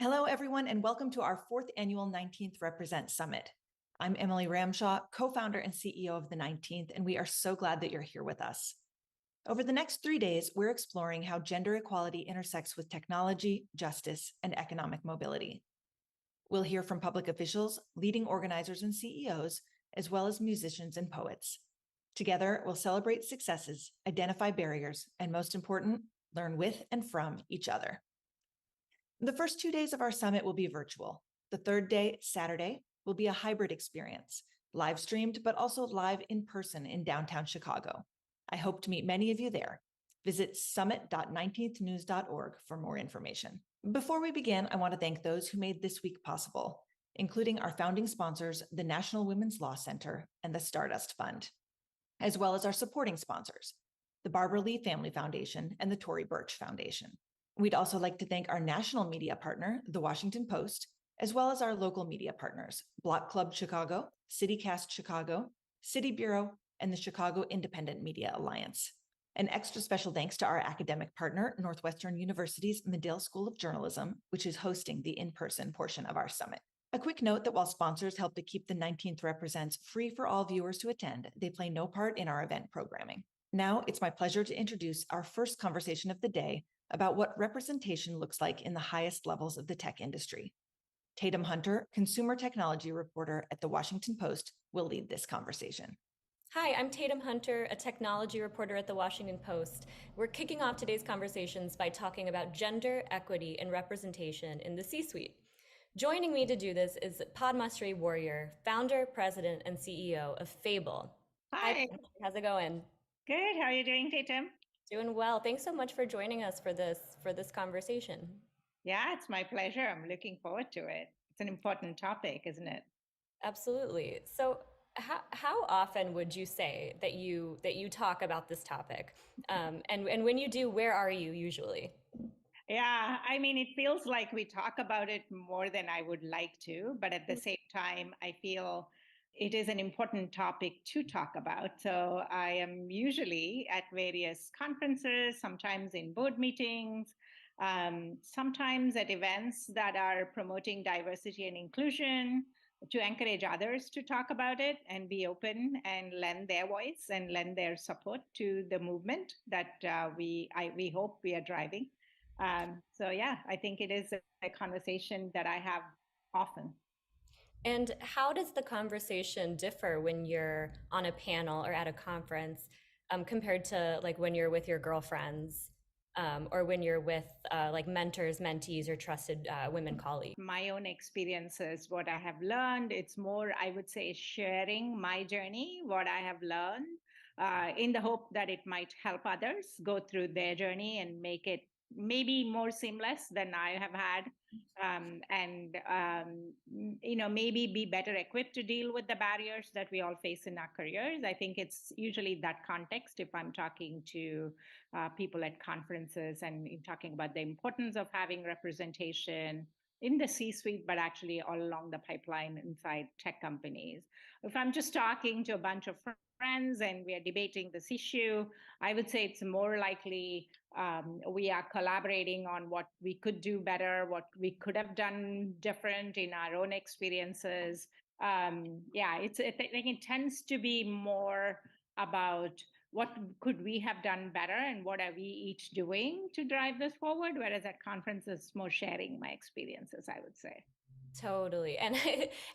Hello, everyone, and welcome to our fourth annual 19th Represent Summit. I'm Emily Ramshaw, co-founder and CEO of the 19th, and we are so glad that you're here with us. Over the next 3 days, we're exploring how gender equality intersects with technology, justice, and economic mobility. We'll hear from public officials, leading organizers and CEOs, as well as musicians and poets. Together, we'll celebrate successes, identify barriers, and most important, learn with and from each other. The first 2 days of our summit will be virtual. The third day, Saturday, will be a hybrid experience, live streamed, but also live in person in downtown Chicago. I hope to meet many of you there. Visit summit.19thnews.org for more information. Before we begin, I want to thank those who made this week possible, including our founding sponsors, the National Women's Law Center and the Stardust Fund, as well as our supporting sponsors, the Barbara Lee Family Foundation and the Tory Burch Foundation. We'd also like to thank our national media partner, The Washington Post, as well as our local media partners, Block Club Chicago, CityCast Chicago, City Bureau, and the Chicago Independent Media Alliance. An extra special thanks to our academic partner, Northwestern University's Medill School of Journalism, which is hosting the in-person portion of our summit. A quick note that while sponsors help to keep the 19th Represents free for all viewers to attend, they play no part in our event programming. Now, it's my pleasure to introduce our first conversation of the day about what representation looks like in the highest levels of the tech industry. Tatum Hunter, consumer technology reporter at The Washington Post, will lead this conversation. Hi, I'm Tatum Hunter, a technology reporter at The Washington Post. We're kicking off today's conversations by talking about gender, equity, and representation in the C-suite. Joining me to do this is Padmasree Warrior, founder, president, and CEO of Fable. Hi. How's it going? Good. How are you doing, Tatum? Doing well. Thanks so much for joining us for this conversation. Yeah, it's my pleasure. I'm looking forward to it. It's an important topic, isn't it? Absolutely. So how often would you say that you talk about this topic? And when you do, where are you usually? Yeah, I mean, it feels like we talk about it more than I would like to, but at the same time, I feel it is an important topic to talk about. So I am usually at various conferences, sometimes in board meetings, sometimes at events that are promoting diversity and inclusion to encourage others to talk about it and be open and lend their voice and lend their support to the movement that we hope we are driving. So yeah, I think it is a conversation that I have often. And how does the conversation differ when you're on a panel or at a conference compared to like when you're with your girlfriends or when you're with like mentors, mentees, or trusted women colleagues? My own experiences, what I have learned, it's more, I would say, sharing my journey, what I have learned, in the hope that it might help others go through their journey and make it maybe more seamless than I have had, maybe be better equipped to deal with the barriers that we all face in our careers. I think it's usually that context if I'm talking to people at conferences and talking about the importance of having representation in the C-suite, but actually all along the pipeline inside tech companies. If I'm just talking to a bunch of friends and we are debating this issue, I would say it's more likely we are collaborating on what we could do better, what we could have done different in our own experiences. I think it tends to be more about what could we have done better and what are we each doing to drive this forward, whereas at conferences, more sharing my experiences, I would say. Totally. And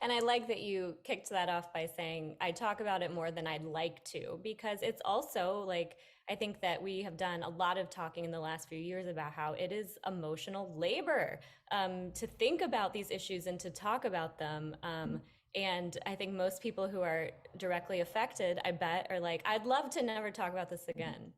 I like that you kicked that off by saying I talk about it more than I'd like to, because it's also like I think that we have done a lot of talking in the last few years about how it is emotional labor to think about these issues and to talk about them. And I think most people who are directly affected, I bet, are like, I'd love to never talk about this again.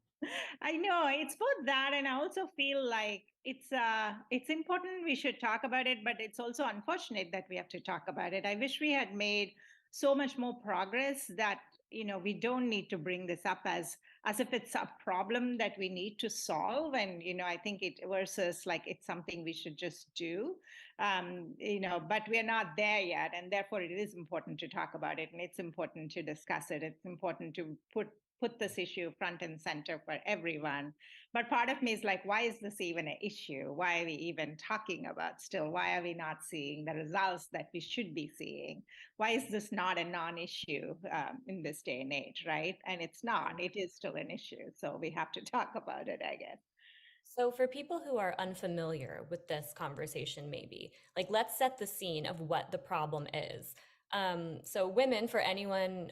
I know it's both that, and I also feel like it's important we should talk about it, but it's also unfortunate that we have to talk about it. I wish we had made so much more progress that we don't need to bring this up as if it's a problem that we need to solve, and I think it versus like it's something we should just do, but we're not there yet, and therefore it is important to talk about it, and it's important to discuss it. It's important to put put this issue front and center for everyone. But part of me is like, why is this even an issue? Why are we even talking about still? Why are we not seeing the results that we should be seeing? Why is this not a non-issue in this day and age, right? And it's not, it is still an issue. So we have to talk about it, I guess. So, for people who are unfamiliar with this conversation, maybe, like, let's set the scene of what the problem is. So, women, for anyone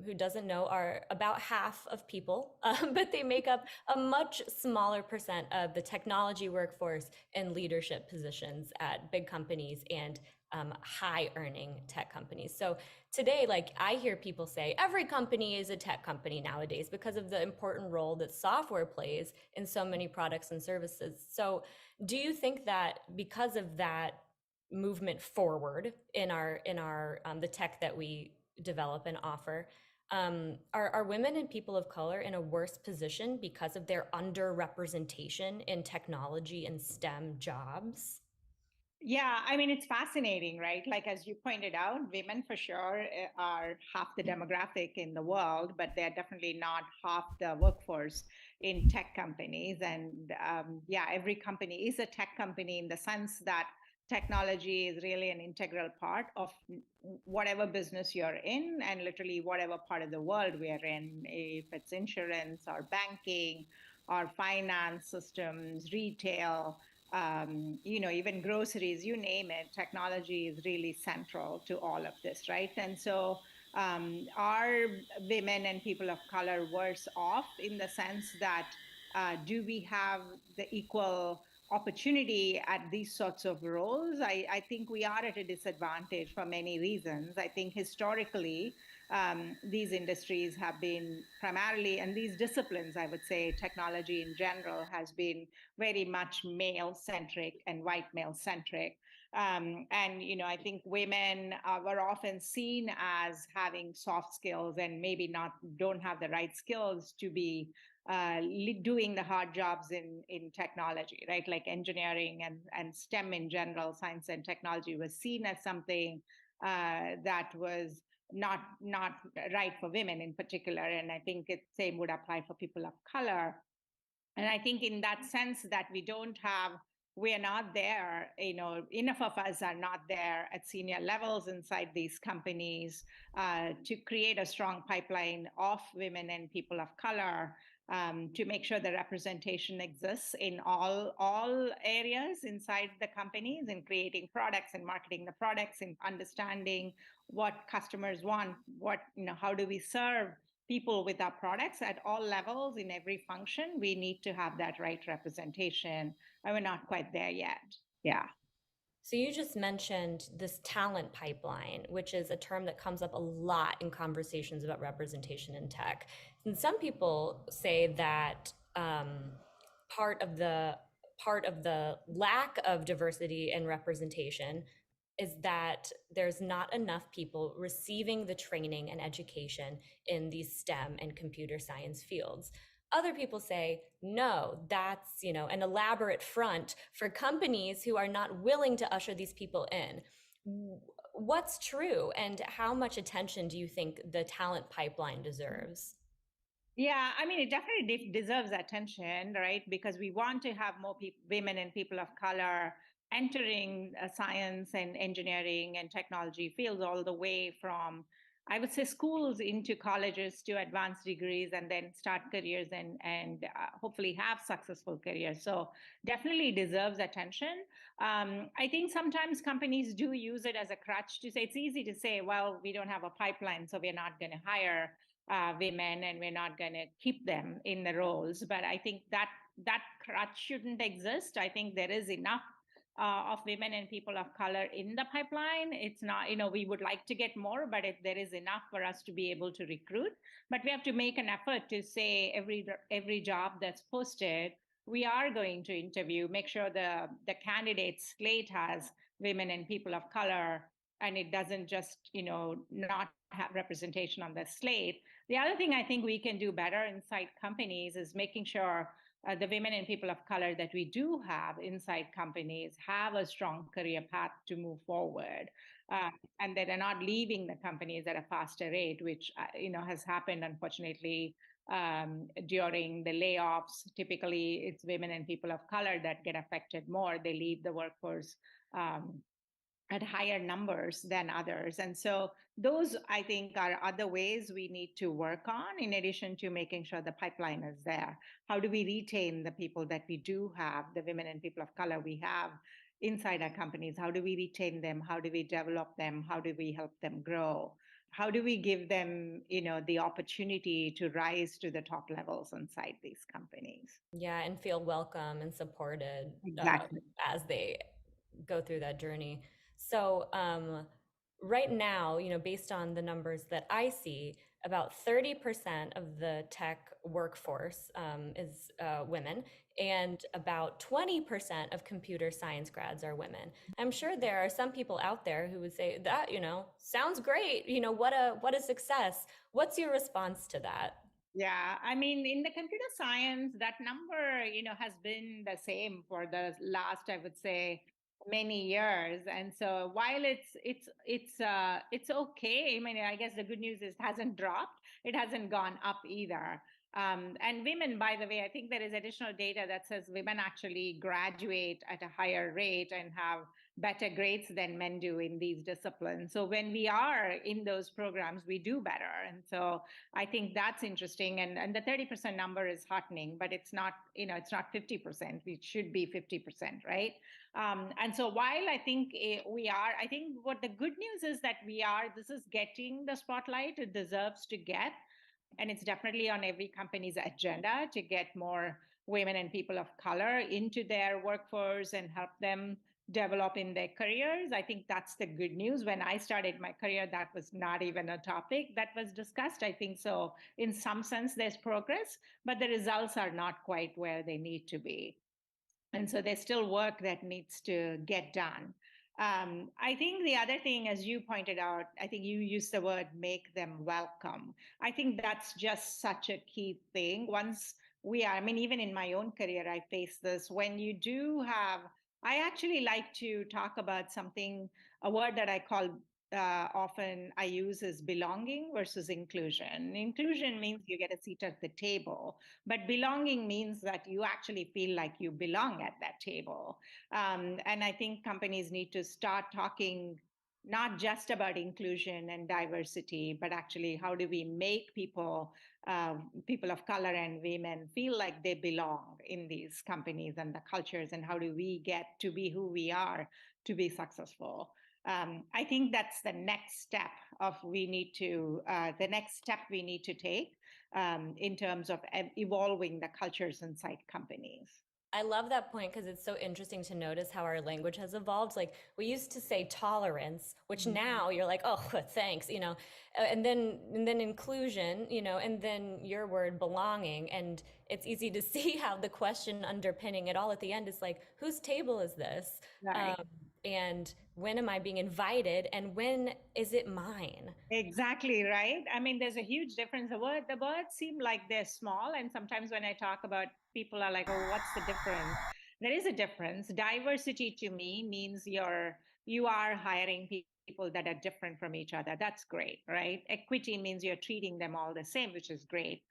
who doesn't know, are about half of people, but they make up a much smaller percent of the technology workforce and leadership positions at big companies and high earning tech companies. So, today, like, I hear people say every company is a tech company nowadays because of the important role that software plays in so many products and services. So do you think that because of that movement forward in our the tech that we develop and offer, are women and people of color in a worse position because of their underrepresentation in technology and STEM jobs? Yeah, I mean, it's fascinating, right? Like, as you pointed out, women for sure are half the demographic in the world, but they're definitely not half the workforce in tech companies. And yeah, every company is a tech company in the sense that technology is really an integral part of whatever business you're in, and literally whatever part of the world we're in, if it's insurance or banking or finance systems, retail, even groceries, you name it, technology is really central to all of this, right? And so are women and people of color worse off in the sense that do we have the equal opportunity at these sorts of roles? I think we are at a disadvantage for many reasons. I think historically, these industries have been primarily, and these disciplines, I would say, technology in general, has been very much male centric and white male centric. And I think women were often seen as having soft skills and maybe not don't have the right skills to be doing the hard jobs in technology, right? Like engineering and STEM in general, science and technology, was seen as something that was not right for women in particular. And I think it same would apply for people of color. And I think in that sense that we are not there, enough of us are not there at senior levels inside these companies to create a strong pipeline of women and people of color, to make sure the representation exists in all areas inside the companies, in creating products and marketing the products, and understanding what customers want, how do we serve people with our products at all levels in every function. We need to have that right representation, and we're not quite there yet. Yeah. So you just mentioned this talent pipeline, which is a term that comes up a lot in conversations about representation in tech. And some people say that part of the lack of diversity and representation is that there's not enough people receiving the training and education in these STEM and computer science fields. Other people say, no, that's, an elaborate front for companies who are not willing to usher these people in. What's true, and how much attention do you think the talent pipeline deserves? Yeah, I mean, it definitely deserves attention, right? Because we want to have more women and people of color entering science and engineering and technology fields, all the way from, I would say, schools into colleges to advanced degrees, and then start careers and hopefully have successful careers. So definitely deserves attention. I think sometimes companies do use it as a crutch to say, it's easy to say, well, we don't have a pipeline, so we're not going to hire women, and we're not going to keep them in the roles. But I think that crutch shouldn't exist. I think there is enough of women and people of color in the pipeline. It's not, we would like to get more, but if there is enough for us to be able to recruit. But we have to make an effort to say every job that's posted, we are going to interview, make sure the candidate slate has women and people of color, and it doesn't just, not have representation on the slate. The other thing I think we can do better inside companies is making sure the women and people of color that we do have inside companies have a strong career path to move forward, and that they're not leaving the companies at a faster rate, which has happened, unfortunately, during the layoffs. Typically, it's women and people of color that get affected more. They leave the workforce at higher numbers than others. And so those, I think, are other ways we need to work on, in addition to making sure the pipeline is there. How do we retain the people that we do have, the women and people of color we have inside our companies? How do we retain them? How do we develop them? How do we help them grow? How do we give them, the opportunity to rise to the top levels inside these companies? Yeah, and feel welcome and supported Exactly. as they go through that journey. So right now, based on the numbers that I see, about 30% of the tech workforce is women, and about 20% of computer science grads are women. I'm sure there are some people out there who would say that, sounds great. What a success. What's your response to that? Yeah, I mean, in the computer science, that number, has been the same for the last, I would say, many years. And so while it's okay. I mean, I guess the good news is it hasn't dropped. It hasn't gone up either. And women, by the way, I think there is additional data that says women actually graduate at a higher rate and have better grades than men do in these disciplines. So when we are in those programs, we do better. And so I think that's interesting. And the 30% number is heartening, but it's not, it's not 50%. It should be 50%, right? And so while I think I think what the good news is that this is getting the spotlight it deserves to get. And it's definitely on every company's agenda to get more women and people of color into their workforce and help them develop in their careers. I think that's the good news. When I started my career, that was not even a topic that was discussed. I think so in some sense there's progress, but the results are not quite where they need to be. And so there's still work that needs to get done. I think the other thing, as you pointed out, I think you used the word make them welcome. I think that's just such a key thing. I mean, even in my own career, I face this. When you do have, I actually like to talk about a word that I call often I use is belonging versus inclusion. Inclusion means you get a seat at the table, but belonging means that you actually feel like you belong at that table. And I think companies need to start talking not just about inclusion and diversity, but actually how do we make people of color and women feel like they belong in these companies and the cultures, and how do we get to be who we are to be successful? I think that's the next step we need to take in terms of evolving the cultures inside companies. I love that point because it's so interesting to notice how our language has evolved. Like we used to say tolerance, which now you're like, oh, thanks, and then inclusion, and then your word belonging. And it's easy to see how the question underpinning it all at the end is like, whose table is this? Right. And when am I being invited? And when is it mine? Exactly, right. I mean, there's a huge difference. The words seem like they're small, and sometimes when I talk about, people are like, "Oh, what's the difference?" There is a difference. Diversity to me means you are hiring people that are different from each other. That's great, right? Equity means you're treating them all the same, which is great.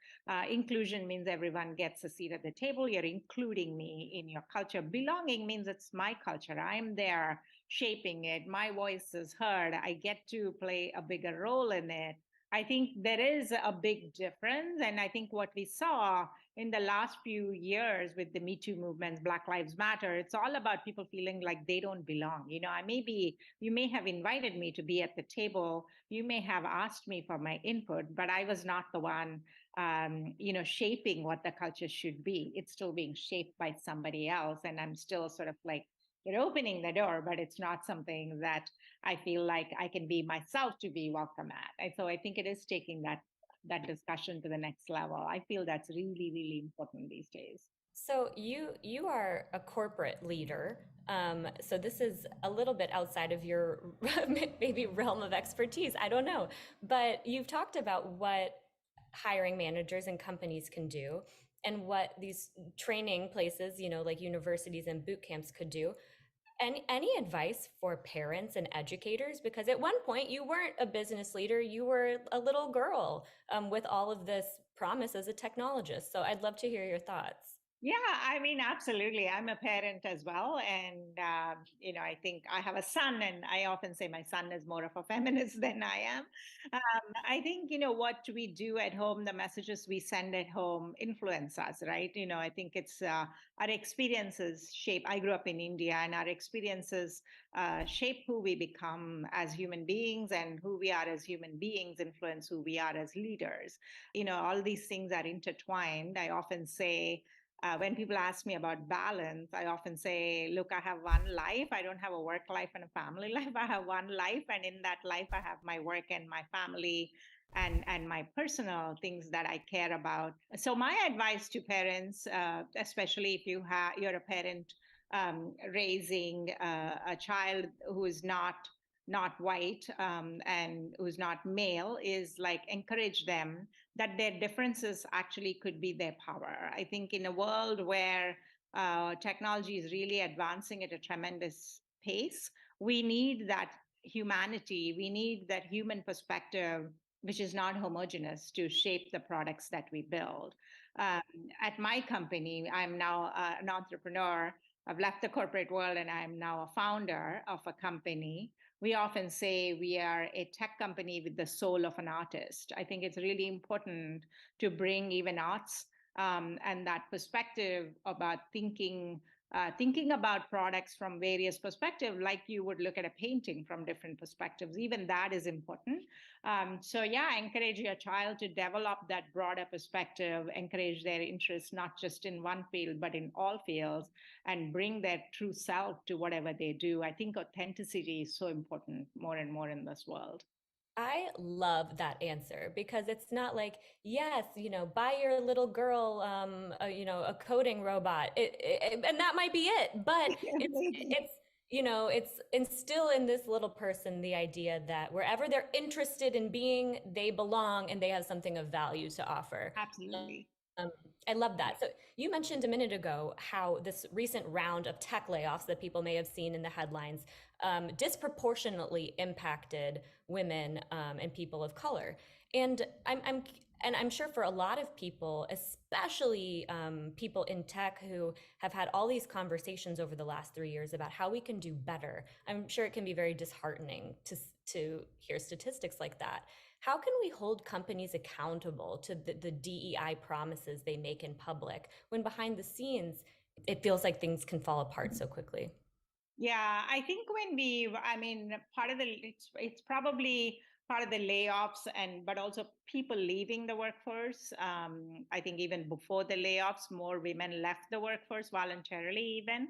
Inclusion means everyone gets a seat at the table. You're including me in your culture. Belonging means it's my culture. I'm there shaping it. My voice is heard. I get to play a bigger role in it. I think there is a big difference. And I think what we saw in the last few years with the Me Too movements, Black Lives Matter, it's all about people feeling like they don't belong. You may have invited me to be at the table. You may have asked me for my input, but I was not the one, shaping what the culture should be. It's still being shaped by somebody else. And I'm still sort of like, you're opening the door, but it's not something that I feel like I can be myself to be welcome at. And so I think it is taking that discussion to the next level. I feel that's really, really important these days. So you are a corporate leader. So this is a little bit outside of your maybe realm of expertise. I don't know, but you've talked about what hiring managers and companies can do, and what these training places, like universities and boot camps could do. Any advice for parents and educators? Because at one point you weren't a business leader, you were a little girl with all of this promise as a technologist. So I'd love to hear your thoughts. Yeah, I mean, absolutely. I'm a parent as well. And, I think I have a son, and I often say my son is more of a feminist than I am. I think, what we do at home, the messages we send at home influence us, right? I think it's our experiences shape. I grew up in India, and our experiences shape who we become as human beings, and who we are as human beings influence who we are as leaders. All these things are intertwined. I often say, when people ask me about balance, I often say, look, I have one life. I don't have a work life and a family life. I have one life. And in that life, I have my work and my family and my personal things that I care about. So my advice to parents, especially if you're a parent raising a child who is not white and who's not male, is like encourage them that their differences actually could be their power. I think in a world where technology is really advancing at a tremendous pace, we need that humanity, we need that human perspective, which is not homogenous, to shape the products that we build. Um, at my company, I'm now an entrepreneur. I've left the corporate world and I'm now a founder of a company. We often say we are a tech company with the soul of an artist. I think it's really important to bring even arts and that perspective about thinking about products from various perspectives, like you would look at a painting from different perspectives. Even that is important. So yeah, encourage your child to develop that broader perspective, encourage their interest, not just in one field, but in all fields, and bring their true self to whatever they do. I think authenticity is so important more and more in this world. I love that answer because it's not like, yes, buy your little girl, a coding robot, and that might be it. But Maybe. it's instill in this little person the idea that wherever they're interested in being, they belong and they have something of value to offer. Absolutely. Um, I love that. So you mentioned a minute ago how this recent round of tech layoffs that people may have seen in the headlines disproportionately impacted women and people of color. And I'm sure for a lot of people, especially people in tech who have had all these conversations over the last 3 years about how we can do better. I'm sure it can be very disheartening to hear statistics like that. How can we hold companies accountable to the DEI promises they make in public when behind the scenes it feels like things can fall apart so quickly? Yeah, I think part of it's probably part of the layoffs, but also people leaving the workforce. I think even before the layoffs, more women left the workforce voluntarily. Even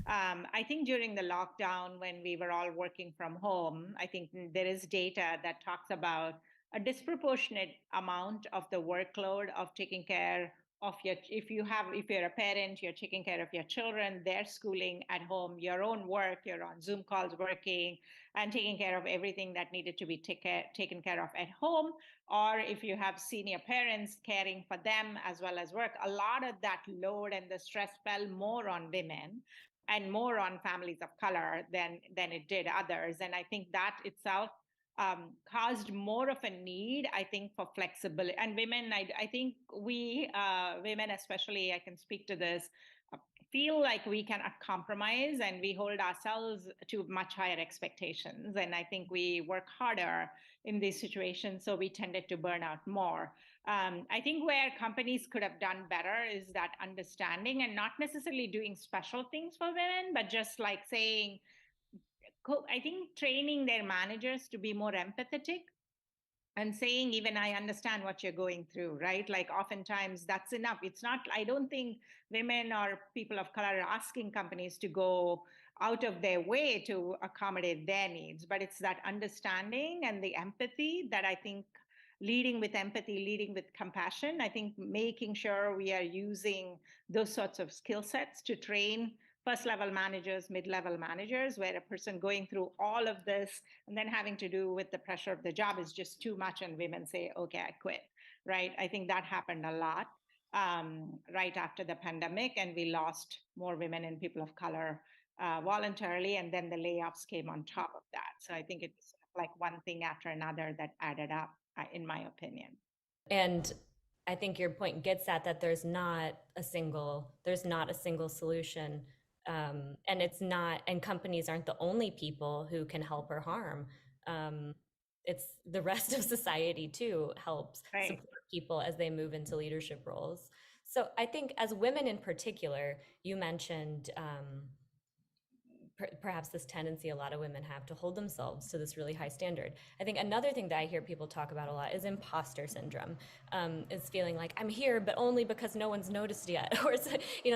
I think during the lockdown, when we were all working from home, I think there is data that talks about a disproportionate amount of the workload of taking care of if you're a parent, you're taking care of your children, their schooling at home, your own work, you're on Zoom calls working and taking care of everything that needed to be taken care of at home. Or if you have senior parents, caring for them as well as work, a lot of that load and the stress fell more on women and more on families of color than it did others. And I think that itself caused more of a need, I think, for flexibility. And women, I think we, women especially, I can speak to this, feel like we cannot compromise, and we hold ourselves to much higher expectations. And I think we work harder in these situations, so we tended to burn out more. I think where companies could have done better is that understanding, and not necessarily doing special things for women, but just like saying, I think training their managers to be more empathetic and saying, even I understand what you're going through, right? Like oftentimes that's enough. It's not, I don't think women or people of color are asking companies to go out of their way to accommodate their needs, but it's that understanding and the empathy that I think, leading with empathy, leading with compassion, I think making sure we are using those sorts of skill sets to train first level managers, mid level managers, where a person going through all of this and then having to do with the pressure of the job is just too much, and women say, okay, I quit, right? I think that happened a lot right after the pandemic, and we lost more women and people of color voluntarily, and then the layoffs came on top of that. So I think it's like one thing after another that added up, in my opinion. And I think your point gets at that there's not a single solution. And it's not, and companies aren't the only people who can help or harm. Um, it's the rest of society too helps Right. support people as they move into leadership roles. So I think as women in particular, you mentioned perhaps this tendency a lot of women have to hold themselves to this really high standard. I think another thing that I hear people talk about a lot is imposter syndrome, is feeling like I'm here, but only because no one's noticed yet, or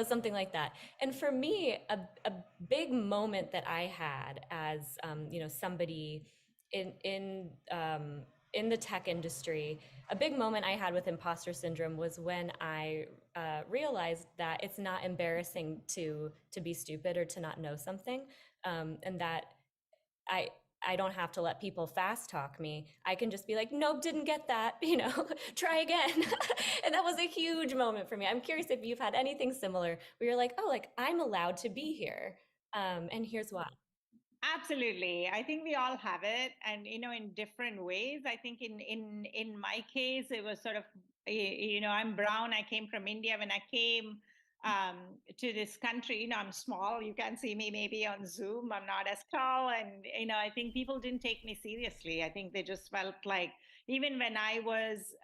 something like that. And for me, a big moment that I had as somebody in the tech industry, a big moment I had with imposter syndrome was when I realized that it's not embarrassing to be stupid or to not know something, and that I don't have to let people fast talk me. I can just be like, nope, didn't get that, try again. And that was a huge moment for me. I'm curious if you've had anything similar where you're like, oh, like I'm allowed to be here, and here's why. Absolutely. I think we all have it, and in different ways. I think in my case, it was sort of, I'm brown. I came from India. When I came to this country, I'm small. You can see me maybe on Zoom. I'm not as tall, and I think people didn't take me seriously. I think they just felt like even when I was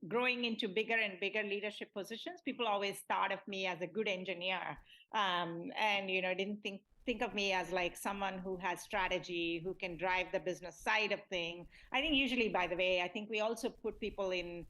growing into bigger and bigger leadership positions, people always thought of me as a good engineer, and didn't think of me as like someone who has strategy, who can drive the business side of things. I think usually, by the way, I think we also put people in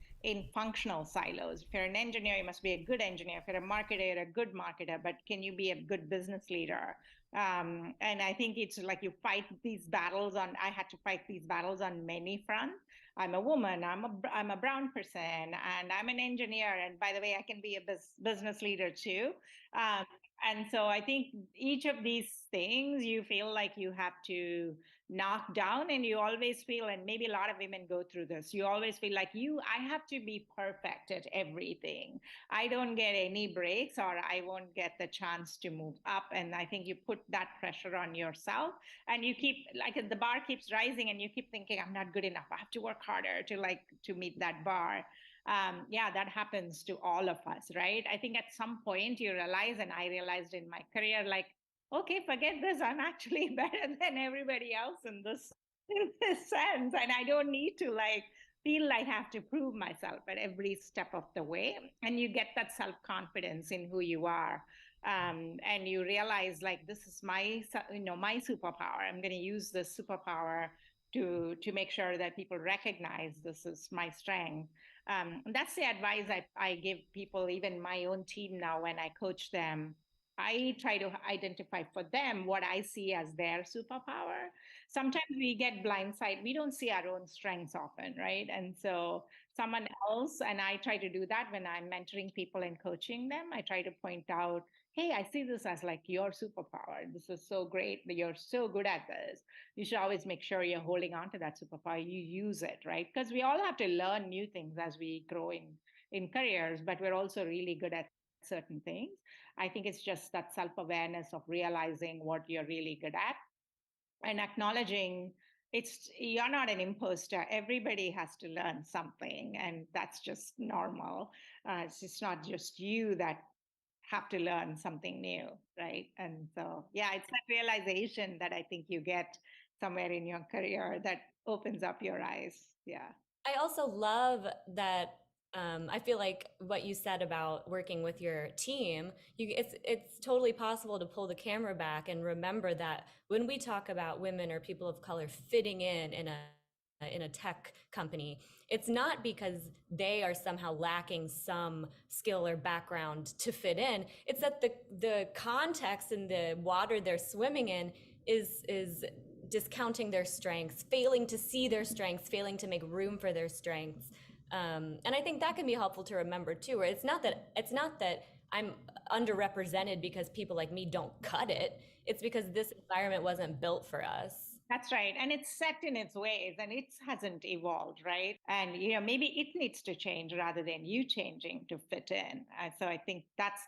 functional silos. If you're an engineer, you must be a good engineer. If you're a marketer, a good marketer. But can you be a good business leader? And I think it's like you fight these battles on. I had to fight these battles on many fronts. I'm a woman. I'm a brown person, and I'm an engineer. And by the way, I can be a business leader too. And so I think each of these things you feel like you have to knock down, and you always feel, and maybe a lot of women go through this, you always feel like I have to be perfect at everything. I don't get any breaks, or I won't get the chance to move up. And I think you put that pressure on yourself, and you keep, like, the bar keeps rising, and you keep thinking, I'm not good enough. I have to work harder to meet that bar. Yeah, that happens to all of us, right? I think at some point you realize, and I realized in my career, like, okay, forget this. I'm actually better than everybody else in this sense. And I don't need to feel like I have to prove myself at every step of the way. And you get that self-confidence in who you are. And you realize, like, this is my superpower. I'm going to use this superpower to make sure that people recognize this is my strength. That's the advice I give people, even my own team now, when I coach them. I try to identify for them what I see as their superpower. Sometimes we get blindsided. We don't see our own strengths often, right? And so someone else, and I try to do that when I'm mentoring people and coaching them. I try to point out, hey, I see this as like your superpower. This is so great that you're so good at this. You should always make sure you're holding on to that superpower. You use it, right? Because we all have to learn new things as we grow in careers, but we're also really good at certain things. I think it's just that self-awareness of realizing what you're really good at and acknowledging you're not an imposter. Everybody has to learn something, and that's just normal. It's just not just you that have to learn something new, right? And so, yeah, it's that realization that I think you get somewhere in your career that opens up your eyes. Yeah. I also love that. I feel like what you said about working with your team, it's totally possible to pull the camera back and remember that when we talk about women or people of color fitting in a tech company, it's not because they are somehow lacking some skill or background to fit in. It's that the context and the water they're swimming in is discounting their strengths, failing to see their strengths, failing to make room for their strengths. And I think that can be helpful to remember too, where it's not that I'm underrepresented because people like me don't cut it. It's because this environment wasn't built for us. That's right. And it's set in its ways, and it hasn't evolved, right? And, maybe it needs to change rather than you changing to fit in. So I think that's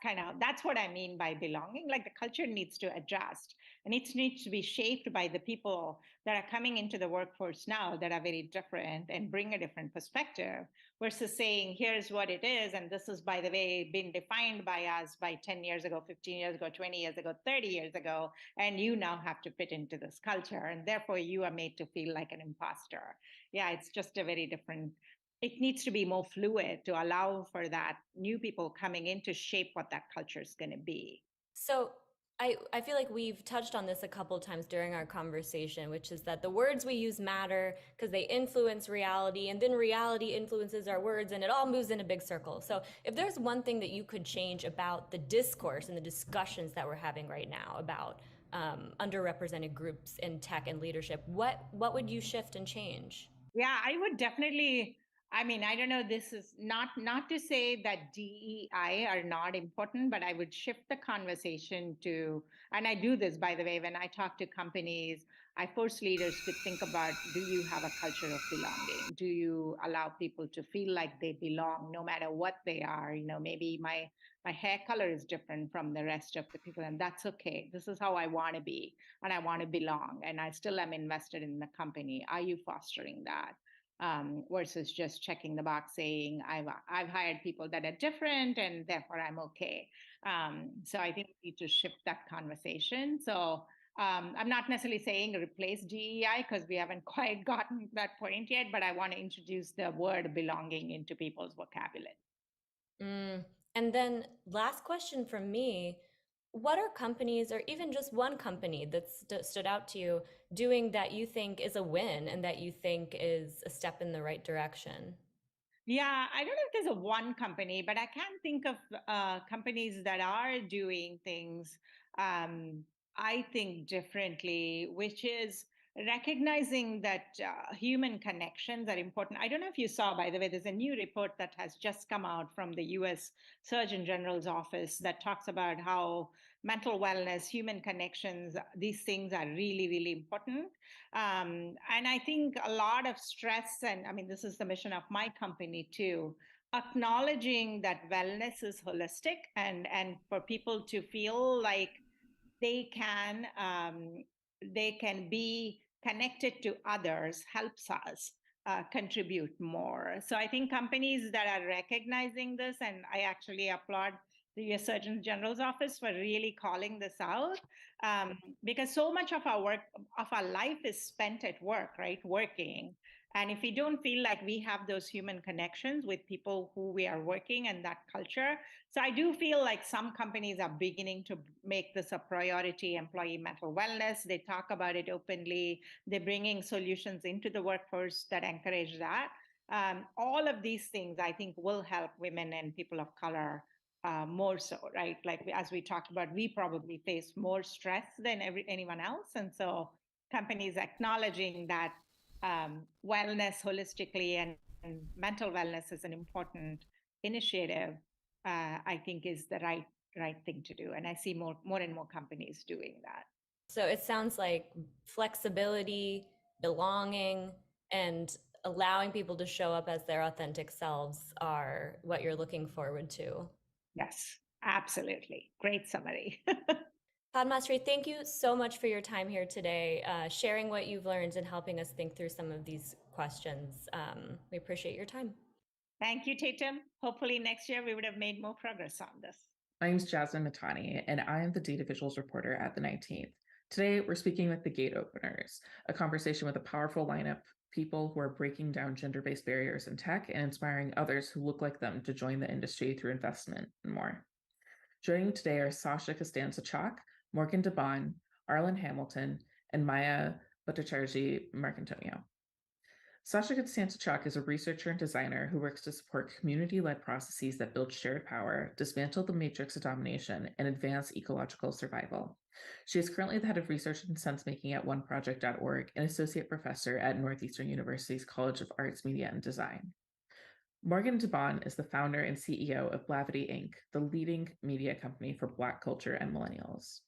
what I mean by belonging. Like, the culture needs to adjust. And it needs to be shaped by the people that are coming into the workforce now that are very different and bring a different perspective versus saying, here's what it is. And this is, by the way, been defined by us by 10 years ago, 15 years ago, 20 years ago, 30 years ago. And you now have to fit into this culture. And therefore, you are made to feel like an imposter. Yeah, it's just a very different. It needs to be more fluid to allow for that new people coming in to shape what that culture is going to be. So I feel like we've touched on this a couple of times during our conversation, which is that the words we use matter because they influence reality, and then reality influences our words, and it all moves in a big circle. So if there's one thing that you could change about the discourse and the discussions that we're having right now about underrepresented groups in tech and leadership, what would you shift and change? Yeah, I would definitely. I mean, I don't know. This is not to say that DEI are not important, but I would shift the conversation to, and I do this, by the way, when I talk to companies, I force leaders to think about: do you have a culture of belonging? Do you allow people to feel like they belong, no matter what they are? You know, maybe my hair color is different from the rest of the people, and that's okay. This is how I want to be, and I want to belong, and I still am invested in the company. Are you fostering that? Versus just checking the box saying I've hired people that are different and therefore I'm okay. So I think we need to shift that conversation. So I'm not necessarily saying replace DEI because we haven't quite gotten to that point yet, but I want to introduce the word belonging into people's vocabulary. Mm. And then last question from me, what are companies or even just one company that stood out to you doing that you think is a win and that you think is a step in the right direction? Yeah, I don't know if there's a one company, but I can think of companies that are doing things, um, I think, differently, which is recognizing that human connections are important. I don't know if you saw, by the way, there's a new report that has just come out from the US Surgeon General's office that talks about how mental wellness, human connections, these things are really, really important. And I think a lot of stress, and I mean, this is the mission of my company too, acknowledging that wellness is holistic and for people to feel like they can they can be connected to others helps us contribute more. So I think companies that are recognizing this, and I actually applaud the US Surgeon General's office for really calling this out, because so much of our work, of our life, is spent at work, right? Working. And if we don't feel like we have those human connections with people who we are working and that culture, so I do feel like some companies are beginning to make this a priority, employee mental wellness. They talk about it openly. They're bringing solutions into the workforce that encourage that. All of these things, I think, will help women and people of color more so, right? Like as we talked about, we probably face more stress than anyone else. And so companies acknowledging that wellness holistically and mental wellness is an important initiative, I think is the right thing to do. And I see more and more companies doing that. So it sounds like flexibility, belonging, and allowing people to show up as their authentic selves are what you're looking forward to. Yes, absolutely. Great summary. Padmasree, thank you so much for your time here today, sharing what you've learned and helping us think through some of these questions. We appreciate your time. Thank you, Tatum. Hopefully next year we would have made more progress on this. My name is Jasmine Matani, and I am the data visuals reporter at the 19th. Today, we're speaking with the Gate Openers, a conversation with a powerful lineup, people who are breaking down gender-based barriers in tech and inspiring others who look like them to join the industry through investment and more. Joining me today are Sasha Costanza-Chock, Morgan DeBon, Arlen Hamilton, and Maya Bhattacharjee Marcantonio. Sasha Costanza-Chock is a researcher and designer who works to support community-led processes that build shared power, dismantle the matrix of domination, and advance ecological survival. She is currently the head of research and sense-making at oneproject.org and associate professor at Northeastern University's College of Arts, Media, and Design. Morgan DeBon is the founder and CEO of Blavity Inc., the leading media company for Black culture and millennials.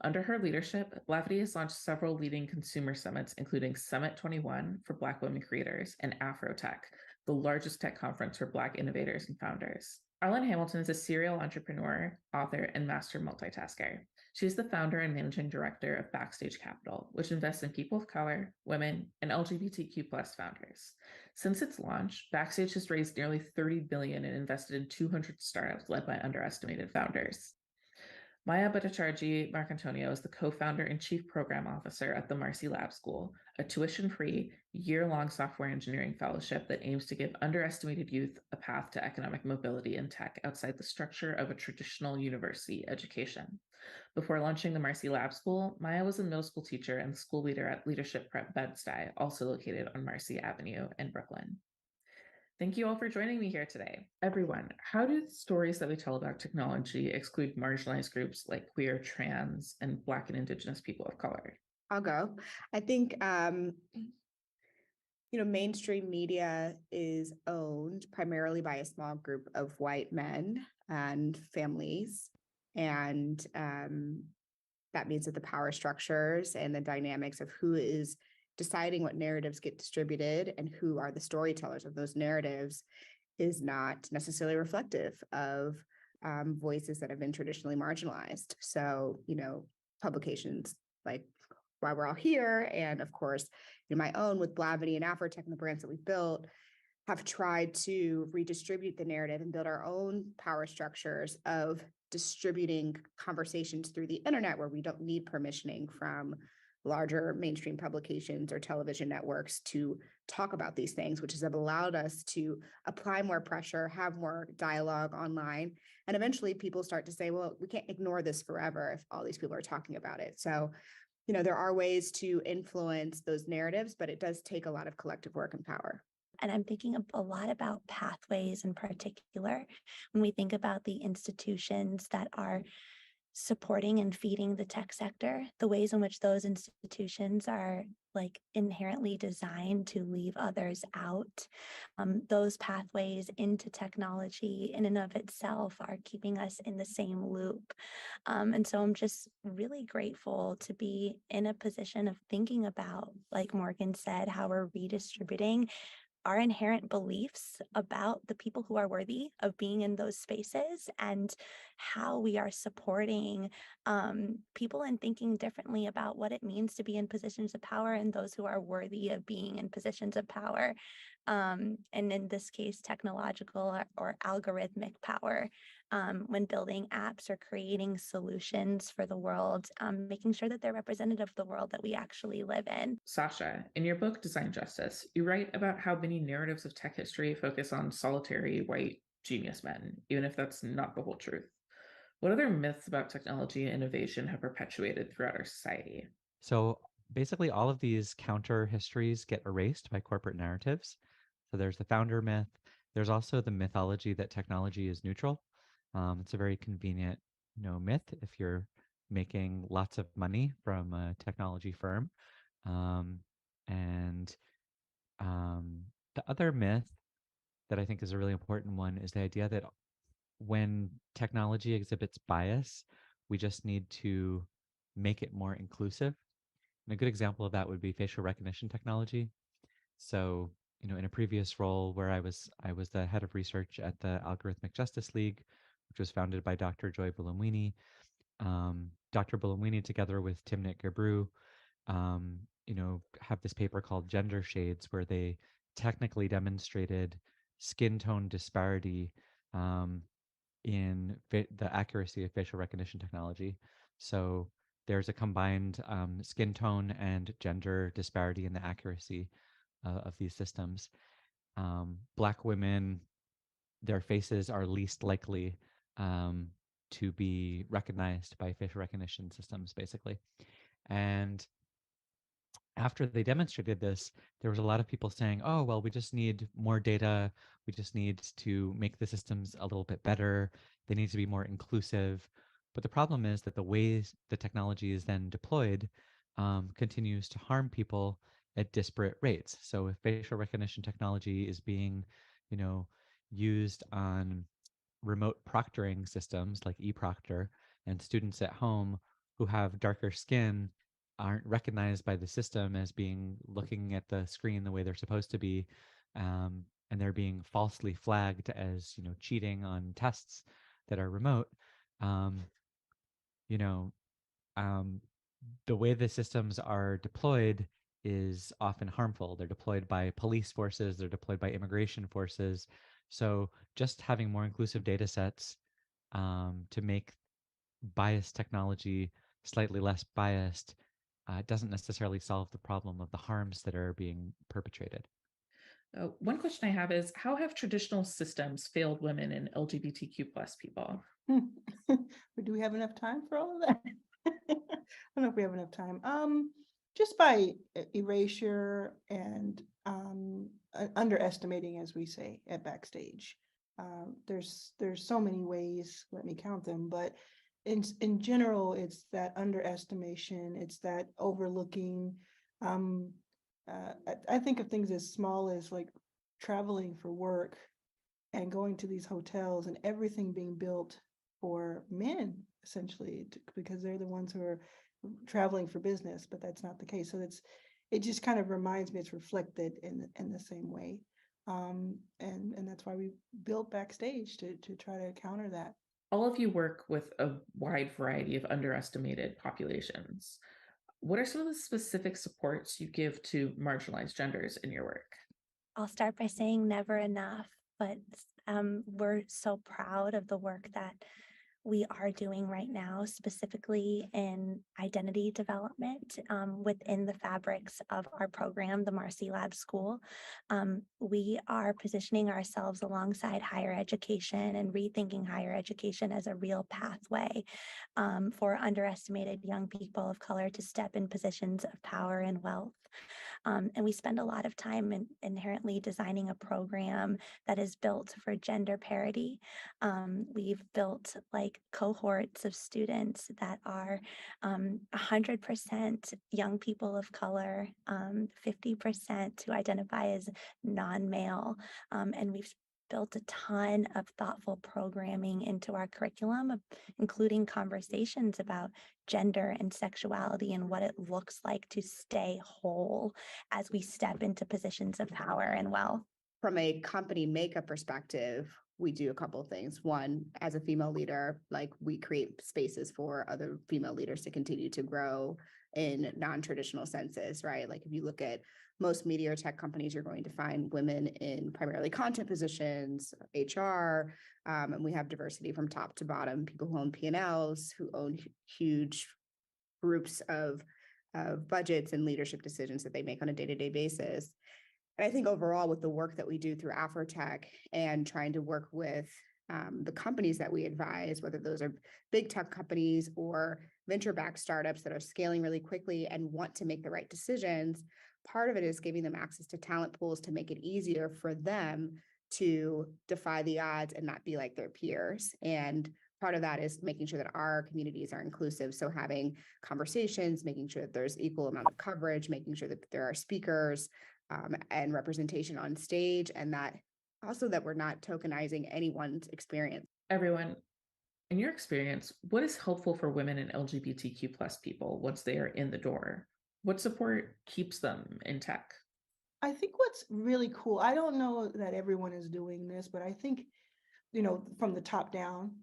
Under her leadership, Blavity has launched several leading consumer summits, including Summit 21 for Black women creators and Afrotech, the largest tech conference for Black innovators and founders. Arlen Hamilton is a serial entrepreneur, author, and master multitasker. She is the founder and managing director of Backstage Capital, which invests in people of color, women, and LGBTQ+ founders. Since its launch, Backstage has raised nearly $30 billion and invested in 200 startups led by underestimated founders. Maya Bhattacharjee Marcantonio is the co-founder and chief program officer at the Marcy Lab School, a tuition-free, year-long software engineering fellowship that aims to give underestimated youth a path to economic mobility in tech outside the structure of a traditional university education. Before launching the Marcy Lab School, Maya was a middle school teacher and school leader at Leadership Prep Bed-Stuy, also located on Marcy Avenue in Brooklyn. Thank you all for joining me here today. Everyone, how do the stories that we tell about technology exclude marginalized groups like queer, trans, and Black and Indigenous people of color? I'll go. I think, mainstream media is owned primarily by a small group of white men and families. And that means that the power structures and the dynamics of who is deciding what narratives get distributed and who are the storytellers of those narratives is not necessarily reflective of voices that have been traditionally marginalized. So, publications like Why We're All Here, and of course, my own with Blavity and Afrotech and the brands that we've built, have tried to redistribute the narrative and build our own power structures of distributing conversations through the internet where we don't need permissioning from larger mainstream publications or television networks to talk about these things, which has allowed us to apply more pressure, have more dialogue online. And eventually people start to say, well, we can't ignore this forever if all these people are talking about it. So, there are ways to influence those narratives, but it does take a lot of collective work and power. And I'm thinking a lot about pathways in particular when we think about the institutions that are supporting and feeding the tech sector, the ways in which those institutions are inherently designed to leave others out. Those pathways into technology in and of itself are keeping us in the same loop. And so I'm just really grateful to be in a position of thinking about, like Morgan said, how we're redistributing our inherent beliefs about the people who are worthy of being in those spaces and how we are supporting people and thinking differently about what it means to be in positions of power and those who are worthy of being in positions of power. And in this case, technological or algorithmic power, when building apps or creating solutions for the world, making sure that they're representative of the world that we actually live in. Sasha, in your book, Design Justice, you write about how many narratives of tech history focus on solitary white genius men, even if that's not the whole truth. What other myths about technology and innovation have perpetuated throughout our society? So basically, all of these counter histories get erased by corporate narratives. So there's the founder myth. There's also the mythology that technology is neutral. It's a very convenient, myth if you're making lots of money from a technology firm. And the other myth that I think is a really important one is the idea that when technology exhibits bias, we just need to make it more inclusive. And a good example of that would be facial recognition technology. So, in a previous role where I was the head of research at the Algorithmic Justice League, which was founded by Dr. Joy Buolamwini. Dr. Buolamwini, together with Timnit Gebru, have this paper called Gender Shades, where they technically demonstrated skin tone disparity in the accuracy of facial recognition technology. So there's a combined skin tone and gender disparity in the accuracy of these systems. Black women, their faces are least likely to be recognized by facial recognition systems, basically. And after they demonstrated this, there was a lot of people saying, oh, well, we just need more data. We just need to make the systems a little bit better. They need to be more inclusive. But the problem is that the ways the technology is then deployed continues to harm people at disparate rates. So if facial recognition technology is being, used on remote proctoring systems like eProctor, and students at home who have darker skin aren't recognized by the system as being looking at the screen the way they're supposed to be, and they're being falsely flagged as cheating on tests that are remote. the way the systems are deployed is often harmful. They're deployed by police forces, they're deployed by immigration forces. So just having more inclusive data sets to make biased technology slightly less biased doesn't necessarily solve the problem of the harms that are being perpetrated. One question I have is, how have traditional systems failed women and LGBTQ plus people? But do we have enough time for all of that? I don't know if we have enough time. Just by erasure and underestimating, as we say at Backstage. There's so many ways, let me count them, but in general, it's that underestimation, it's that overlooking. I think of things as small as like traveling for work and going to these hotels and everything being built for men, essentially, because they're the ones who are traveling for business, but that's not the case. So it just kind of reminds me it's reflected in the same way. And that's why we built Backstage to try to counter that. All of you work with a wide variety of underestimated populations. What are some of the specific supports you give to marginalized genders in your work? I'll start by saying never enough, but we're so proud of the work that we are doing right now, specifically in identity development within the fabrics of our program, the Marcy Lab School. We are positioning ourselves alongside higher education and rethinking higher education as a real pathway for underestimated young people of color to step in positions of power and wealth. And we spend a lot of time inherently designing a program that is built for gender parity. We've built like cohorts of students that are 100% young people of color, 50% who identify as non-male, and we've built a ton of thoughtful programming into our curriculum, including conversations about gender and sexuality and what it looks like to stay whole as we step into positions of power and wealth. From a company makeup perspective, we do a couple of things. One, as a female leader, like we create spaces for other female leaders to continue to grow in non-traditional senses, right? Like if you look at most media or tech companies, you're going to find women in primarily content positions, HR, and we have diversity from top to bottom, people who own P&Ls, who own huge groups of budgets and leadership decisions that they make on a day-to-day basis. And I think overall with the work that we do through Afrotech and trying to work with the companies that we advise, whether those are big tech companies or venture-backed startups that are scaling really quickly and want to make the right decisions, part of it is giving them access to talent pools to make it easier for them to defy the odds and not be like their peers. And part of that is making sure that our communities are inclusive. So having conversations, making sure that there's equal amount of coverage, making sure that there are speakers and representation on stage, and that also that we're not tokenizing anyone's experience. Everyone, in your experience, what is helpful for women and LGBTQ plus people once they are in the door? What support keeps them in tech? I think what's really cool, I don't know that everyone is doing this, but I think, from the top down,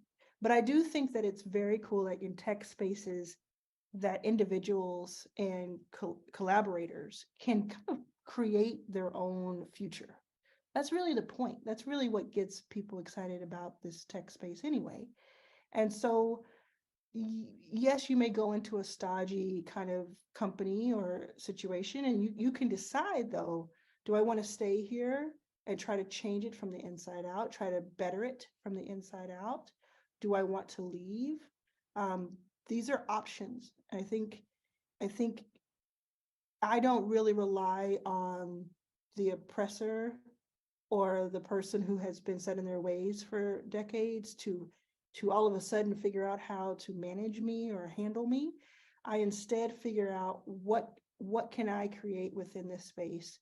but I do think that it's very cool, like in tech spaces, that individuals and collaborators can kind of create their own future. That's really the point. That's really what gets people excited about this tech space anyway. And so, yes, you may go into a stodgy kind of company or situation, and you can decide though, do I want to stay here and try to change it from the inside out, try to better it from the inside out? Do I want to leave? These are options. I think I don't really rely on the oppressor or the person who has been set in their ways for decades to all of a sudden figure out how to manage me or handle me. I instead figure out what can I create within this space,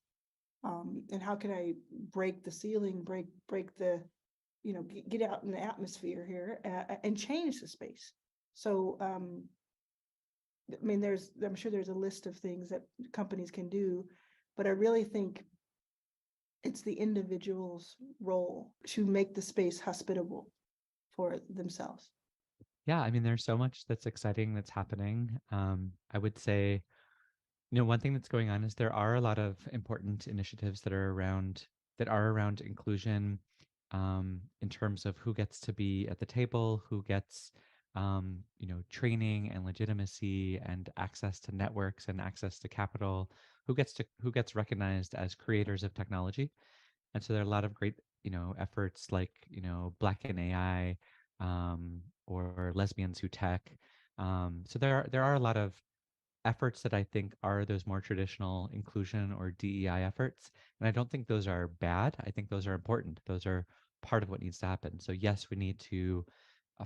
and how can I break the ceiling, break the, get out in the atmosphere here and change the space. So, I mean, I'm sure there's a list of things that companies can do, but I really think it's the individual's role to make the space hospitable for themselves. Yeah, I mean, there's so much that's exciting that's happening. I would say, one thing that's going on is there are a lot of important initiatives that are around inclusion, in terms of who gets to be at the table, who gets, training and legitimacy and access to networks and access to capital, who gets recognized as creators of technology. And so there are a lot of great, efforts like, Black in AI, or Lesbians Who Tech. So there are a lot of efforts that I think are those more traditional inclusion or DEI efforts. And I don't think those are bad. I think those are important. Those are part of what needs to happen. So yes, we need to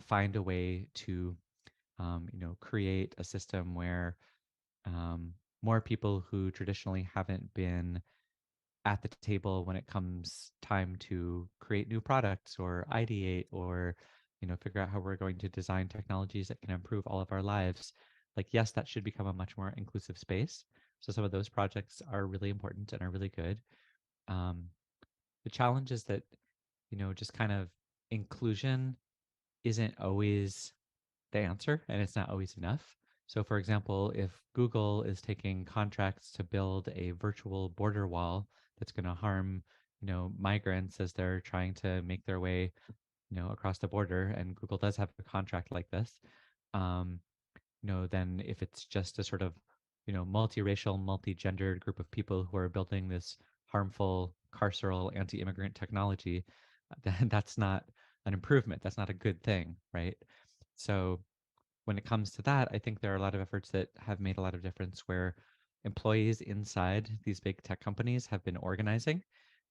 find a way to, create a system where, more people who traditionally haven't been at the table when it comes time to create new products or ideate or, figure out how we're going to design technologies that can improve all of our lives. Like, yes, that should become a much more inclusive space. So some of those projects are really important and are really good. um, the challenge is that, just kind of inclusion isn't always the answer, and it's not always enough. So, for example, if Google is taking contracts to build a virtual border wall that's going to harm, migrants as they're trying to make their way, across the border, and Google does have a contract like this, um, then if it's just a sort of, multiracial, multi-gendered group of people who are building this harmful carceral anti-immigrant technology, then that's not an improvement. That's not a good thing, right? So when it comes to that, I think there are a lot of efforts that have made a lot of difference where employees inside these big tech companies have been organizing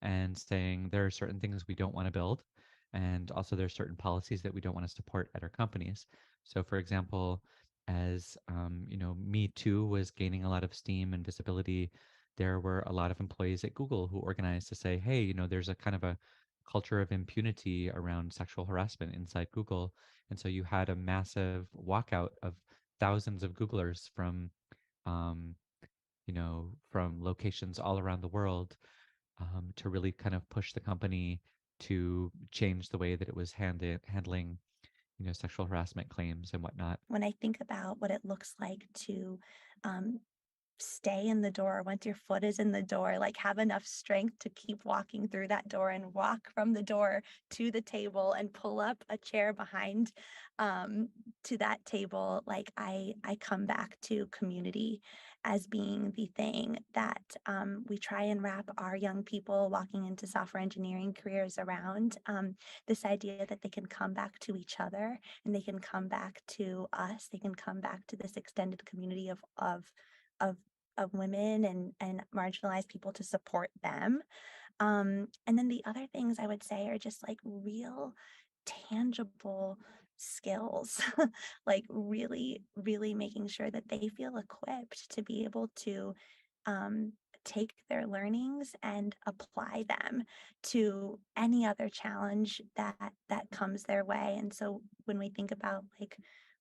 and saying there are certain things we don't want to build. And also there's certain policies that we don't want to support at our companies. So for example, as Me Too was gaining a lot of steam and visibility, there were a lot of employees at Google who organized to say, hey, there's a kind of a culture of impunity around sexual harassment inside Google. And so you had a massive walkout of thousands of Googlers um, from locations all around the world, to really kind of push the company to change the way that it was handling, sexual harassment claims and whatnot. When I think about what it looks like to um, stay in the door once your foot is in the door, like have enough strength to keep walking through that door and walk from the door to the table and pull up a chair behind to that table. Like I come back to community as being the thing that we try and wrap our young people walking into software engineering careers around. This idea that they can come back to each other and they can come back to us, they can come back to this extended community of of women and marginalized people to support them. And then the other things I would say are just like real tangible skills, like really, really making sure that they feel equipped to be able to um, take their learnings and apply them to any other challenge that comes their way. And so when we think about like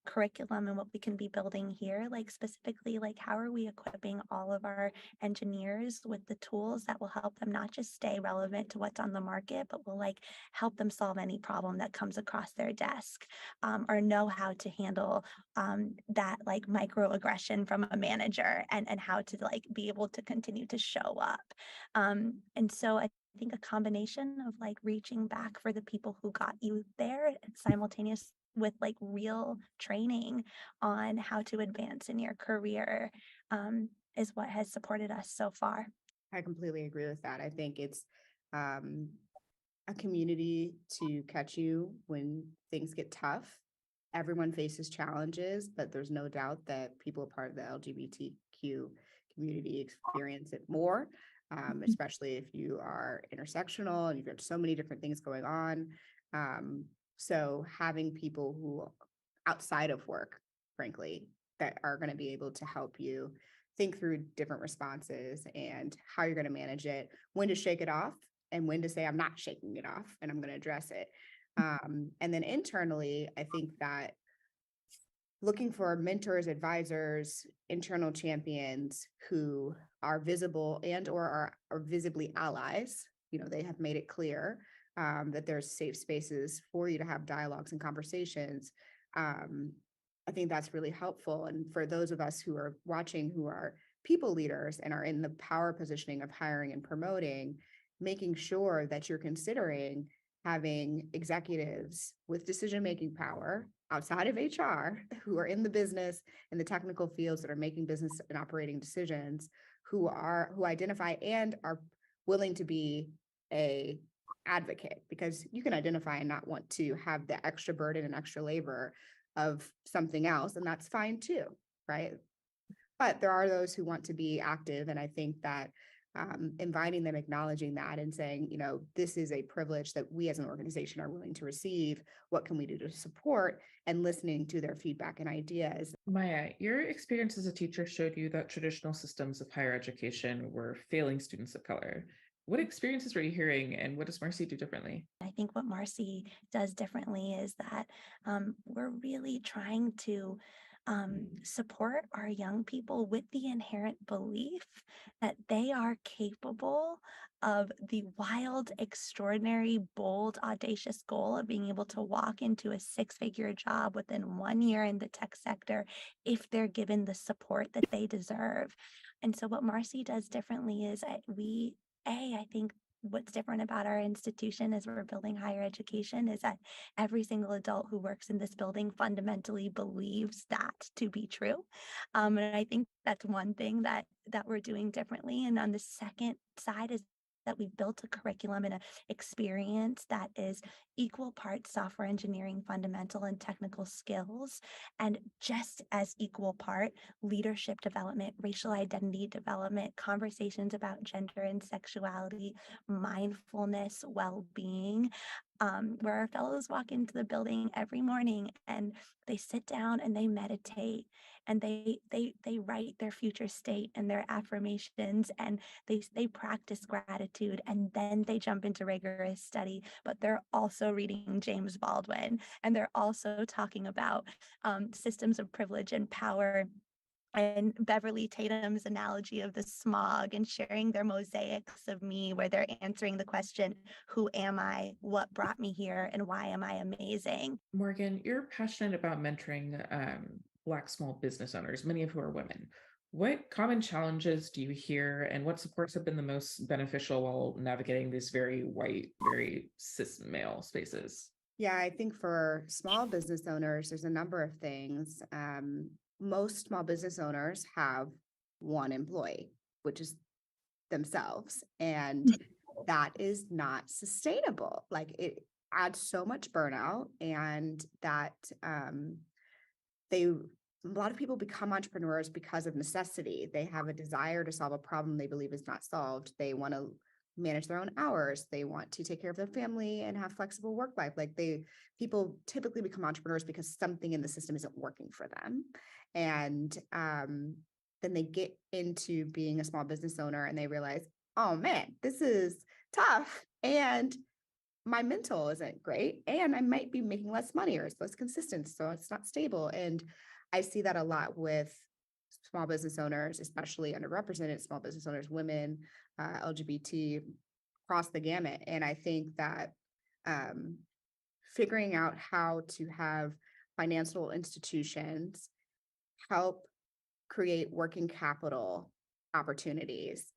curriculum and what we can be building here, like specifically, like how are we equipping all of our engineers with the tools that will help them not just stay relevant to what's on the market, but will like help them solve any problem that comes across their desk, or know how to handle that like microaggression from a manager and how to like be able to continue to show up. And so I think a combination of like reaching back for the people who got you there and simultaneous with like real training on how to advance in your career is what has supported us so far. I completely agree with that. I think it's um, a community to catch you when things get tough. Everyone faces challenges, but there's no doubt that people a part of the LGBTQ community experience it more, especially if you are intersectional and you've got so many different things going on. So having people who outside of work, frankly, that are going to be able to help you think through different responses and how you're going to manage it, when to shake it off and when to say, I'm not shaking it off and I'm going to address it. And then internally, I think that looking for mentors, advisors, internal champions who are visible and or are visibly allies. They have made it clear that there's safe spaces for you to have dialogues and conversations. I think that's really helpful. And for those of us who are watching, who are people leaders and are in the power positioning of hiring and promoting, making sure that you're considering having executives with decision-making power outside of HR who are in the business and the technical fields that are making business and operating decisions, who identify and are willing to be a advocate, because you can identify and not want to have the extra burden and extra labor of something else, and that's fine too, right? But there are those who want to be active, and I think that inviting them, acknowledging that, and saying, you know, this is a privilege that we as an organization are willing to receive. What can we do to support? And listening to their feedback and ideas. Maya, your experience as a teacher showed you that traditional systems of higher education were failing students of color. What experiences were you hearing, and what does Marcy do differently? I think what Marcy does differently is that we're really trying to support our young people with the inherent belief that they are capable of the wild, extraordinary, bold, audacious goal of being able to walk into a six-figure job within 1 year in the tech sector if they're given the support that they deserve. And so what Marcy does differently is I think what's different about our institution as we're building higher education is that every single adult who works in this building fundamentally believes that to be true. And I think that's one thing that we're doing differently. And on the second side is that we've built a curriculum and an experience that is equal parts software engineering, fundamental and technical skills, and just as equal part leadership development, racial identity development, conversations about gender and sexuality, mindfulness, well-being, where our fellows walk into the building every morning and they sit down and they meditate and they write their future state and their affirmations, and they practice gratitude, and then they jump into rigorous study. But they're also reading James Baldwin, and they're also talking about systems of privilege and power, and Beverly Tatum's analogy of the smog, and sharing their mosaics of me, where they're answering the question, who am I? What brought me here? And why am I amazing? Morgan, you're passionate about mentoring Black small business owners, many of who are women. What common challenges do you hear, and what supports have been the most beneficial while navigating these very white, very cis male spaces? Yeah, I think for small business owners, there's a number of things. Most small business owners have one employee, which is themselves, and that is not sustainable. Like, it adds so much burnout, and that a lot of people become entrepreneurs because of necessity. They have a desire to solve a problem they believe is not solved. They want to manage their own hours. They want to take care of their family and have flexible work life. People typically become entrepreneurs because something in the system isn't working for them. And then they get into being a small business owner and they realize, oh man, this is tough. And my mental isn't great. And I might be making less money, or it's less consistent. So it's not stable. And I see that a lot with small business owners, especially underrepresented small business owners, women, LGBT, across the gamut. And I think that figuring out how to have financial institutions help create working capital opportunities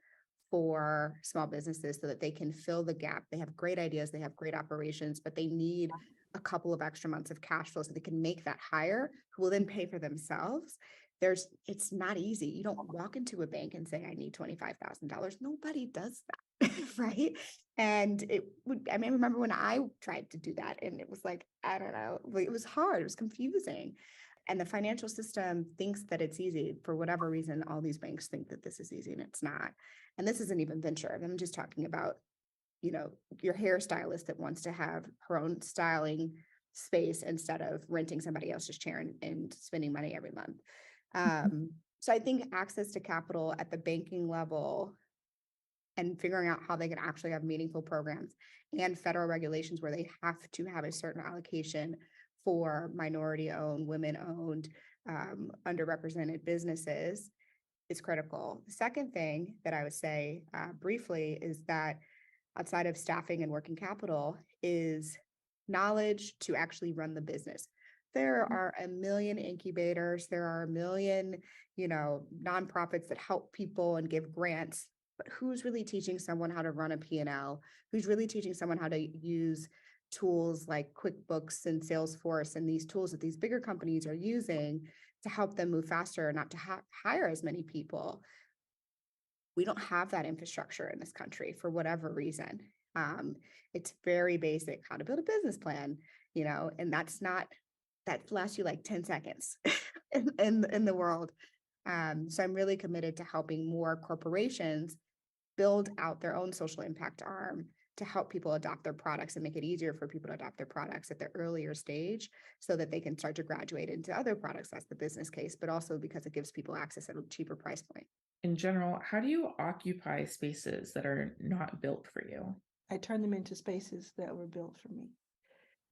for small businesses so that they can fill the gap. They have great ideas, they have great operations, but they need a couple of extra months of cash flow so they can make that hire, who will then pay for themselves. It's not easy. You don't walk into a bank and say, I need $25,000. Nobody does that, right? And I remember when I tried to do that, and it was like, I don't know, it was hard, it was confusing. And the financial system thinks that it's easy. For whatever reason, all these banks think that this is easy, and it's not. And this isn't even venture. I'm just talking about, your hairstylist that wants to have her own styling space instead of renting somebody else's chair and spending money every month. So I think access to capital at the banking level and figuring out how they can actually have meaningful programs, and federal regulations where they have to have a certain allocation for minority-owned, women-owned, underrepresented businesses is critical. The second thing that I would say briefly is that outside of staffing and working capital is knowledge to actually run the business. There are a million incubators. There are a million, nonprofits that help people and give grants. But who's really teaching someone how to run a P&L? Who's really teaching someone how to use tools like QuickBooks and Salesforce and these tools that these bigger companies are using to help them move faster, not to hire as many people? We don't have that infrastructure in this country for whatever reason. It's very basic how to build a business plan, and that lasts you like 10 seconds in the world. So I'm really committed to helping more corporations build out their own social impact arm to help people adopt their products and make it easier for people to adopt their products at the earlier stage so that they can start to graduate into other products. That's the business case, but also because it gives people access at a cheaper price point. In general, how do you occupy spaces that are not built for you? I turn them into spaces that were built for me.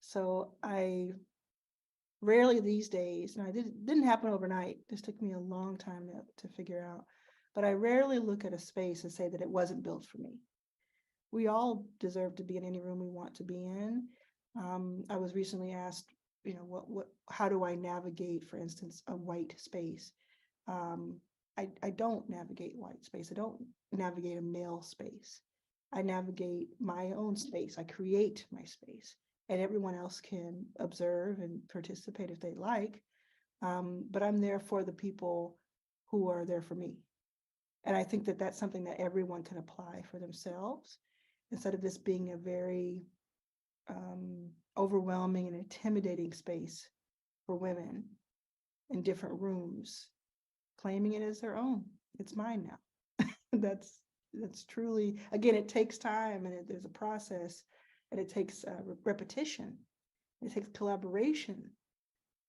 So I rarely these days, and it didn't happen overnight. This took me a long time to figure out, but I rarely look at a space and say that it wasn't built for me. We all deserve to be in any room we want to be in. I was recently asked, how do I navigate, for instance, a white space? I don't navigate white space. I don't navigate a male space. I navigate my own space. I create my space, and everyone else can observe and participate if they like. But I'm there for the people who are there for me. And I think that that's something that everyone can apply for themselves, instead of this being a very overwhelming and intimidating space for women in different rooms, claiming it as their own. It's mine now. That's truly, again, it takes time, and there's a process, and it takes repetition, it takes collaboration,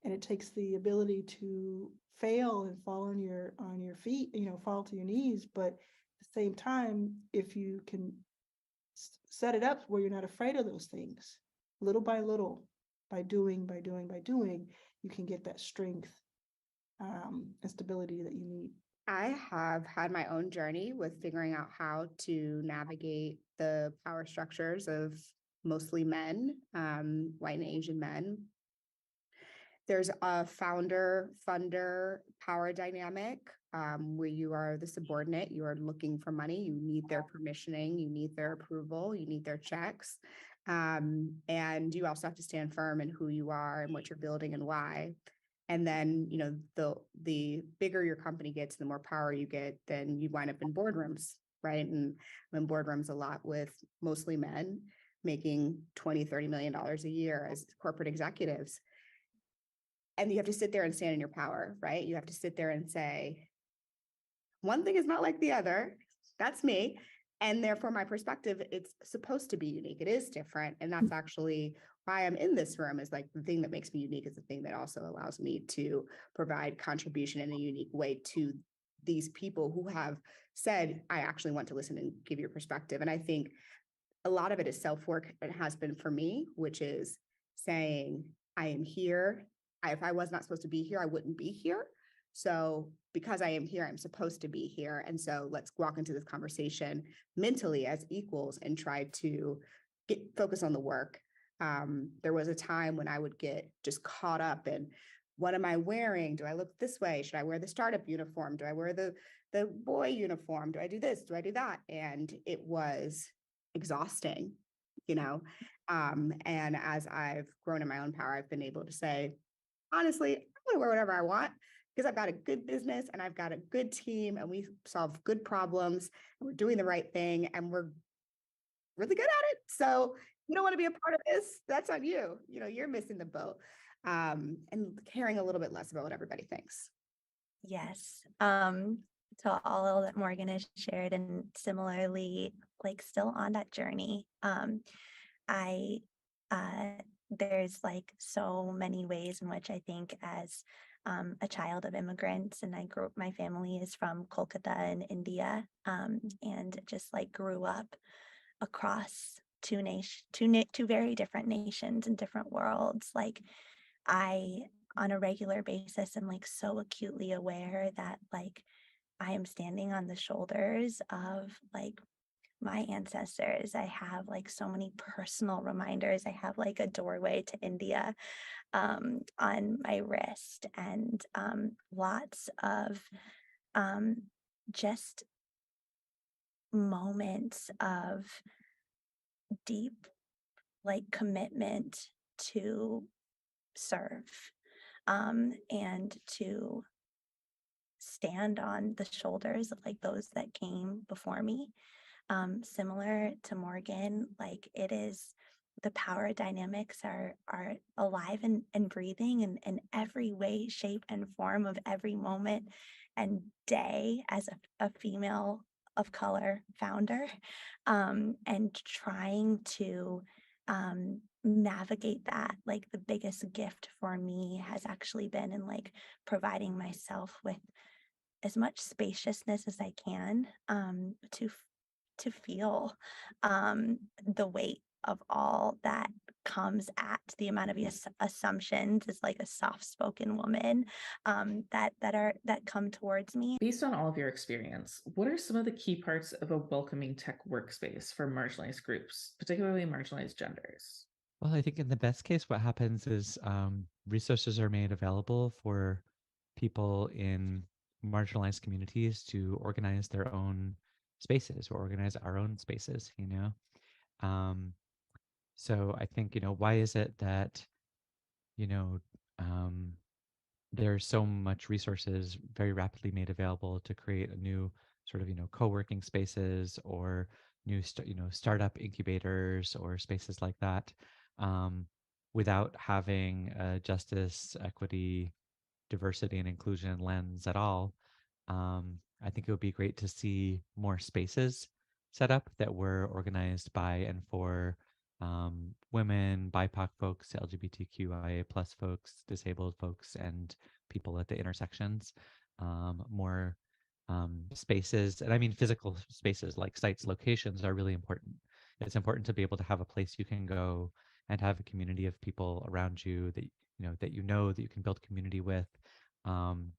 and it takes the ability to fail and fall on your feet, fall to your knees. But at the same time, if you can set it up where you're not afraid of those things, little by little, by doing, you can get that strength and stability that you need. I have had my own journey with figuring out how to navigate the power structures of mostly men, white and Asian men. There's a founder-funder power dynamic where you are the subordinate, you are looking for money, you need their permissioning, you need their approval, you need their checks. And you also have to stand firm in who you are and what you're building and why. And then, the bigger your company gets, the more power you get, then you wind up in boardrooms, right? And I'm in boardrooms a lot with mostly men making $20-30 million a year as corporate executives. And you have to sit there and stand in your power, right? You have to sit there and say, one thing is not like the other. That's me. And therefore, my perspective, it's supposed to be unique. It is different. And that's actually why I'm in this room, is like the thing that makes me unique is the thing that also allows me to provide contribution in a unique way to these people who have said, I actually want to listen and give your perspective. And I think a lot of it is self-work. It has been for me, which is saying, I am here. If I was not supposed to be here, I wouldn't be here. So because I am here, I'm supposed to be here. And so let's walk into this conversation mentally as equals and try to focus on the work. There was a time when I would get just caught up in, what am I wearing? Do I look this way? Should I wear the startup uniform? Do I wear the boy uniform? Do I do this? Do I do that? And it was exhausting, and as I've grown in my own power, I've been able to say, honestly, I'm going to wear whatever I want because I've got a good business and I've got a good team and we solve good problems and we're doing the right thing and we're really good at it. So you don't want to be a part of this, that's on you. You're missing the boat, and caring a little bit less about what everybody thinks. Yes. To all that Morgan has shared, and similarly, like still on that journey, there's like so many ways in which I think as a child of immigrants, and my family is from Kolkata in India, and just like grew up across two very different nations and different worlds. Like I, on a regular basis, am like so acutely aware that like I am standing on the shoulders of like my ancestors. I have like so many personal reminders. I have like a doorway to India on my wrist, and lots of just moments of deep like commitment to serve and to stand on the shoulders of like those that came before me. Similar to Morgan, like it is the power dynamics are alive and breathing in every way, shape, and form of every moment and day as a female of color founder, and trying to navigate that. Like the biggest gift for me has actually been in like providing myself with as much spaciousness as I can, to feel the weight of all that comes at the amount of assumptions as like a soft-spoken woman, that come towards me. Based on all of your experience, what are some of the key parts of a welcoming tech workspace for marginalized groups, particularly marginalized genders? Well, I think in the best case, what happens is resources are made available for people in marginalized communities to organize their own spaces or organize our own spaces, you know? Um, so I think, why is it that, you know, um, there's so much resources very rapidly made available to create a new sort of, co-working spaces or new, startup incubators or spaces like that, um, without having a justice, equity, diversity, and inclusion lens at all. I think it would be great to see more spaces set up that were organized by and for women, BIPOC folks, LGBTQIA plus folks, disabled folks, and people at the intersections. More spaces, and I mean physical spaces like sites, locations are really important. It's important to be able to have a place you can go and have a community of people around you that that you can build community with, um,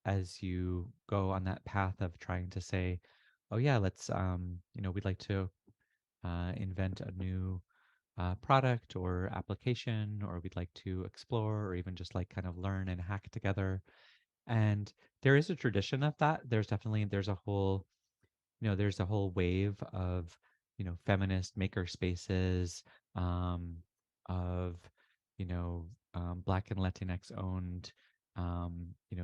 as you go on that path of trying to say, oh yeah, let's we'd like to invent a new product or application, or we'd like to explore or even just like kind of learn and hack together. And there is a tradition of that. There's a whole, there's a whole wave of, feminist maker spaces, um, of, you know, Black and Latinx owned,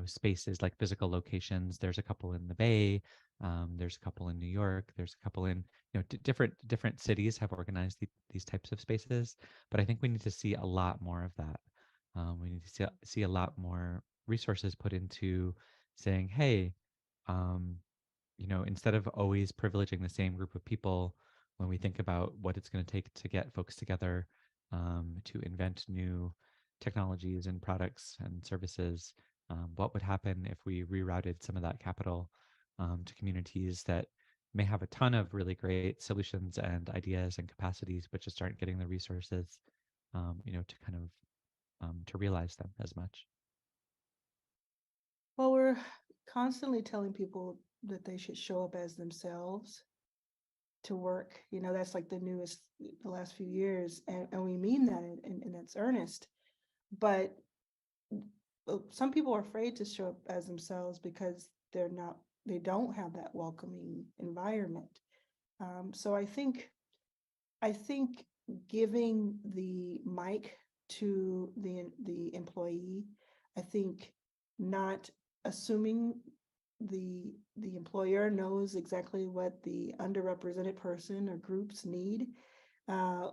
spaces like physical locations. There's a couple in the Bay. There's a couple in New York. There's a couple in, different cities have organized these types of spaces. But I think we need to see a lot more of that. We need to see a lot more resources put into saying, hey, um, instead of always privileging the same group of people when we think about what it's going to take to get folks together, to invent new technologies and products and services, what would happen if we rerouted some of that capital to communities that may have a ton of really great solutions and ideas and capacities, but just aren't getting the resources, to kind of to realize them as much. Well, we're constantly telling people that they should show up as themselves to work. That's like the newest, the last few years. And we mean that and it's earnest. But some people are afraid to show up as themselves because they don't have that welcoming environment. So I think giving the mic to the employee, I think not assuming the employer knows exactly what the underrepresented person or groups need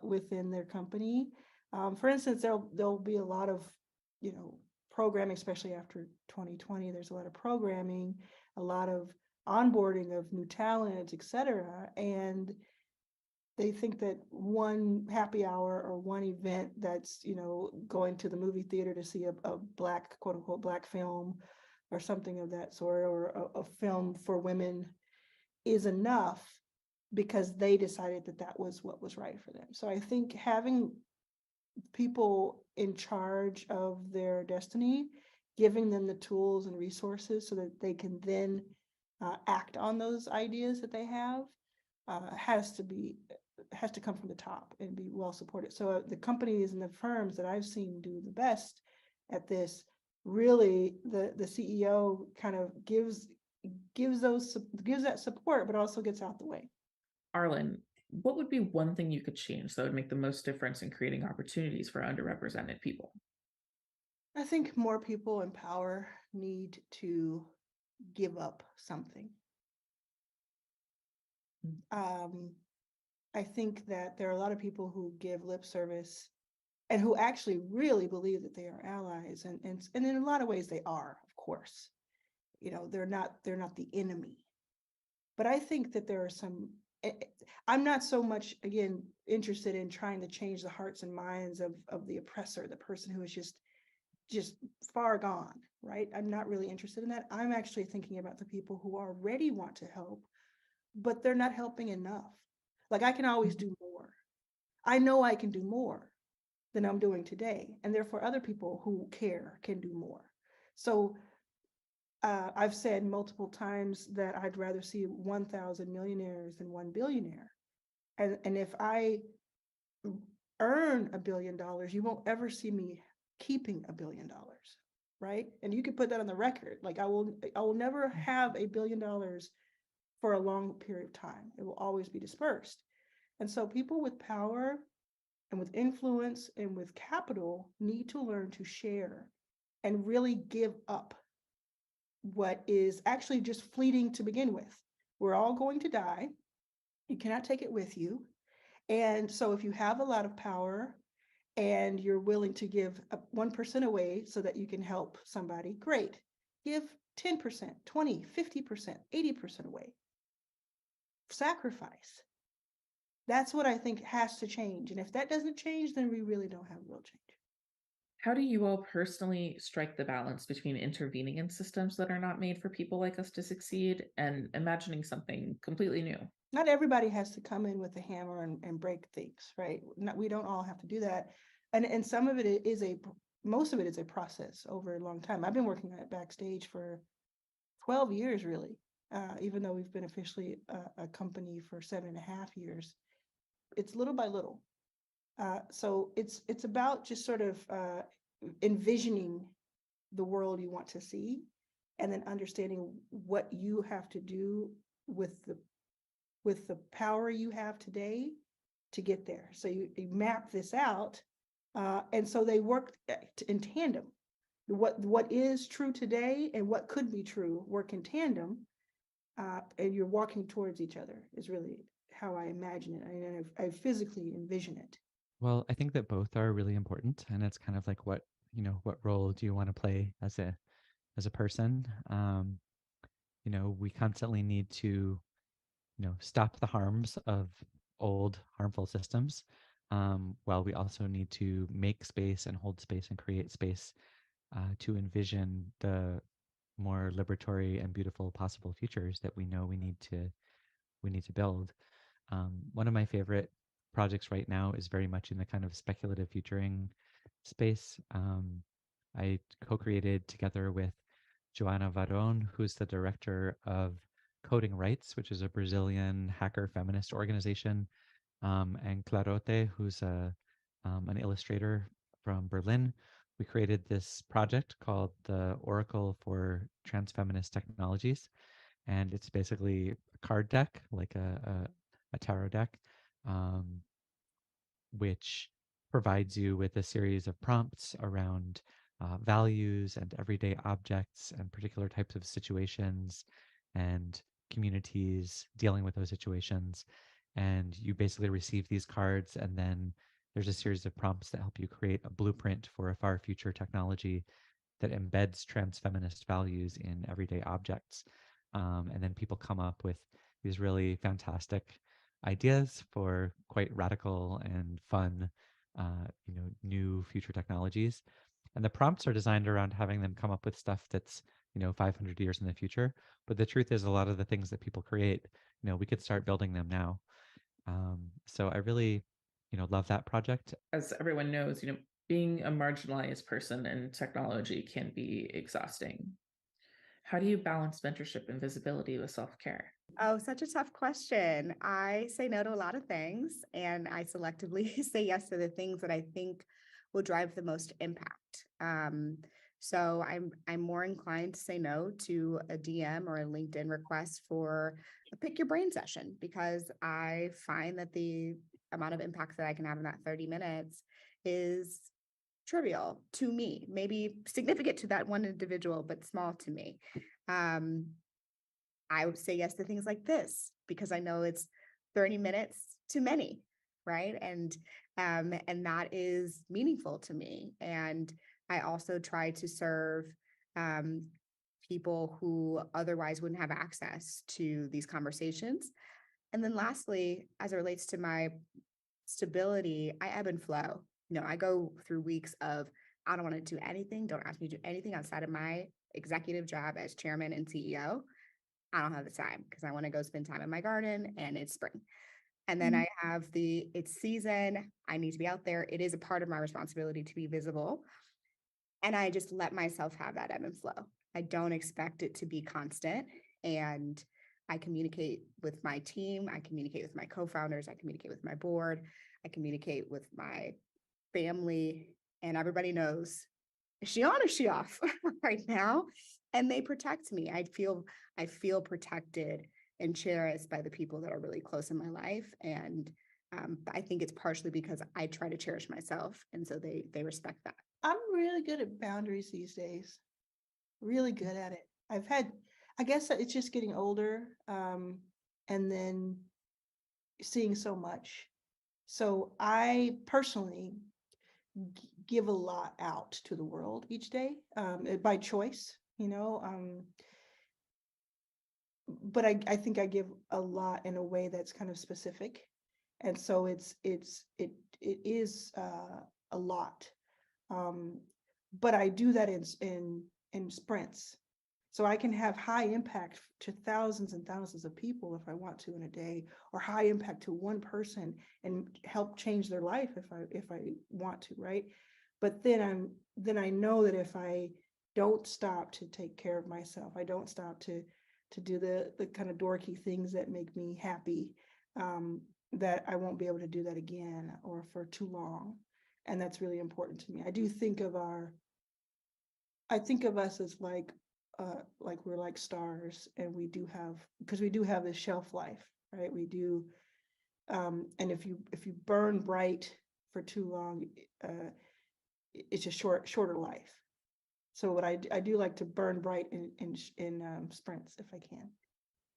within their company. For instance, there'll be a lot of programming, especially after 2020. There's a lot of programming, a lot of onboarding of new talent, et cetera, and they think that one happy hour or one event that's going to the movie theater to see a black, quote unquote, black film or something of that sort, or a film for women is enough because they decided that that was what was right for them. So I think having people in charge of their destiny, giving them the tools and resources so that they can then act on those ideas that they have, has to come from the top and be well supported. So the companies and the firms that I've seen do the best at this, really the CEO kind of gives that support, but also gets out the way. Arlen, what would be one thing you could change that would make the most difference in creating opportunities for underrepresented people? I think more people in power need to give up something. I think that there are a lot of people who give lip service and who actually really believe that they are allies, and in a lot of ways they are, of course. You know, they're not the enemy. But I think that there are some, I'm not so much, again, interested in trying to change the hearts and minds of the oppressor, the person who is just far gone, right? I'm not really interested in that. I'm actually thinking about the people who already want to help, but they're not helping enough. Like, I can always do more. I know I can do more than I'm doing today, and therefore other people who care can do more. So I've said multiple times that I'd rather see 1,000 millionaires than 1 billionaire. And if I earn $1 billion, you won't ever see me keeping $1 billion, right? And you can put that on the record. Like, I will never have $1 billion for a long period of time. It will always be dispersed. And so people with power and with influence and with capital need to learn to share and really give up what is actually just fleeting to begin with. We're all going to die. You cannot take it with you. And so if you have a lot of power and you're willing to give 1% away so that you can help somebody, great. Give 10%, 20, 50%, 80% away. Sacrifice. That's what I think has to change. And if that doesn't change, then we really don't have real change. How do you all personally strike the balance between intervening in systems that are not made for people like us to succeed and imagining something completely new? Not everybody has to come in with a hammer and break things, right? We don't all have to do that. And some of it is most of it is a process over a long time. I've been working at Backstage for 12 years, really, even though we've been officially a company for 7.5 years. It's little by little. So it's about just sort of envisioning the world you want to see, and then understanding what you have to do with the power you have today to get there. So you map this out, and so they work in tandem. What is true today and what could be true work in tandem, and you're walking towards each other is really how I imagine it. I physically envision it. Well, I think that both are really important, and it's kind of like what role do you want to play as a person? We constantly need to stop the harms of old harmful systems, while we also need to make space and hold space and create space to envision the more liberatory and beautiful possible futures that we know we need to build. One of my favorite projects right now is very much in the kind of speculative futuring space. I co-created together with Joana Varon, who's the director of Coding Rights, which is a Brazilian hacker feminist organization, and Clarote, who's an illustrator from Berlin. We created this project called the Oracle for Transfeminist Technologies, and it's basically a card deck, like a tarot deck, which provides you with a series of prompts around values and everyday objects and particular types of situations and communities dealing with those situations. And you basically receive these cards, and then there's a series of prompts that help you create a blueprint for a far future technology that embeds transfeminist values in everyday objects. And then people come up with these really fantastic ideas for quite radical and fun, new future technologies. And the prompts are designed around having them come up with stuff that's 500 years in the future. But the truth is, a lot of the things that people create, we could start building them now. So I really, love that project. As everyone knows, being a marginalized person in technology can be exhausting. How do you balance mentorship and visibility with self-care? Oh, such a tough question. I say no to a lot of things, and I selectively say yes to the things that I think will drive the most impact. So I'm more inclined to say no to a DM or a LinkedIn request for a pick your brain session because I find that the amount of impact that I can have in that 30 minutes is trivial to me, maybe significant to that one individual, but small to me. Um, I would say yes to things like this because I know it's 30 minutes too many, right? And that is meaningful to me. And I also try to serve um people who otherwise wouldn't have access to these conversations. And then lastly, as it relates to my stability, I ebb and flow. I go through weeks of I don't want to do anything. Don't ask me to do anything outside of my executive job as chairman and CEO. I don't have the time because I want to go spend time in my garden and it's spring. And then I have it's season. I need to be out there. It is a part of my responsibility to be visible. And I just let myself have that ebb and flow. I don't expect it to be constant. And I communicate with my team. I communicate with my co-founders. I communicate with my board. I communicate with my family. And everybody knows, is she on or is she off right now? And they protect me. I feel protected and cherished by the people that are really close in my life. And I think it's partially because I try to cherish myself. And so they respect that. I'm really good at boundaries these days. Really good at it. I guess it's just getting older, and then seeing so much. So I personally give a lot out to the world each day, by choice, but I think I give a lot in a way that's kind of specific. And so it is a lot. But I do that in sprints. So I can have high impact to thousands and thousands of people if I want to in a day, or high impact to one person and help change their life if I want to, right? But then I know that if I don't stop to take care of myself, I don't stop to do the kind of dorky things that make me happy, that I won't be able to do that again or for too long. And that's really important to me. I think of us as like we're like stars, and because we do have this shelf life, right? We do, and if you burn bright for too long, it's a shorter life. So I do like to burn bright in sprints if I can.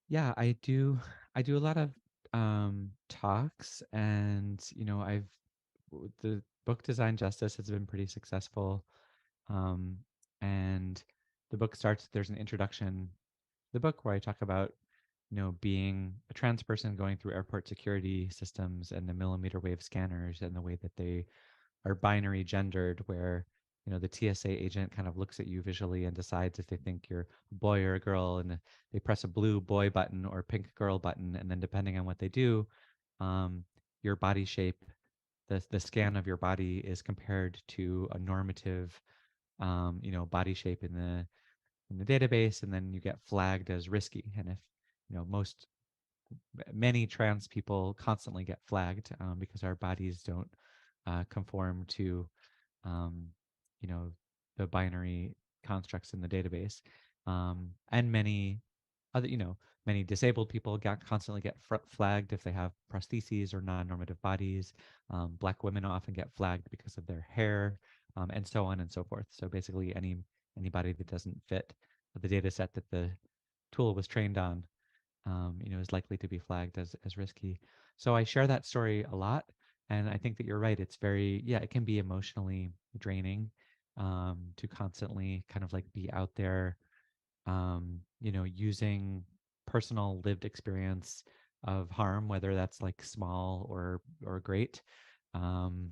Yeah, I do a lot of talks, and the book Design Justice has been pretty successful. Um and the book starts, there's an introduction to the book where I talk about being a trans person going through airport security systems and the millimeter wave scanners and the way that they are binary gendered, where the TSA agent kind of looks at you visually and decides if they think you're a boy or a girl, and they press a blue boy button or pink girl button, and then depending on what they do, um, your body shape, the scan of your body is compared to a normative body shape in the database, and then you get flagged as risky. And if most many trans people constantly get flagged, because our bodies don't conform to um, you know, the binary constructs in the database. And many other, many disabled people constantly get flagged if they have prostheses or non-normative bodies. Black women often get flagged because of their hair, and so on and so forth. So basically, anybody that doesn't fit the data set that the tool was trained on, is likely to be flagged as risky. So I share that story a lot, and I think that you're right. It's yeah, it can be emotionally draining, to constantly kind of like be out there, using personal lived experience of harm, whether that's like small or great, um,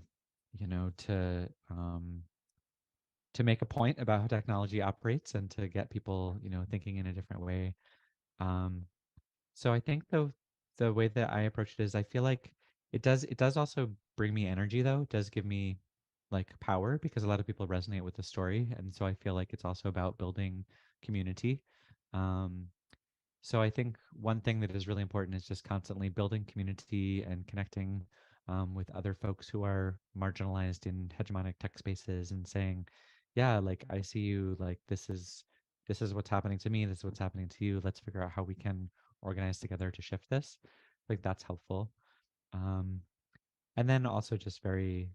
to make a point about how technology operates and to get people, thinking in a different way. Um, so I think the way that I approach it is, I feel like it does also bring me energy, though. It does give me like power because a lot of people resonate with the story. And so I feel like it's also about building community. Um So I think one thing that is really important is just constantly building community and connecting with other folks who are marginalized in hegemonic tech spaces and saying, yeah, like I see you, like this is what's happening to me, this is what's happening to you. Let's figure out how we can organize together to shift this. Like that's helpful. Um, and then also just very,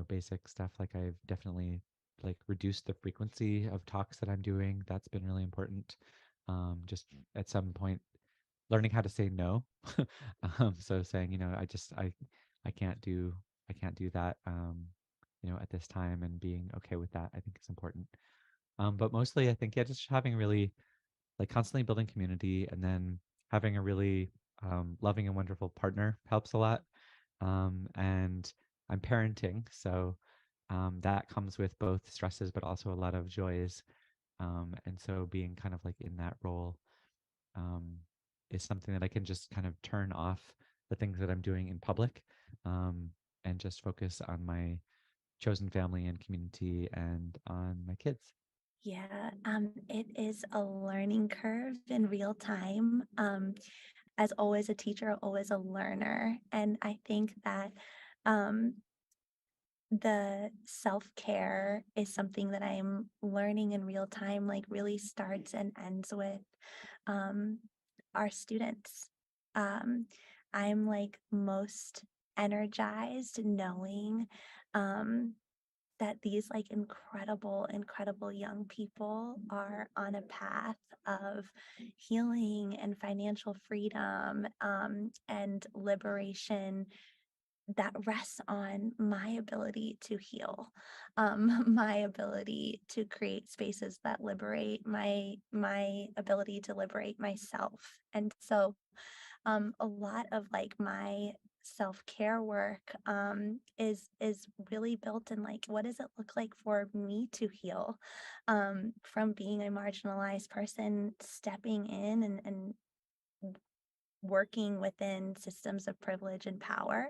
basic stuff. Like I've definitely like reduced the frequency of talks that I'm doing. That's been really important. Just at some point learning how to say no. So saying, I can't do that at this time, and being okay with that, I think is important. But mostly I think, yeah, just having really like constantly building community, and then having a really loving and wonderful partner helps a lot. And I'm parenting, so that comes with both stresses but also a lot of joys. And so being kind of like in that role um, is something that I can just kind of turn off the things that I'm doing in public, and just focus on my chosen family and community and on my kids. Yeah, it is a learning curve in real time. As always a teacher, always a learner. And I think that um, the self-care is something that I'm learning in real time, like really starts and ends with um, our students. Um, I'm like most energized knowing um, that these like incredible young people are on a path of healing and financial freedom and liberation that rests on my ability to heal, my ability to create spaces that liberate my ability to liberate myself. And so a lot of like my self-care work is really built in like what does it look like for me to heal from being a marginalized person stepping in and working within systems of privilege and power.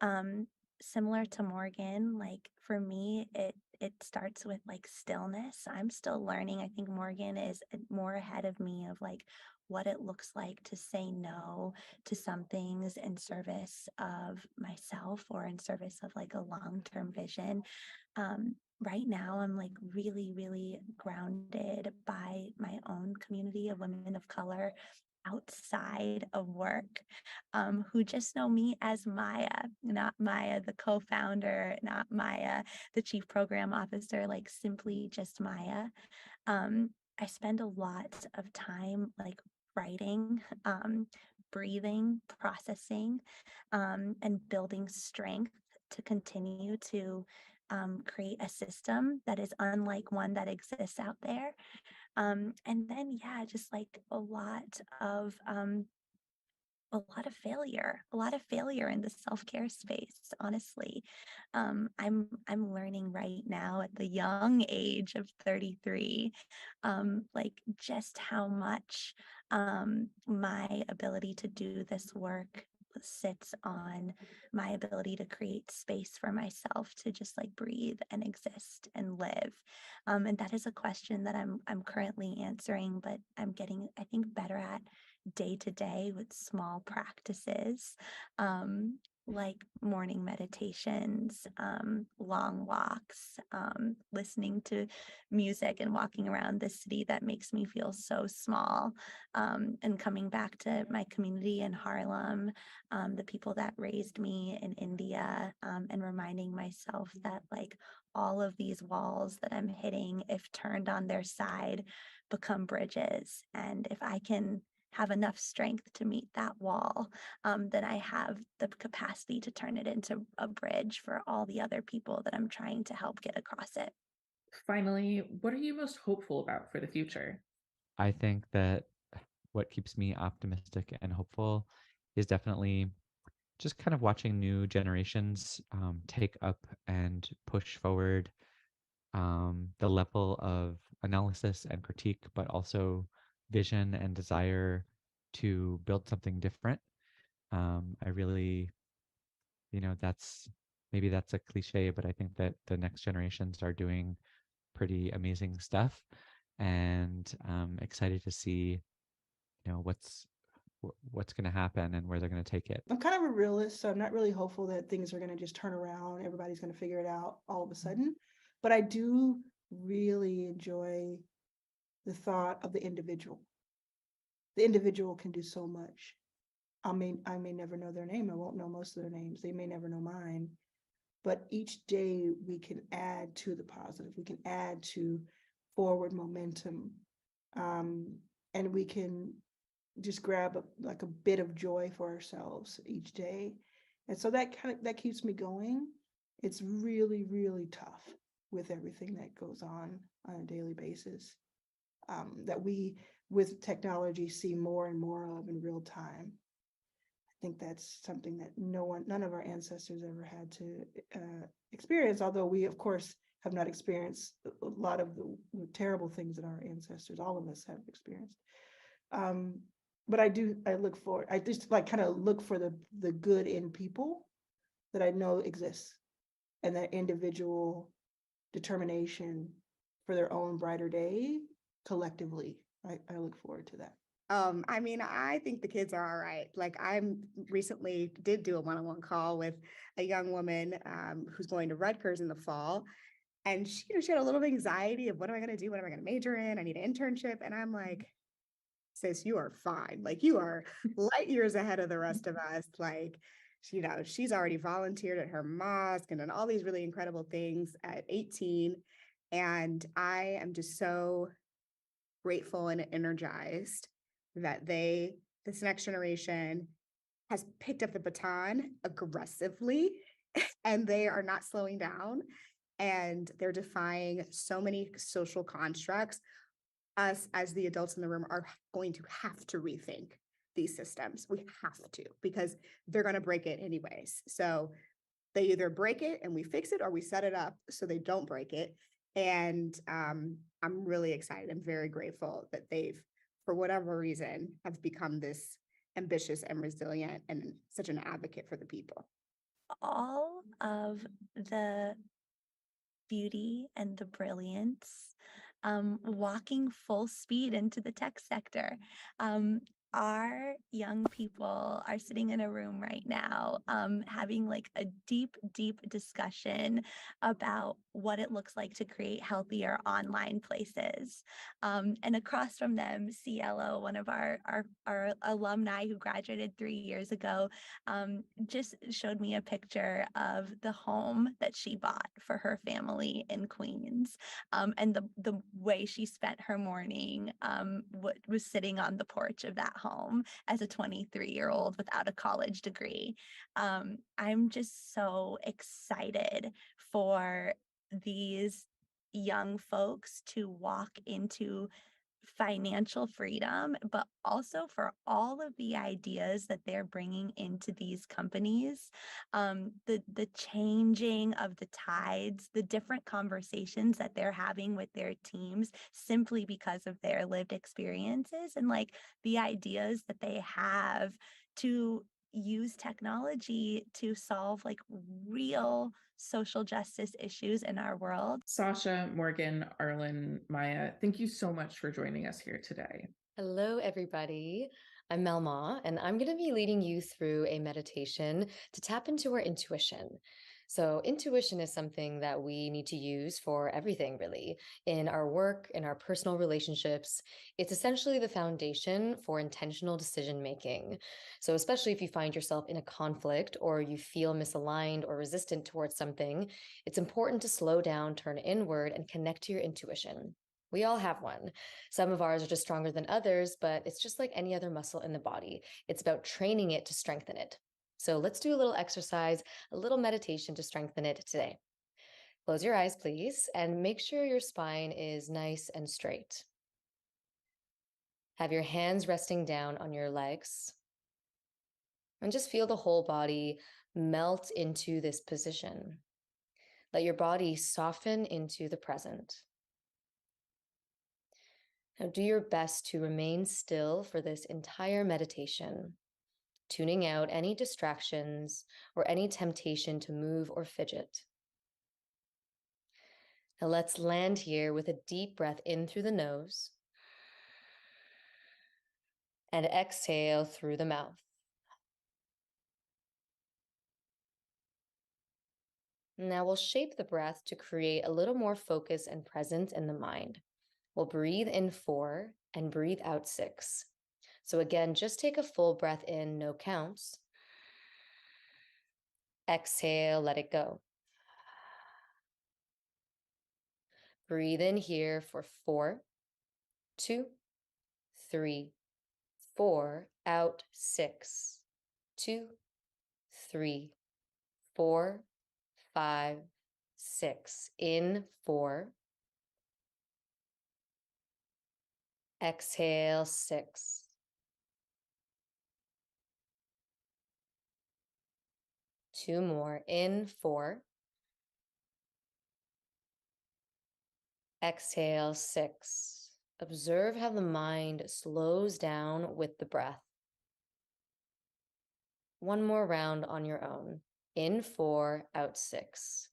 um Similar to Morgan, like for me it starts with like stillness. I'm still learning. I think Morgan is more ahead of me of like what it looks like to say no to some things in service of myself or in service of like a long-term vision. Right now I'm like really grounded by my own community of women of color outside of work, who just know me as Maya, not Maya, the co founder, not Maya, the chief program officer, like simply just Maya. I spend a lot of time like writing, breathing, processing, and building strength to continue to create a system that is unlike one that exists out there. And then, yeah, just like a lot of failure in the self-care space, honestly. I'm learning right now at the young age of 33, like just how much my ability to do this work sits on my ability to create space for myself to just like breathe and exist and live. And that is a question that I'm currently answering, but I'm getting, I think, better at day to day with small practices, um, like morning meditations, long walks, listening to music and walking around the city that makes me feel so small, and coming back to my community in Harlem, the people that raised me in India, and reminding myself that like all of these walls that I'm hitting, if turned on their side, become bridges. And if I can have enough strength to meet that wall, then I have the capacity to turn it into a bridge for all the other people that I'm trying to help get across it. Finally, what are you most hopeful about for the future? I think that what keeps me optimistic and hopeful is definitely just kind of watching new generations take up and push forward the level of analysis and critique, but also vision and desire to build something different. I really, that's maybe that's a cliche, but I think that the next generations are doing pretty amazing stuff, and excited to see what's going to happen and where they're going to take it. I'm kind of a realist, so I'm not really hopeful that things are going to just turn around. Everybody's going to figure it out all of a sudden. But I do really enjoy the thought of the individual. The individual can do so much. I may never know their name. I won't know most of their names. They may never know mine. But each day we can add to the positive. We can add to forward momentum. And we can just grab a bit of joy for ourselves each day. And so that keeps me going. It's really, really tough with everything that goes on a daily basis, that we with technology see more and more of in real time. I think that's something that none of our ancestors ever had to experience, although we of course have not experienced a lot of the terrible things that our ancestors, all of us, have experienced. But I just like kind of look for the good in people that I know exists, and that individual determination for their own brighter day collectively. I look forward to that. I mean, I think the kids are all right. Like, recently did do a one-on-one call with a young woman who's going to Rutgers in the fall. And she had a little anxiety of, what am I going to do? What am I going to major in? I need an internship. And I'm like, sis, you are fine. Like, you are light years ahead of the rest of us. Like, she's already volunteered at her mosque and done all these really incredible things at 18. And I am just so grateful and energized that this next generation has picked up the baton aggressively, and they are not slowing down, and they're defying so many social constructs. Us as the adults in the room are going to have to rethink these systems. We have to, because they're going to break it anyways. So they either break it and we fix it, or we set it up so they don't break it. And I'm really excited. I'm very grateful that they've, for whatever reason, have become this ambitious and resilient and such an advocate for the people. All of the beauty and the brilliance walking full speed into the tech sector. Our young people are sitting in a room right now, having like a deep, deep discussion about what it looks like to create healthier online places. And across from them, Cielo, one of our alumni who graduated 3 years ago, just showed me a picture of the home that she bought for her family in Queens, and the way she spent her morning was sitting on the porch of that home as a 23-year-old without a college degree. I'm just so excited for these young folks to walk into financial freedom, but also for all of the ideas that they're bringing into these companies, the changing of the tides, the different conversations that they're having with their teams simply because of their lived experiences, and like the ideas that they have to use technology to solve like real social justice issues in our world. Sasha, Morgan, Arlen, Maya, thank you so much for joining us here today. Hello, everybody. I'm Mel Ma, and I'm going to be leading you through a meditation to tap into our intuition. So intuition is something that we need to use for everything, really, in our work, in our personal relationships. It's essentially the foundation for intentional decision making. So especially if you find yourself in a conflict or you feel misaligned or resistant towards something, it's important to slow down, turn inward, and connect to your intuition. We all have one. Some of ours are just stronger than others, but it's just like any other muscle in the body. It's about training it to strengthen it. So let's do a little exercise, a little meditation to strengthen it today. Close your eyes, please, and make sure your spine is nice and straight. Have your hands resting down on your legs. And just feel the whole body melt into this position. Let your body soften into the present. Now do your best to remain still for this entire meditation, tuning out any distractions or any temptation to move or fidget. Now let's land here with a deep breath in through the nose And exhale through the mouth. Now we'll shape the breath to create a little more focus and presence in the mind. We'll breathe in 4 and breathe out 6. So again, just take a full breath in, no counts. Exhale, let it go. Breathe in here for 4, 2, 3, 4. Out 6, 2, 3, 4, 5, 6. In 4. Exhale 6. Two more. In 4. Exhale 6. Observe how the mind slows down with the breath. One more round on your own. In 4, out 6.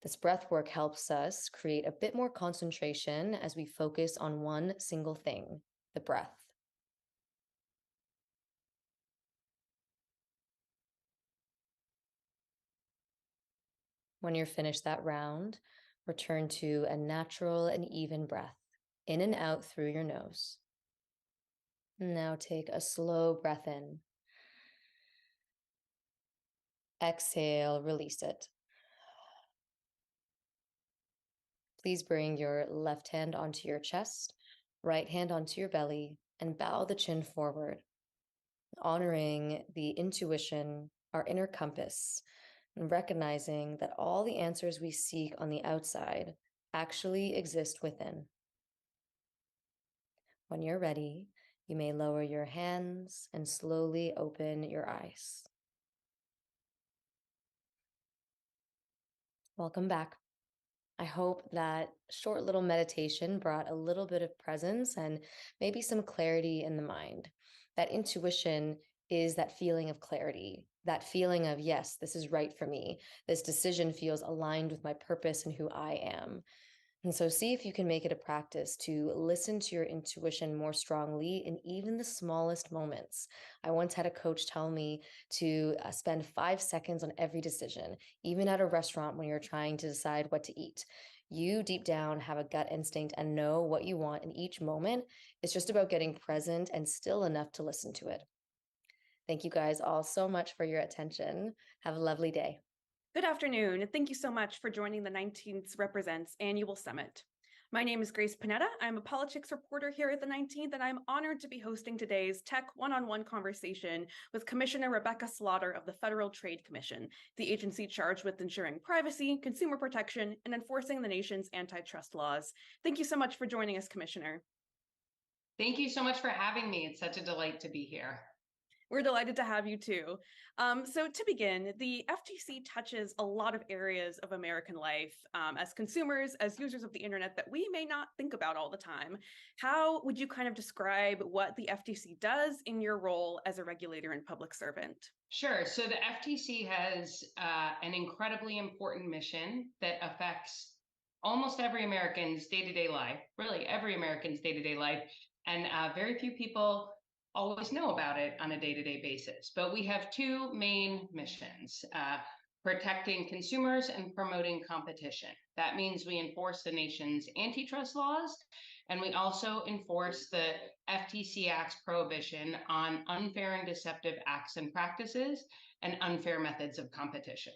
This breath work helps us create a bit more concentration as we focus on one single thing, the breath. When you're finished that round, return to a natural and even breath, in and out through your nose. Now take a slow breath in. Exhale, release it. Please bring your left hand onto your chest, right hand onto your belly, and bow the chin forward, honoring the intuition, our inner compass, and recognizing that all the answers we seek on the outside actually exist within. When you're ready, you may lower your hands and slowly open your eyes. Welcome back. I hope that short little meditation brought a little bit of presence and maybe some clarity in the mind. That intuition is that feeling of clarity, that feeling of, yes, this is right for me. This decision feels aligned with my purpose and who I am. And so see if you can make it a practice to listen to your intuition more strongly in even the smallest moments. I once had a coach tell me to spend 5 seconds on every decision, even at a restaurant when you're trying to decide what to eat. You deep down have a gut instinct and know what you want in each moment. It's just about getting present and still enough to listen to it. Thank you guys all so much for your attention. Have a lovely day. Good afternoon, and thank you so much for joining the 19th Represents Annual Summit. My name is Grace Panetta. I'm a politics reporter here at the 19th, and I'm honored to be hosting today's Tech One-on-One conversation with Commissioner Rebecca Slaughter of the Federal Trade Commission, the agency charged with ensuring privacy, consumer protection, and enforcing the nation's antitrust laws. Thank you so much for joining us, Commissioner. Thank you so much for having me. It's such a delight to be here. We're delighted to have you too. So to begin, the FTC touches a lot of areas of American life as consumers, as users of the internet that we may not think about all the time. How would you kind of describe what the FTC does in your role as a regulator and public servant? Sure. So the FTC has an incredibly important mission that affects almost every American's day-to-day life, really every American's day-to-day life, and very few people always know about it on a day-to-day basis. But we have two main missions, protecting consumers and promoting competition. That means we enforce the nation's antitrust laws, and we also enforce the FTC Act's prohibition on unfair and deceptive acts and practices and unfair methods of competition.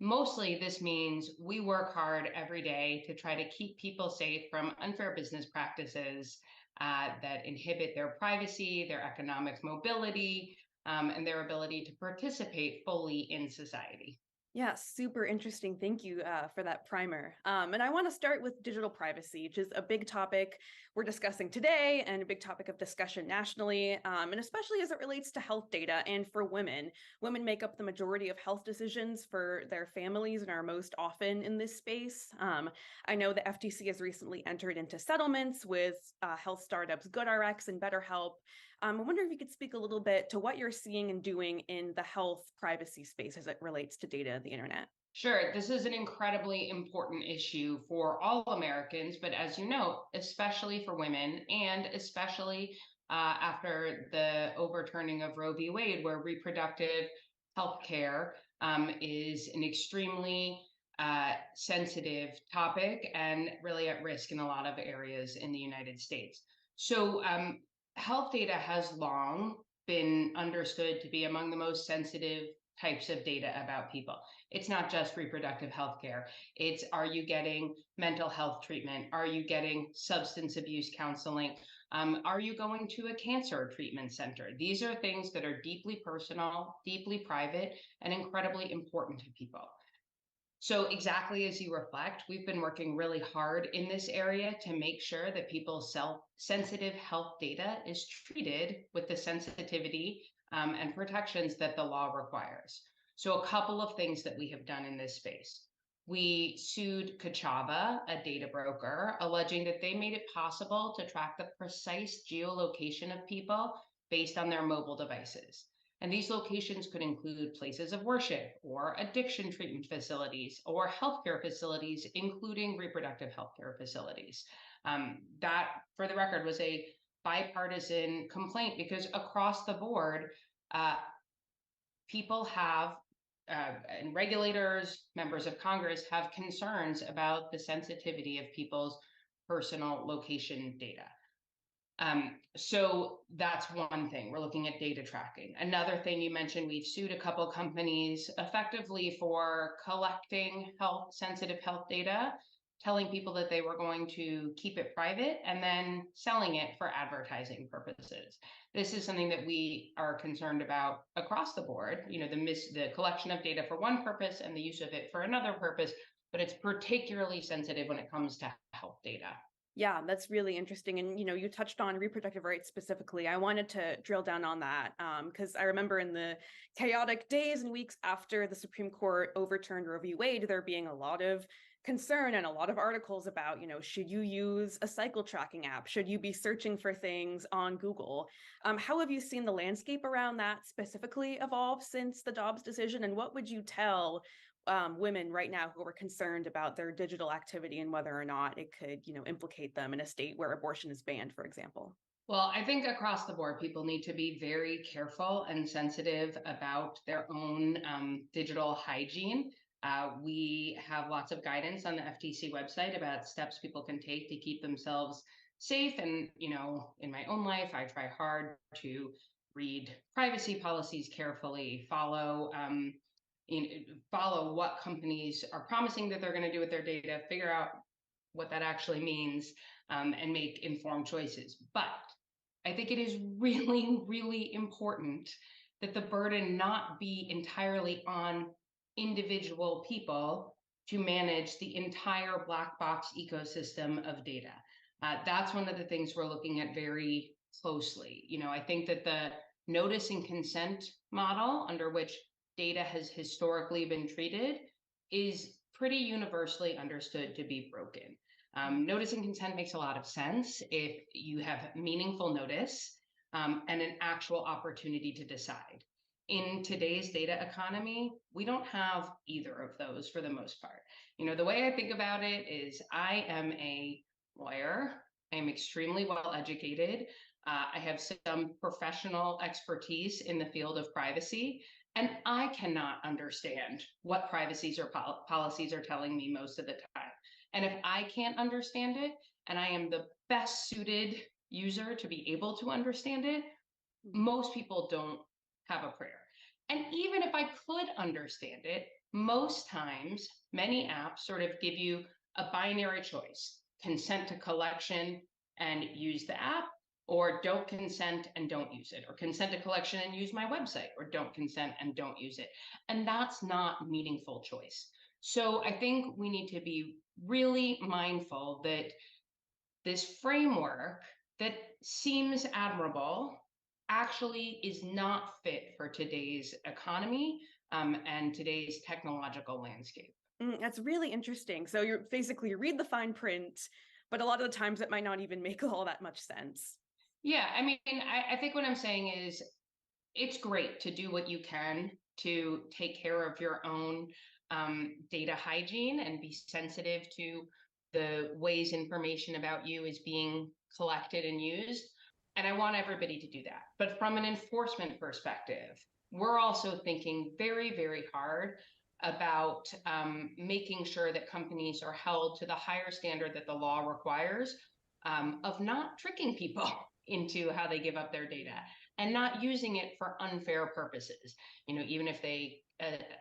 Mostly, this means we work hard every day to try to keep people safe from unfair business practices that inhibit their privacy, their economic mobility, and their ability to participate fully in society. Yeah, super interesting. Thank you for that primer. And I want to start with digital privacy, which is a big topic we're discussing today and a big topic of discussion nationally, and especially as it relates to health data and for women. Women make up the majority of health decisions for their families and are most often in this space. I know the FTC has recently entered into settlements with health startups GoodRx and BetterHelp. I wonder if you could speak a little bit to what you're seeing and doing in the health privacy space as it relates to data on the internet. Sure, this is an incredibly important issue for all Americans, but as you know, especially for women and especially after the overturning of Roe v. Wade, where reproductive health care is an extremely sensitive topic and really at risk in a lot of areas in the United States. So health data has long been understood to be among the most sensitive types of data about people. It's not just reproductive health care. It's, are you getting mental health treatment? Are you getting substance abuse counseling? Are you going to a cancer treatment center? These are things that are deeply personal, deeply private, and incredibly important to people. So exactly as you reflect, we've been working really hard in this area to make sure that people's sensitive health data is treated with the sensitivity and protections that the law requires. So a couple of things that we have done in this space. We sued Kachava, a data broker, alleging that they made it possible to track the precise geolocation of people based on their mobile devices. And these locations could include places of worship or addiction treatment facilities or healthcare facilities, including reproductive healthcare facilities. That, for the record, was a bipartisan complaint because across the board, people have, and regulators, members of Congress have concerns about the sensitivity of people's personal location data. So that's one thing. We're looking at data tracking. Another thing you mentioned, we've sued a couple companies effectively for collecting sensitive health data, telling people that they were going to keep it private and then selling it for advertising purposes. This is something that we are concerned about across the board, the collection of data for one purpose and the use of it for another purpose, but it's particularly sensitive when it comes to health data. Yeah, that's really interesting. And, you touched on reproductive rights specifically. I wanted to drill down on that because I remember in the chaotic days and weeks after the Supreme Court overturned Roe v. Wade, there being a lot of concern and a lot of articles about, should you use a cycle tracking app? Should you be searching for things on Google? How have you seen the landscape around that specifically evolve since the Dobbs decision? And what would you tell women right now who are concerned about their digital activity and whether or not it could, implicate them in a state where abortion is banned, for example? Well, I think across the board, people need to be very careful and sensitive about their own digital hygiene. We have lots of guidance on the FTC website about steps people can take to keep themselves safe. And, in my own life, I try hard to read privacy policies carefully, follow what companies are promising that they're going to do with their data, figure out what that actually means, and make informed choices. But I think it is really, really important that the burden not be entirely on individual people to manage the entire black box ecosystem of data. That's one of the things we're looking at very closely. I think that the notice and consent model under which data has historically been treated is pretty universally understood to be broken. Notice and consent makes a lot of sense if you have meaningful notice and an actual opportunity to decide. In today's data economy, we don't have either of those for the most part. The way I think about it is I am a lawyer. I am extremely well educated. I have some professional expertise in the field of privacy, and I cannot understand what privacies or policies are telling me most of the time. And if I can't understand it, and I am the best suited user to be able to understand it, most people don't have a prayer. And even if I could understand it, most times, many apps sort of give you a binary choice: consent to collection and use the app, or don't consent and don't use it, or consent to collection and use my website, or don't consent and don't use it. And that's not meaningful choice. So I think we need to be really mindful that this framework that seems admirable actually is not fit for today's economy and today's technological landscape. That's really interesting. So you're basically, you read the fine print, but a lot of the times it might not even make all that much sense. Yeah, I mean, I think what I'm saying is it's great to do what you can to take care of your own data hygiene and be sensitive to the ways information about you is being collected and used. And I want everybody to do that. But from an enforcement perspective, we're also thinking very, very hard about making sure that companies are held to the higher standard that the law requires of not tricking people into how they give up their data and not using it for unfair purposes, even if they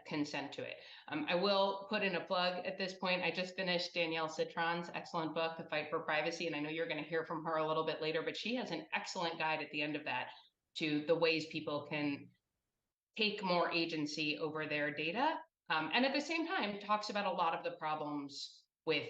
consent to it. I will put in a plug at this point. I just finished Danielle Citron's excellent book, The Fight for Privacy, and I know you're going to hear from her a little bit later, but she has an excellent guide at the end of that to the ways people can take more agency over their data. And at the same time, talks about a lot of the problems with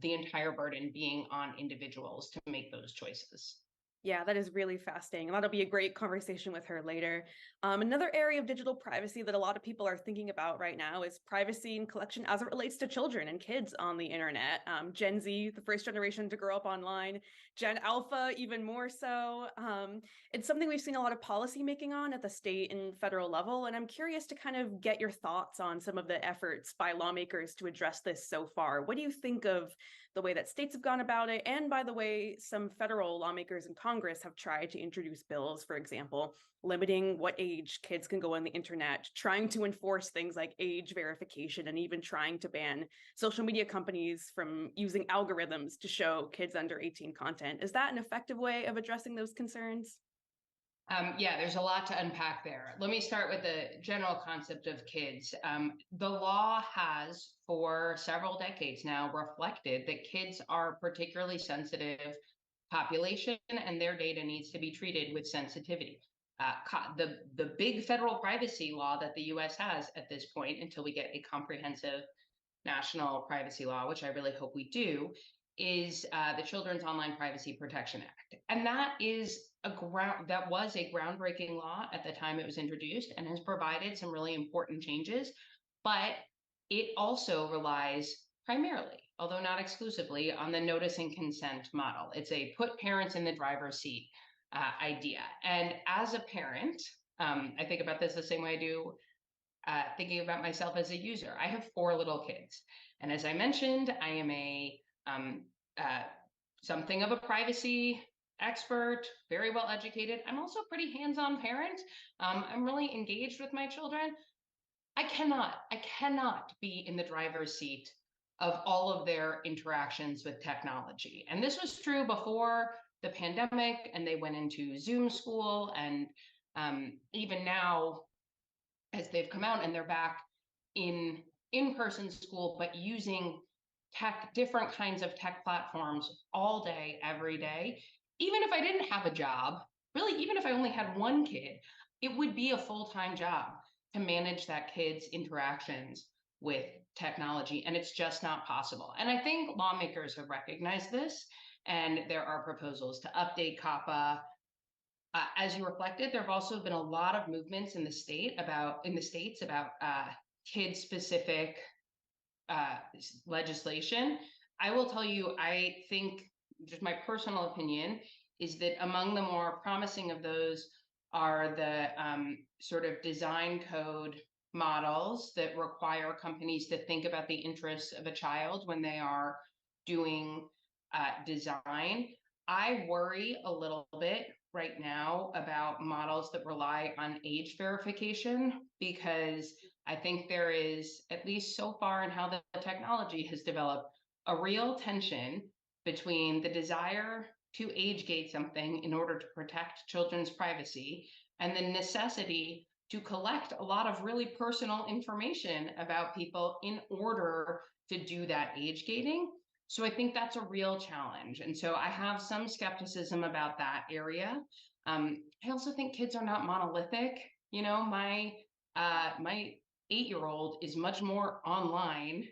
the entire burden being on individuals to make those choices. Yeah, that is really fascinating. And that'll be a great conversation with her later. Another area of digital privacy that a lot of people are thinking about right now is privacy and collection as it relates to children and kids on the internet. Gen Z, the first generation to grow up online, Gen Alpha, even more so. It's something we've seen a lot of policy making on at the state and federal level. And I'm curious to kind of get your thoughts on some of the efforts by lawmakers to address this so far. What do you think of the way that states have gone about it? And by the way, some federal lawmakers in Congress have tried to introduce bills, for example, limiting what age kids can go on the internet, trying to enforce things like age verification, and even trying to ban social media companies from using algorithms to show kids under 18 content. Is that an effective way of addressing those concerns? Yeah, there's a lot to unpack there. Let me start with the general concept of kids. The law has, for several decades now, reflected that kids are particularly sensitive population and their data needs to be treated with sensitivity. The big federal privacy law that the US has at this point, until we get a comprehensive national privacy law, which I really hope we do, is the Children's Online Privacy Protection Act. And that was a groundbreaking law at the time it was introduced and has provided some really important changes. But it also relies primarily, although not exclusively, on the notice and consent model. It's a put parents in the driver's seat idea. And as a parent, I think about this the same way I do thinking about myself as a user. I have 4 little kids. And as I mentioned, I am something of a privacy expert, very well educated. I'm also a pretty hands-on parent. I'm really engaged with my children. I cannot be in the driver's seat of all of their interactions with technology. And this was true before the pandemic, and they went into Zoom school, and even now, as they've come out and they're back in in-person school, but using different kinds of tech platforms all day, every day. Even if I didn't have a job, really, even if I only had 1 kid, it would be a full-time job to manage that kid's interactions with technology. And it's just not possible. And I think lawmakers have recognized this, and there are proposals to update COPPA. As you reflected, there have also been a lot of movements in the states about kid-specific legislation. I will tell you, I think, just my personal opinion, is that among the more promising of those are the sort of design code models that require companies to think about the interests of a child when they are doing design. I worry a little bit right now about models that rely on age verification, because I think there is, at least so far in how the technology has developed, a real tension between the desire to age gate something in order to protect children's privacy and the necessity to collect a lot of really personal information about people in order to do that age gating. So I think that's a real challenge. And so I have some skepticism about that area. I also think kids are not monolithic. My 8-year-old is much more online,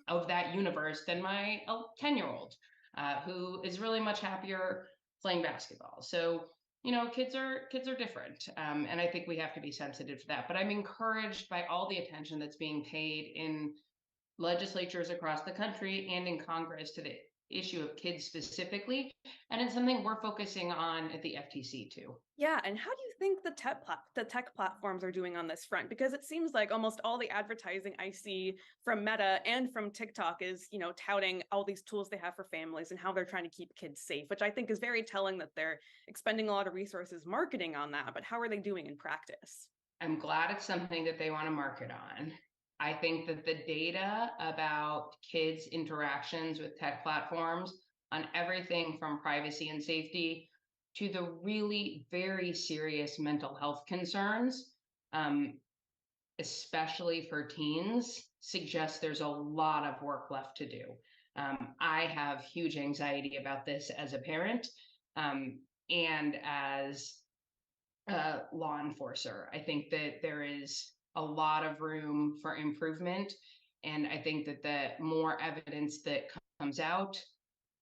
of that universe than my 10-year-old, who is really much happier playing basketball. So, kids are different. And I think we have to be sensitive to that. But I'm encouraged by all the attention that's being paid in legislatures across the country and in Congress to the issue of kids specifically. And it's something we're focusing on at the FTC too. Yeah, and how do you think the tech platforms are doing on this front? Because it seems like almost all the advertising I see from Meta and from TikTok is, touting all these tools they have for families and how they're trying to keep kids safe, which I think is very telling that they're expending a lot of resources marketing on that. But how are they doing in practice? I'm glad it's something that they want to market on. I think that the data about kids' interactions with tech platforms on everything from privacy and safety to the really very serious mental health concerns, especially for teens, suggests there's a lot of work left to do. I have huge anxiety about this as a parent and as law enforcer. I think that there is a lot of room for improvement. And I think that the more evidence that comes out,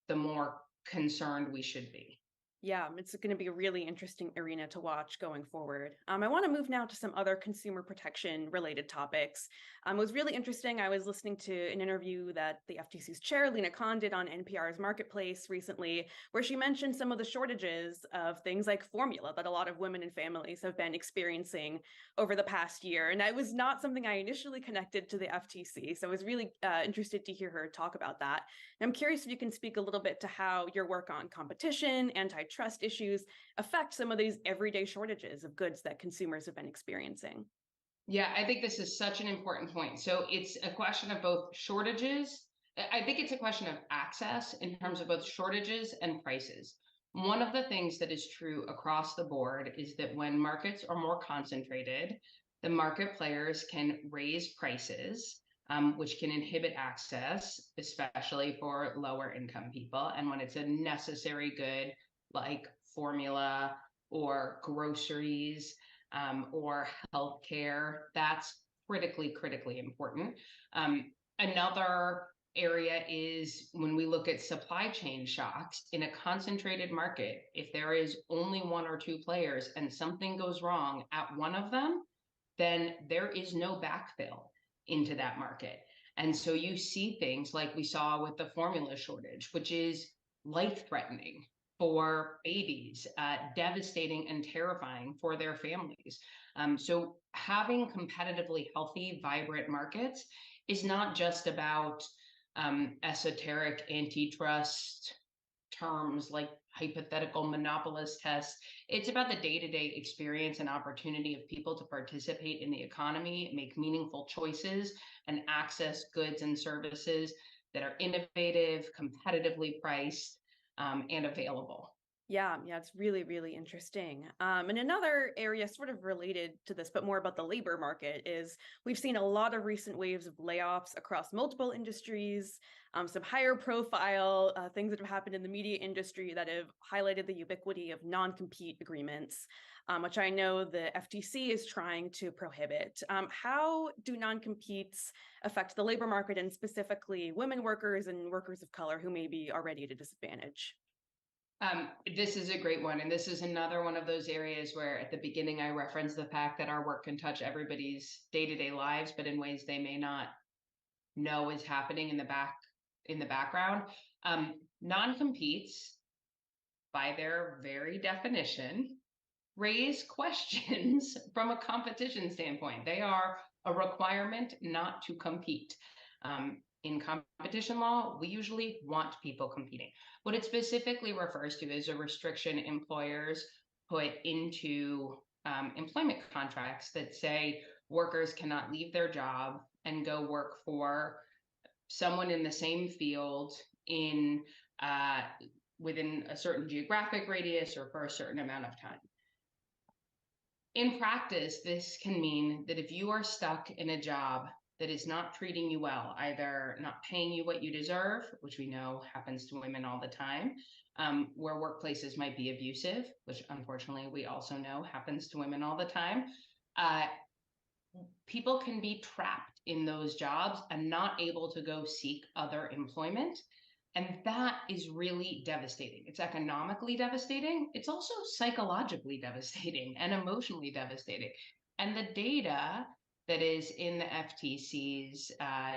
the more concerned we should be. Yeah, it's going to be a really interesting arena to watch going forward. I want to move now to some other consumer protection related topics. It was really interesting. I was listening to an interview that the FTC's chair, Lena Khan, did on NPR's Marketplace recently, where she mentioned some of the shortages of things like formula that a lot of women and families have been experiencing over the past year. And that was not something I initially connected to the FTC. So I was really interested to hear her talk about that. And I'm curious if you can speak a little bit to how your work on competition, antitrust issues affect some of these everyday shortages of goods that consumers have been experiencing. Yeah, I think this is such an important point. So it's a question of both shortages. I think it's a question of access in terms of both shortages and prices. One of the things that is true across the board is that when markets are more concentrated, the market players can raise prices, which can inhibit access, especially for lower income people. And when it's a necessary good like formula or groceries, or healthcare, that's critically important. Another area is when we look at supply chain shocks in a concentrated market. If there is only one or two players and something goes wrong at one of them, then there is no backfill into that market. And so you see things like we saw with the formula shortage, which is life-threatening for babies, devastating and terrifying for their families. So having competitively healthy, vibrant markets is not just about esoteric antitrust terms like hypothetical monopolist tests. It's about the day-to-day experience and opportunity of people to participate in the economy, make meaningful choices, and access goods and services that are innovative, competitively priced, and available. Yeah, it's really interesting. And another area sort of related to this, but more about the labor market, is we've seen a lot of recent waves of layoffs across multiple industries, some higher profile things that have happened in the media industry that have highlighted the ubiquity of non-compete agreements, which I know the FTC is trying to prohibit. How do non-competes affect the labor market, and specifically women workers and workers of color who may be already at a disadvantage? This is a great one. And this is another one of those areas where at the beginning I referenced the fact that our work can touch everybody's day-to-day lives, but in ways they may not know is happening in the background. Non-competes, by their very definition, raise questions from a competition standpoint. They are a requirement not to compete. In competition law, we usually want people competing. What it specifically refers to is a restriction employers put into employment contracts that say workers cannot leave their job and go work for someone in the same field in within a certain geographic radius or for a certain amount of time. In practice, this can mean that if you are stuck in a job that is not treating you well, either not paying you what you deserve, which we know happens to women all the time, where workplaces might be abusive, which unfortunately we also know happens to women all the time, people can be trapped in those jobs and not able to go seek other employment. And that is really devastating. It's economically devastating. It's also psychologically devastating and emotionally devastating. And the data that is in the FTC's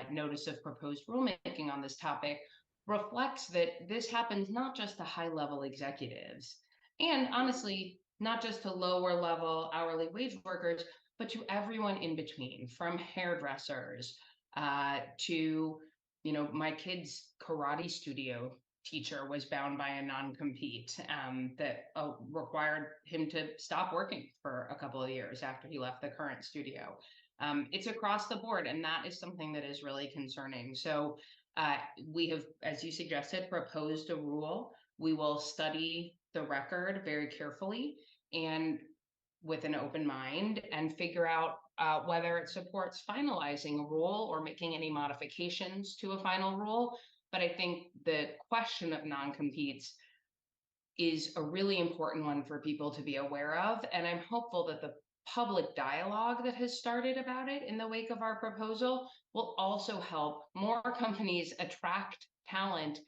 notice of proposed rulemaking on this topic reflects that this happens not just to high-level executives and honestly not just to lower level hourly wage workers, but to everyone in between, from hairdressers to, my kid's karate studio teacher was bound by a non-compete that required him to stop working for a couple of years after he left the current studio. It's across the board, and that is something that is really concerning. So we have, as you suggested, proposed a rule. We will study the record very carefully and with an open mind and figure out whether it supports finalizing a rule or making any modifications to a final rule. But I think the question of non-competes is a really important one for people to be aware of. And I'm hopeful that the public dialogue that has started about it in the wake of our proposal will also help more companies attract talent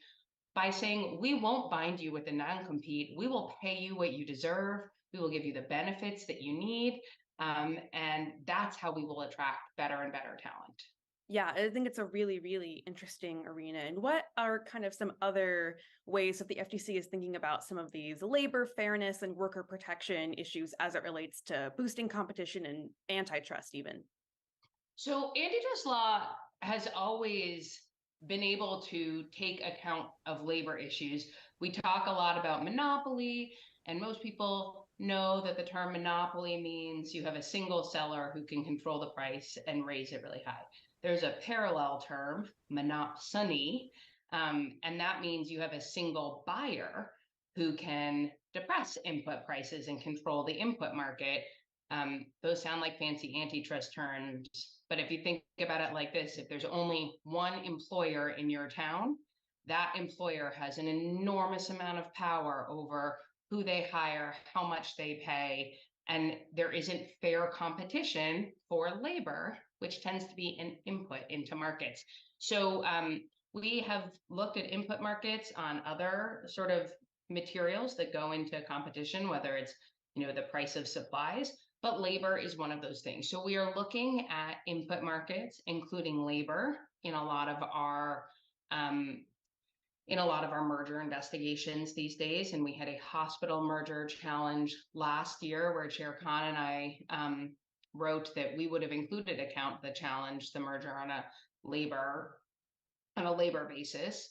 by saying, we won't bind you with a non-compete. We will pay you what you deserve. We will give you the benefits that you need. And that's how we will attract better and better talent. Yeah, I think it's a really, really interesting arena. And what are kind of some other ways that the FTC is thinking about some of these labor fairness and worker protection issues as it relates to boosting competition and antitrust even? So antitrust law has always been able to take account of labor issues. We talk a lot about monopoly, and most people know that the term monopoly means you have a single seller who can control the price and raise it really high. There's a parallel term, monopsony, and that means you have a single buyer who can depress input prices and control the input market. Those sound like fancy antitrust terms, but if you think about it like this, if there's only one employer in your town, that employer has an enormous amount of power over who they hire, how much they pay, and there isn't fair competition for labor, which tends to be an input into markets. So we have looked at input markets on other sort of materials that go into competition, whether it's the price of supplies, but labor is one of those things. So we are looking at input markets, including labor, in a lot of our merger investigations these days. And we had a hospital merger challenge last year where Chair Khan and I wrote that we would have included the challenge, the merger on a labor basis.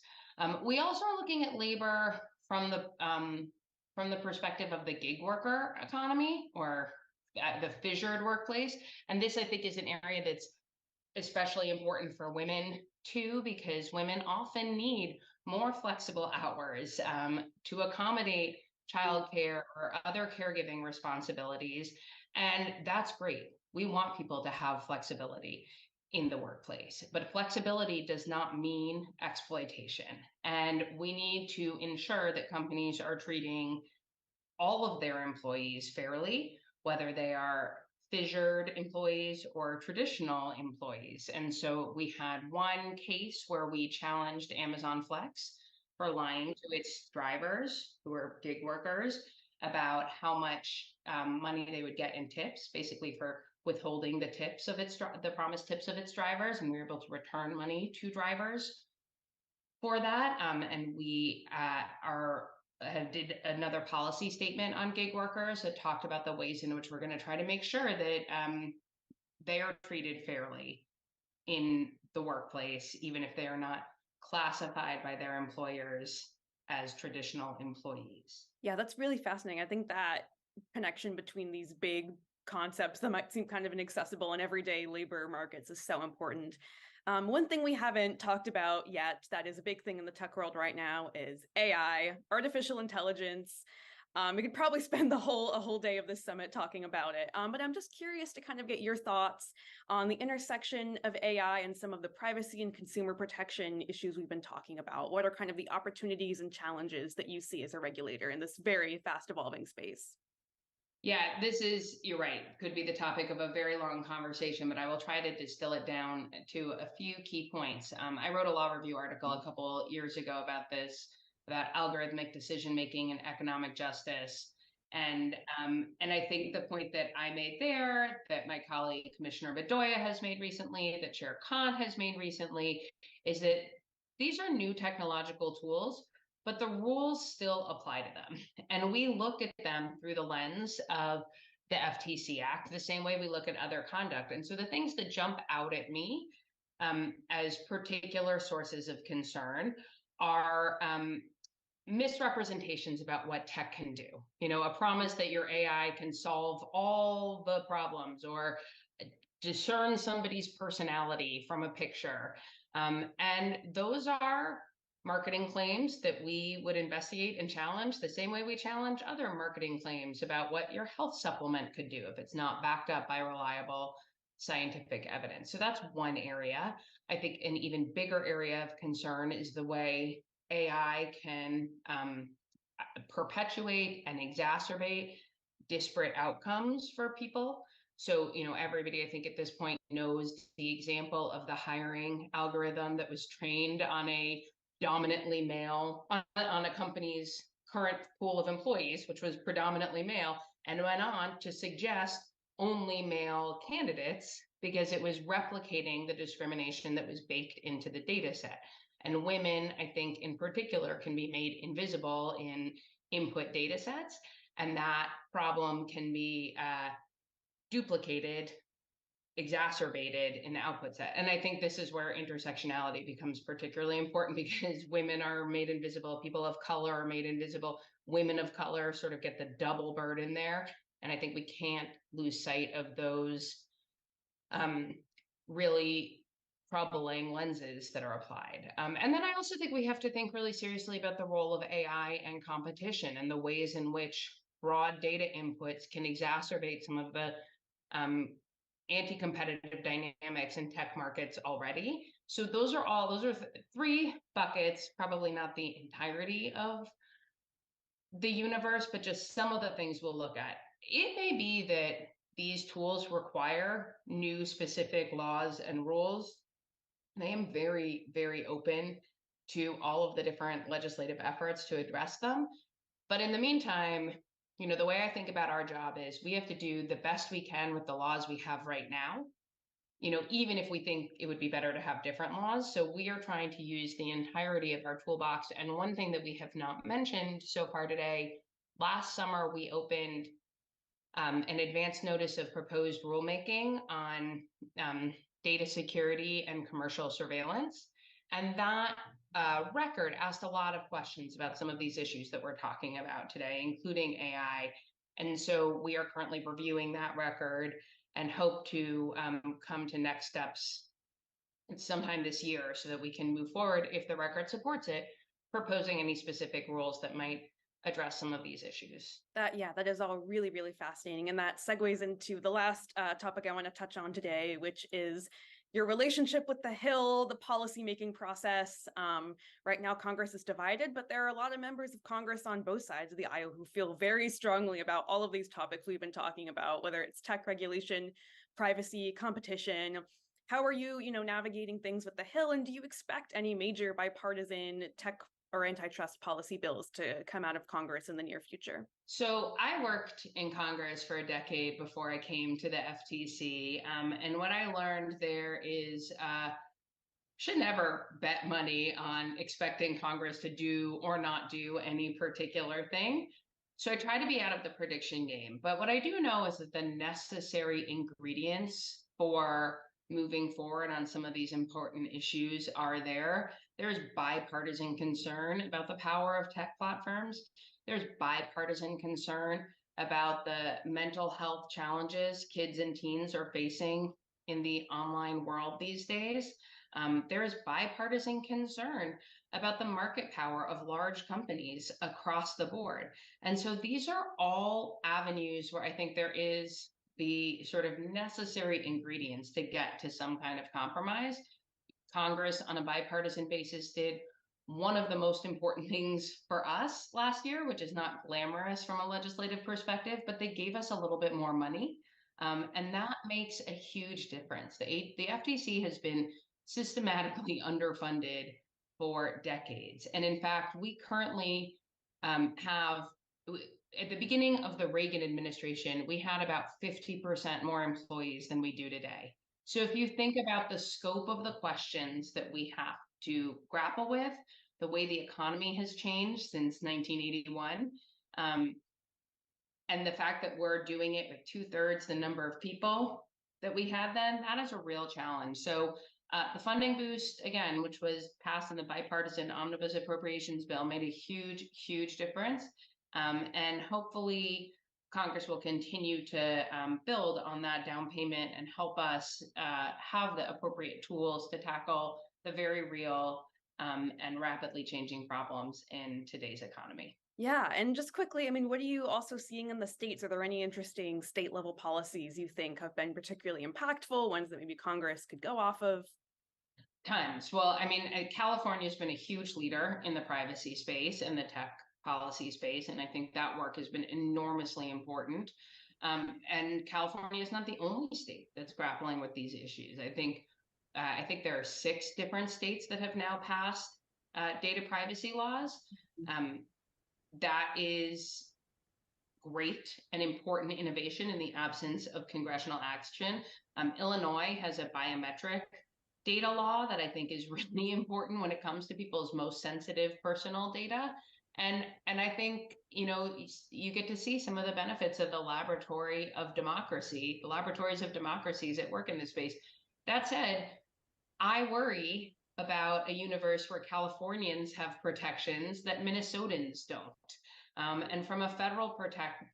We also are looking at labor from the perspective of the gig worker economy, or the fissured workplace. And this, I think, is an area that's especially important for women too, because women often need more flexible hours to accommodate childcare or other caregiving responsibilities. And that's great. We want people to have flexibility in the workplace, but flexibility does not mean exploitation. And we need to ensure that companies are treating all of their employees fairly, whether they are fissured employees or traditional employees. And so we had one case where we challenged Amazon Flex for lying to its drivers, who were gig workers, about how much money they would get in tips, basically for withholding the tips of the promised tips of its drivers. And we were able to return money to drivers for that. And we did another policy statement on gig workers that talked about the ways in which we're going to try to make sure that they are treated fairly in the workplace, even if they are not classified by their employers as traditional employees. Yeah, that's really fascinating. I think that connection between these big concepts that might seem kind of inaccessible in everyday labor markets is so important. One thing we haven't talked about yet that is a big thing in the tech world right now is AI, artificial intelligence. We could probably spend a whole day of this summit talking about it. But I'm just curious to kind of get your thoughts on the intersection of AI and some of the privacy and consumer protection issues we've been talking about. What are kind of the opportunities and challenges that you see as a regulator in this very fast evolving space? Yeah, you're right, could be the topic of a very long conversation, but I will try to distill it down to a few key points. I wrote a law review article a couple years ago about this, about algorithmic decision-making and economic justice. And I think the point that I made there, that my colleague Commissioner Bedoya has made recently, that Chair Khan has made recently, is that these are new technological tools, but the rules still apply to them. And we look at them through the lens of the FTC Act, the same way we look at other conduct. And so the things that jump out at me as particular sources of concern are misrepresentations about what tech can do. You know, a promise that your AI can solve all the problems or discern somebody's personality from a picture. And those are marketing claims that we would investigate and challenge the same way we challenge other marketing claims about what your health supplement could do if it's not backed up by reliable scientific evidence. So that's one area. I think an even bigger area of concern is the way AI can perpetuate and exacerbate disparate outcomes for people. So, you know, everybody, I think at this point knows the example of the hiring algorithm that was trained on a dominantly male, on a company's current pool of employees, which was predominantly male, and went on to suggest only male candidates because it was replicating the discrimination that was baked into the data set. And women, I think in particular, can be made invisible in input data sets, and that problem can be duplicated, exacerbated in the output set. And I think this is where intersectionality becomes particularly important because women are made invisible, people of color are made invisible, women of color sort of get the double burden there. And I think we can't lose sight of those really troubling lenses that are applied. And then I also think we have to think really seriously about the role of AI and competition and the ways in which broad data inputs can exacerbate some of the anti-competitive dynamics in tech markets already. So those are three buckets, probably not the entirety of the universe, but just some of the things we'll look at. It may be that these tools require new specific laws and rules. And I am very, very open to all of the different legislative efforts to address them. But in the meantime, you know, the way I think about our job is we have to do the best we can with the laws we have right now, you know, even if we think it would be better to have different laws. So we are trying to use the entirety of our toolbox. And one thing that we have not mentioned so far today, last summer, we opened an advance notice of proposed rulemaking on data security and commercial surveillance. And that record asked a lot of questions about some of these issues that we're talking about today, including AI. And so we are currently reviewing that record and hope to come to next steps sometime this year so that we can move forward, if the record supports it, proposing any specific rules that might address some of these issues. That is all really, really fascinating. And that segues into the last topic I want to touch on today, which is your relationship with the Hill, the policymaking process. Right now, Congress is divided, but there are a lot of members of Congress on both sides of the aisle who feel very strongly about all of these topics we've been talking about, whether it's tech regulation, privacy, competition. How are you, navigating things with the Hill? And do you expect any major bipartisan tech or antitrust policy bills to come out of Congress in the near future? So I worked in Congress for a decade before I came to the FTC. And what I learned there is should never bet money on expecting Congress to do or not do any particular thing. So I try to be out of the prediction game. But what I do know is that the necessary ingredients for moving forward on some of these important issues are there. There's bipartisan concern about the power of tech platforms. There's bipartisan concern about the mental health challenges kids and teens are facing in the online world these days. There is bipartisan concern about the market power of large companies across the board. And so these are all avenues where I think there is the sort of necessary ingredients to get to some kind of compromise. Congress, on a bipartisan basis, did one of the most important things for us last year, which is not glamorous from a legislative perspective, but they gave us a little bit more money. And that makes a huge difference. The FTC has been systematically underfunded for decades. And in fact, we currently have, at the beginning of the Reagan administration, we had about 50% more employees than we do today. So if you think about the scope of the questions that we have to grapple with, the way the economy has changed since 1981. And the fact that we're doing it with 2/3 the number of people that we had then, that is a real challenge. So the funding boost, again, which was passed in the bipartisan omnibus appropriations bill, made a huge, huge difference. And hopefully Congress will continue to build on that down payment and help us have the appropriate tools to tackle the very real and rapidly changing problems in today's economy. Yeah, and just quickly, I mean, what are you also seeing in the states? Are there any interesting state level policies you think have been particularly impactful, ones that maybe Congress could go off of? Tons. Well, I mean, California has been a huge leader in the privacy space and the tech policy space, and I think that work has been enormously important. And California is not the only state that's grappling with these issues. I think there are 6 different states that have now passed data privacy laws. That is great and important innovation in the absence of congressional action. Illinois has a biometric data law that I think is really important when it comes to people's most sensitive personal data. And I think, you get to see some of the benefits of the laboratories of democracies at work in this space. That said, I worry about a universe where Californians have protections that Minnesotans don't. And from a federal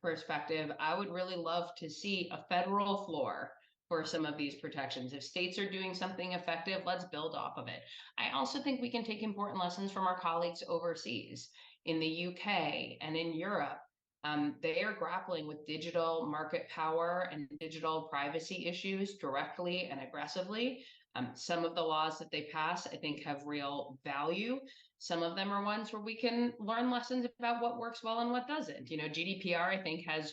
perspective, I would really love to see a federal floor for some of these protections. If states are doing something effective, let's build off of it. I also think we can take important lessons from our colleagues overseas in the UK and in Europe. They are grappling with digital market power and digital privacy issues directly and aggressively. Some of the laws that they pass, I think, have real value. Some of them are ones where we can learn lessons about what works well and what doesn't. GDPR, I think, has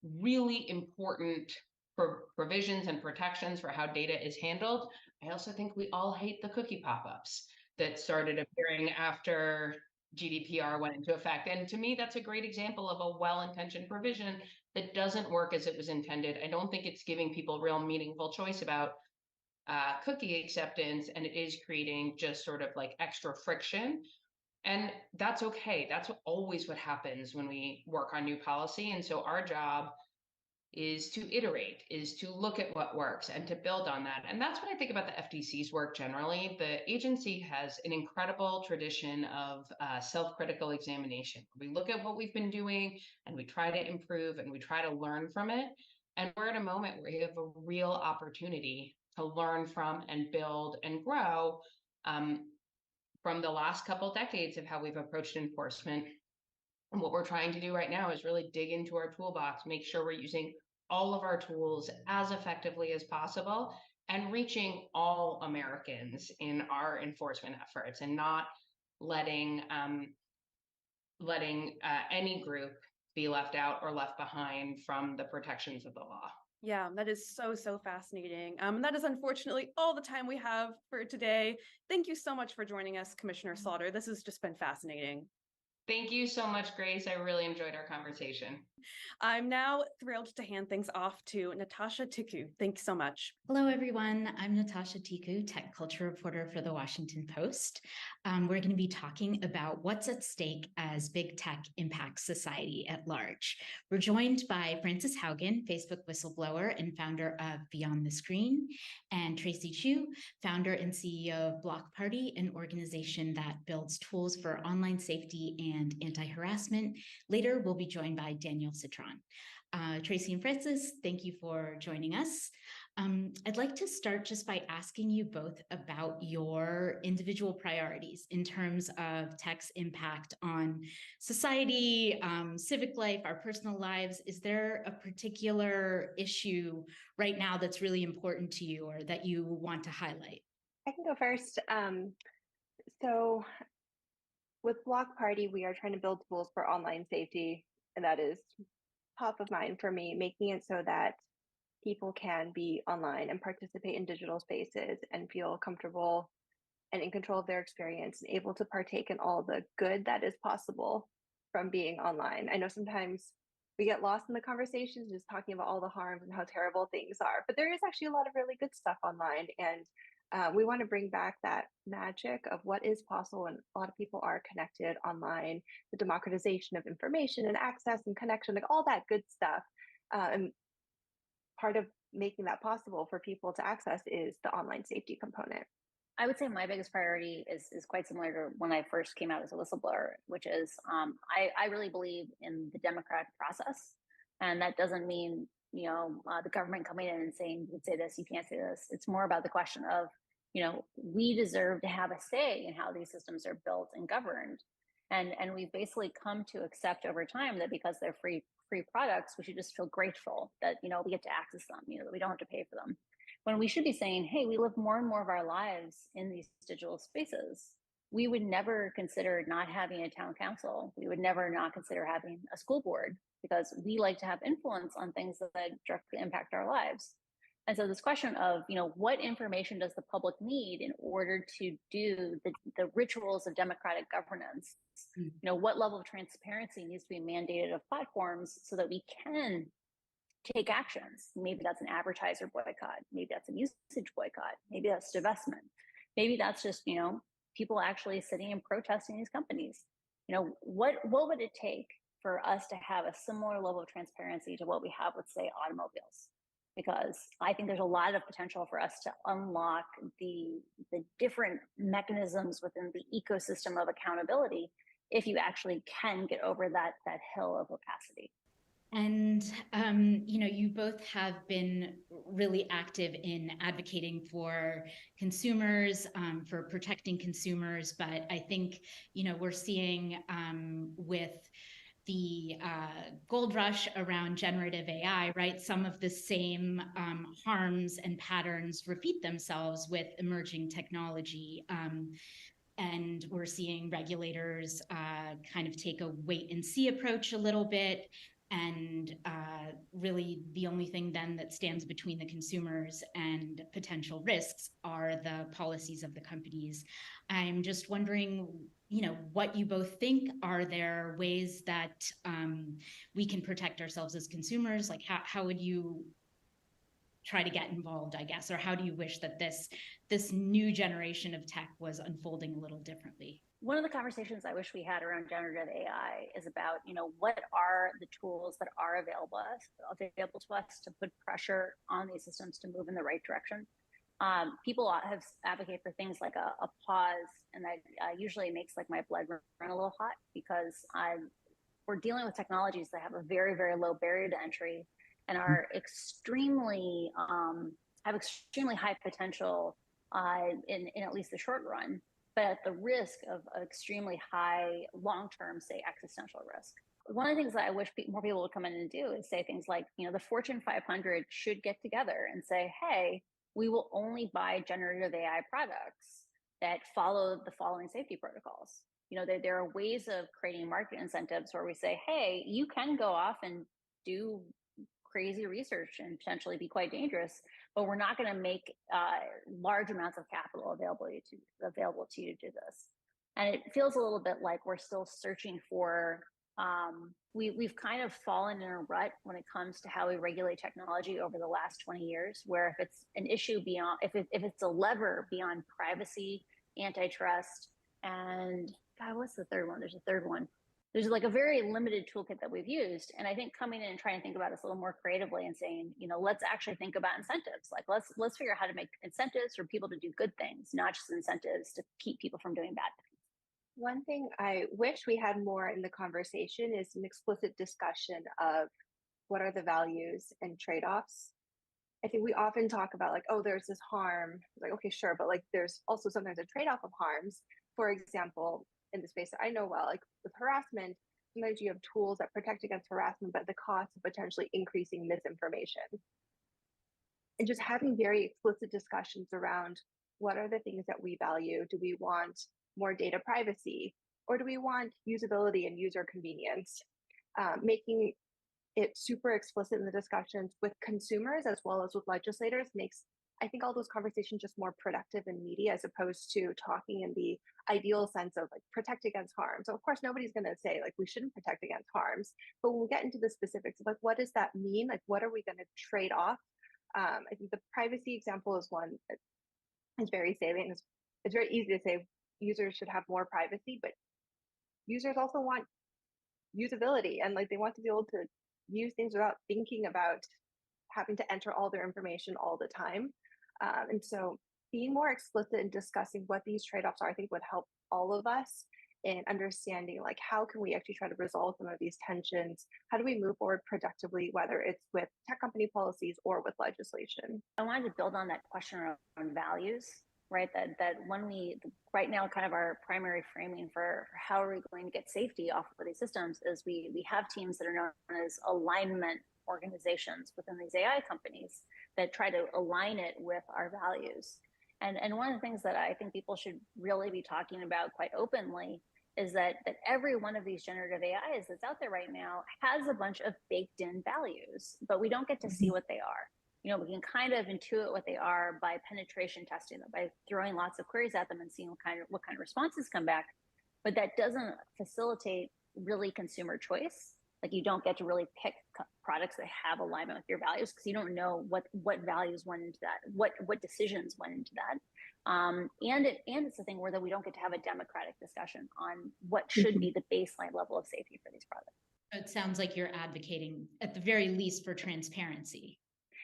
really important provisions and protections for how data is handled. I also think we all hate the cookie pop-ups that started appearing after GDPR went into effect. And to me, that's a great example of a well-intentioned provision that doesn't work as it was intended. I don't think it's giving people real meaningful choice about cookie acceptance, and it is creating just sort of like extra friction. And that's okay. That's always what happens when we work on new policy. And so our job is to iterate, is to look at what works and to build on that. And that's what I think about the FTC's work generally. The agency has an incredible tradition of self-critical examination. We look at what we've been doing and we try to improve and we try to learn from it. And we're at a moment where we have a real opportunity to learn from and build and grow from the last couple decades of how we've approached enforcement. And what we're trying to do right now is really dig into our toolbox, make sure we're using all of our tools as effectively as possible and reaching all Americans in our enforcement efforts and not letting any group be left out or left behind from the protections of the law. Yeah, that is so fascinating. That is unfortunately all the time we have for today. Thank you so much for joining us, Commissioner Slaughter. This has just been fascinating. Thank you so much, Grace. I really enjoyed our conversation. I'm now thrilled to hand things off to Natasha Tiku. Thanks so much. Hello, everyone. I'm Natasha Tiku, tech culture reporter for the Washington Post. We're going to be talking about what's at stake as big tech impacts society at large. We're joined by Frances Haugen, Facebook whistleblower and founder of Beyond the Screen, and Tracy Chu, founder and CEO of Block Party, an organization that builds tools for online safety and anti-harassment. Later, we'll be joined by Daniel Citron. Tracy and Frances, thank you for joining us. I'd like to start just by asking you both about your individual priorities in terms of tech's impact on society, civic life, our personal lives. Is there a particular issue right now that's really important to you or that you want to highlight? I can go first. So with Block Party, we are trying to build tools for online safety, and that is top of mind for me, making it so that people can be online and participate in digital spaces and feel comfortable and in control of their experience and able to partake in all the good that is possible from being online. I know sometimes we get lost in the conversations just talking about all the harms and how terrible things are, but there is actually a lot of really good stuff online. And We want to bring back that magic of what is possible when a lot of people are connected online, the democratization of information and access and connection, like all that good stuff. And part of making that possible for people to access is the online safety component. I would say my biggest priority is quite similar to when I first came out as a whistleblower, which is I really believe in the democratic process. And that doesn't mean, the government coming in and saying, you can say this, you can't say this. It's more about the question of, we deserve to have a say in how these systems are built and governed. And we've basically come to accept over time that because they're free products, we should just feel grateful that, we get to access them, that we don't have to pay for them. When we should be saying, hey, we live more and more of our lives in these digital spaces. We would never consider not having a town council. We would never not consider having a school board because we like to have influence on things that directly impact our lives. And so this question of, what information does the public need in order to do the rituals of democratic governance? What level of transparency needs to be mandated of platforms so that we can take actions? Maybe that's an advertiser boycott. Maybe that's a usage boycott. Maybe that's divestment. Maybe that's just, people actually sitting and protesting these companies. What would it take for us to have a similar level of transparency to what we have with, say, automobiles? Because I think there's a lot of potential for us to unlock the different mechanisms within the ecosystem of accountability if you actually can get over that hill of opacity. And, you both have been really active in advocating for consumers, for protecting consumers. But I think, we're seeing with the gold rush around generative AI, right? Some of the same harms and patterns repeat themselves with emerging technology. And we're seeing regulators kind of take a wait and see approach a little bit. And really the only thing then that stands between the consumers and potential risks are the policies of the companies. I'm just wondering, what you both think. Are there ways that we can protect ourselves as consumers? Like how would you try to get involved, I guess, or how do you wish that this new generation of tech was unfolding a little differently? One of the conversations I wish we had around generative AI is about, what are the tools that are available to us to put pressure on these systems to move in the right direction. People have advocated for things like a pause, and that usually makes like my blood run a little hot because we're dealing with technologies that have a very, very low barrier to entry and are extremely have extremely high potential in at least the short run, but at the risk of extremely high long-term, say, existential risk. One of the things that I wish more people would come in and do is say things like, the Fortune 500 should get together and say, hey, we will only buy generative AI products that follow the following safety protocols. There are ways of creating market incentives where we say, hey, you can go off and do crazy research and potentially be quite dangerous, but we're not going to make large amounts of capital available to you to do this. And it feels a little bit like we're still searching for, we've kind of fallen in a rut when it comes to how we regulate technology over the last 20 years, where if it's an issue beyond, if it's a lever beyond privacy, antitrust, and God, what's the third one? There's a third one. There's like a very limited toolkit that we've used. And I think coming in and trying to think about this a little more creatively and saying, let's actually think about incentives. Like let's figure out how to make incentives for people to do good things, not just incentives to keep people from doing bad things. One thing I wish we had more in the conversation is an explicit discussion of what are the values and trade-offs. I think we often talk about like, oh, there's this harm. Like, okay, sure. But like, there's also sometimes a trade-off of harms. For example, in the space that I know well, like with harassment, sometimes you have tools that protect against harassment, but the cost of potentially increasing misinformation. And just having very explicit discussions around what are the things that we value? Do we want more data privacy, or do we want usability and user convenience? Making it super explicit in the discussions with consumers as well as with legislators makes, I think, all those conversations just more productive and meaty, as opposed to talking in the ideal sense of like protect against harm. So of course, nobody's going to say like we shouldn't protect against harms, but when we get into the specifics of like, what does that mean? Like, what are we going to trade off? I think the privacy example is one that is very salient. It's very easy to say users should have more privacy, but users also want usability, and like they want to be able to use things without thinking about having to enter all their information all the time. And so being more explicit in discussing what these trade-offs are, I think would help all of us in understanding like how can we actually try to resolve some of these tensions? How do we move forward productively, whether it's with tech company policies or with legislation? I wanted to build on that question around values, right? That when we right now kind of our primary framing for how are we going to get safety off of these systems is we have teams that are known as alignment organizations within these AI companies that try to align it with our values. And one of the things that I think people should really be talking about quite openly is that every one of these generative AIs that's out there right now has a bunch of baked in values, but we don't get to see what they are. You know, we can kind of intuit what they are by penetration testing them, by throwing lots of queries at them and seeing what kind of responses come back. But that doesn't facilitate really consumer choice. Like you don't get to really pick products that have alignment with your values because you don't know what values went into that, what decisions went into that. And it's a thing where that we don't get to have a democratic discussion on what should be the baseline level of safety for these products. It sounds like you're advocating at the very least for transparency.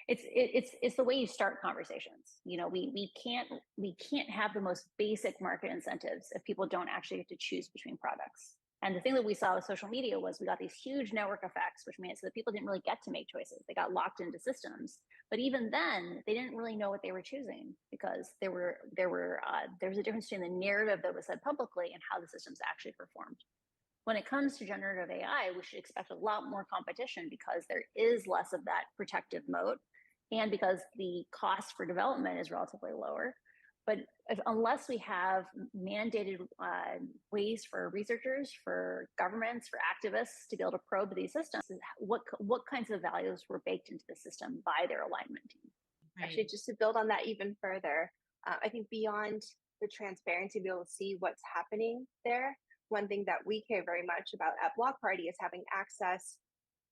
It's the way you start conversations. You know, we can't have the most basic market incentives if people don't actually get to choose between products. And the thing that we saw with social media was we got these huge network effects, which made it so that people didn't really get to make choices. They got locked into systems. But even then, they didn't really know what they were choosing because there was a difference between the narrative that was said publicly and how the systems actually performed. When it comes to generative AI, we should expect a lot more competition because there is less of that protective moat and because the cost for development is relatively lower. But unless we have mandated ways for researchers, for governments, for activists to be able to probe these systems, what kinds of values were baked into the system by their alignment team? Right. Actually, just to build on that even further, I think beyond the transparency, to be able to see what's happening there, one thing that we care very much about at Block Party is having access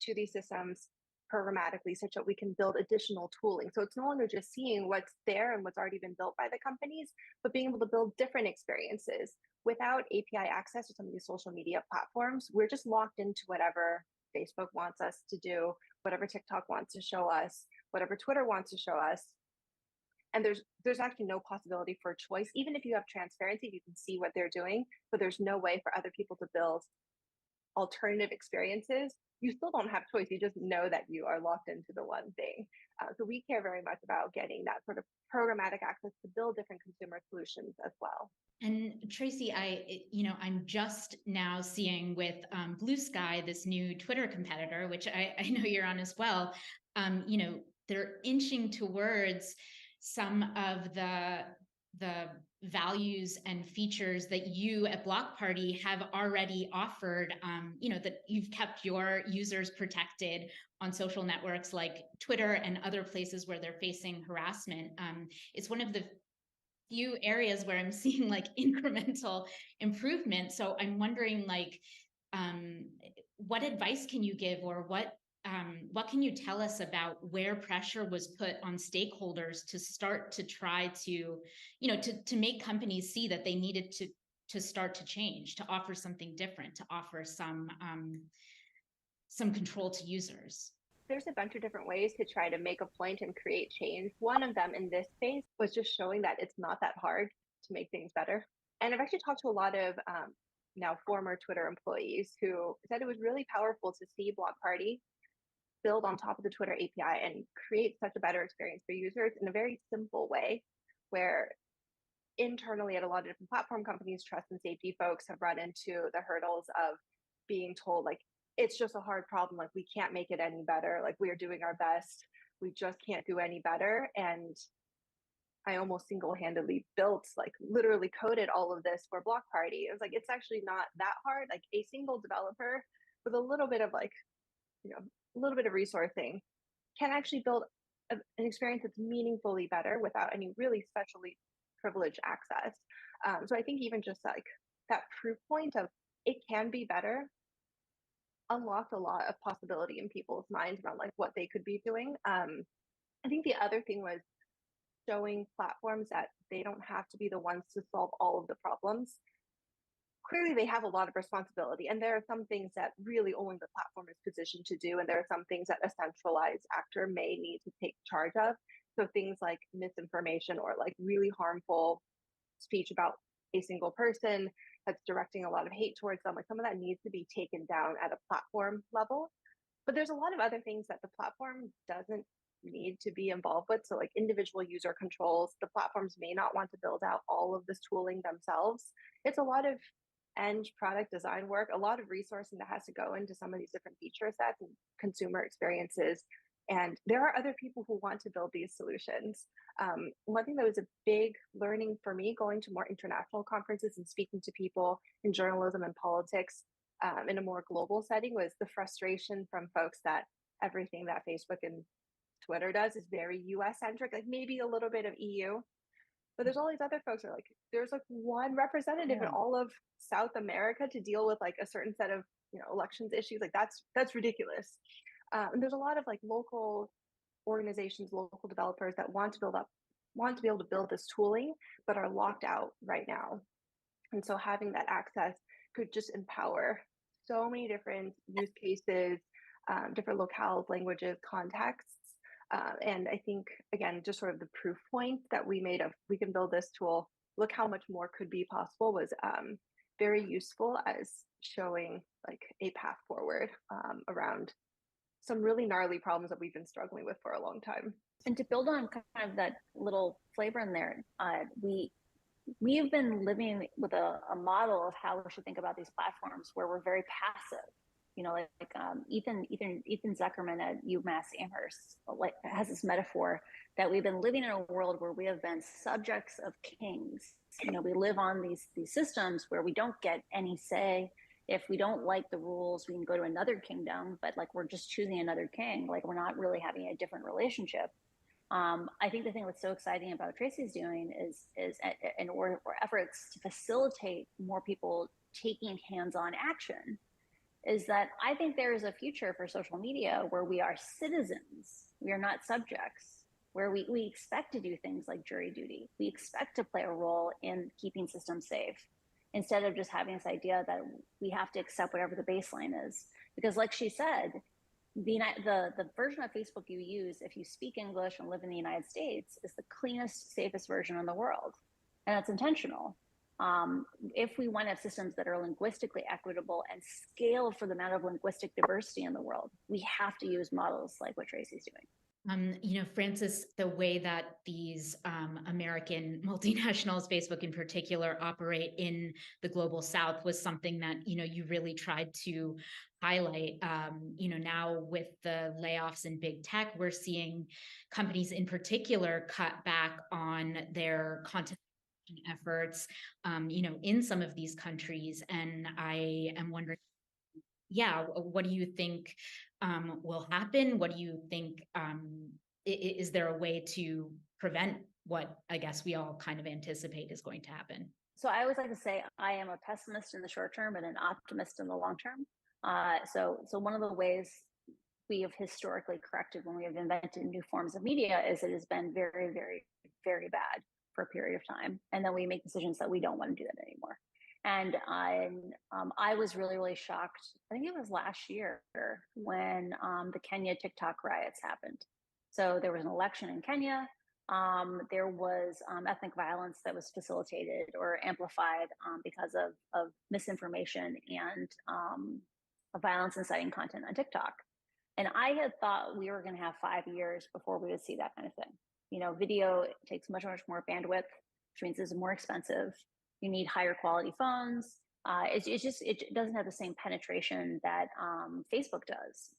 to these systems programmatically such that we can build additional tooling. So it's no longer just seeing what's there and what's already been built by the companies, but being able to build different experiences. Without API access to some of these social media platforms, we're just locked into whatever Facebook wants us to do, whatever TikTok wants to show us, whatever Twitter wants to show us. And there's actually no possibility for choice. Even if you have transparency, you can see what they're doing, but there's no way for other people to build alternative experiences. You still don't have choice. You just know that you are locked into the one thing. So we care very much about getting that sort of programmatic access to build different consumer solutions as well. And Tracy, I'm just now seeing with Blue Sky, this new Twitter competitor, which I know you're on as well. They're inching towards some of the values and features that you at Block Party have already offered, that you've kept your users protected on social networks like Twitter and other places where they're facing harassment. It's one of the few areas where I'm seeing like incremental improvement. So I'm wondering what advice can you give, or what can you tell us about where pressure was put on stakeholders to start to try to, to make companies see that they needed to start to change, to offer something different, to offer some control to users? There's a bunch of different ways to try to make a point and create change. One of them in this space was just showing that it's not that hard to make things better. And I've actually talked to a lot of now former Twitter employees who said it was really powerful to see Block Party build on top of the Twitter API and create such a better experience for users in a very simple way, where internally at a lot of different platform companies, trust and safety folks have run into the hurdles of being told like, it's just a hard problem, like we can't make it any better, like we are doing our best, we just can't do any better. And I almost single-handedly built, like literally coded all of this for Block Party. It was like, it's actually not that hard. Like a single developer with a little bit of like, a little bit of resourcing can actually build an experience that's meaningfully better without any really specially privileged access. So I think even just like that proof point of it can be better unlocked a lot of possibility in people's minds around like what they could be doing. I think the other thing was showing platforms that they don't have to be the ones to solve all of the problems. Clearly, they have a lot of responsibility, and there are some things that really only the platform is positioned to do, and there are some things that a centralized actor may need to take charge of. So things like misinformation or like really harmful speech about a single person that's directing a lot of hate towards them, like some of that needs to be taken down at a platform level. But there's a lot of other things that the platform doesn't need to be involved with. So like individual user controls, the platforms may not want to build out all of this tooling themselves. It's a lot of end product design work, a lot of resourcing that has to go into some of these different feature sets and consumer experiences. And there are other people who want to build these solutions. One thing that was a big learning for me going to more international conferences and speaking to people in journalism and politics in a more global setting was the frustration from folks that everything that Facebook and Twitter does is very US centric, like maybe a little bit of EU. But there's all these other folks that are like, there's like one representative in all of South America to deal with like a certain set of, elections issues. Like that's ridiculous. And there's a lot of like local organizations, local developers that want to be able to build this tooling, but are locked out right now. And so having that access could just empower so many different use cases, different locales, languages, contexts. And I think, again, just sort of the proof point that we made of we can build this tool, look how much more could be possible was very useful as showing like a path forward around some really gnarly problems that we've been struggling with for a long time. And to build on kind of that little flavor in there, we've been living with a model of how we should think about these platforms where we're very passive. Ethan Zuckerman at UMass Amherst has this metaphor that we've been living in a world where we have been subjects of kings. We live on these systems where we don't get any say. If we don't like the rules, we can go to another kingdom, but like we're just choosing another king. Like we're not really having a different relationship. I think the thing that's so exciting about what Tracy's doing is or efforts to facilitate more people taking hands-on action, is that I think there is a future for social media where we are citizens, we are not subjects, where we expect to do things like jury duty. We expect to play a role in keeping systems safe, instead of just having this idea that we have to accept whatever the baseline is. Because like she said, the version of Facebook you use if you speak English and live in the United States is the cleanest, safest version in the world. And that's intentional. If we want to have systems that are linguistically equitable and scale for the amount of linguistic diversity in the world, we have to use models like what Tracy's doing. Frances, the way that these American multinationals, Facebook in particular, operate in the global South was something that, you really tried to highlight. Now with the layoffs in big tech, we're seeing companies in particular cut back on their content efforts, in some of these countries. And I am wondering, what do you think will happen? What do you think, is there a way to prevent what I guess we all kind of anticipate is going to happen? So I always like to say I am a pessimist in the short term and an optimist in the long term. So one of the ways we have historically corrected when we have invented new forms of media is it has been very, very, very bad for a period of time. And then we make decisions that we don't want to do that anymore. And I was really, really shocked. I think it was last year when the Kenya TikTok riots happened. So there was an election in Kenya. There was ethnic violence that was facilitated or amplified because of misinformation and violence inciting content on TikTok. And I had thought we were going to have 5 years before we would see that kind of thing. Video takes much, much more bandwidth, which means it's more expensive. You need higher quality phones. It doesn't have the same penetration that Facebook does.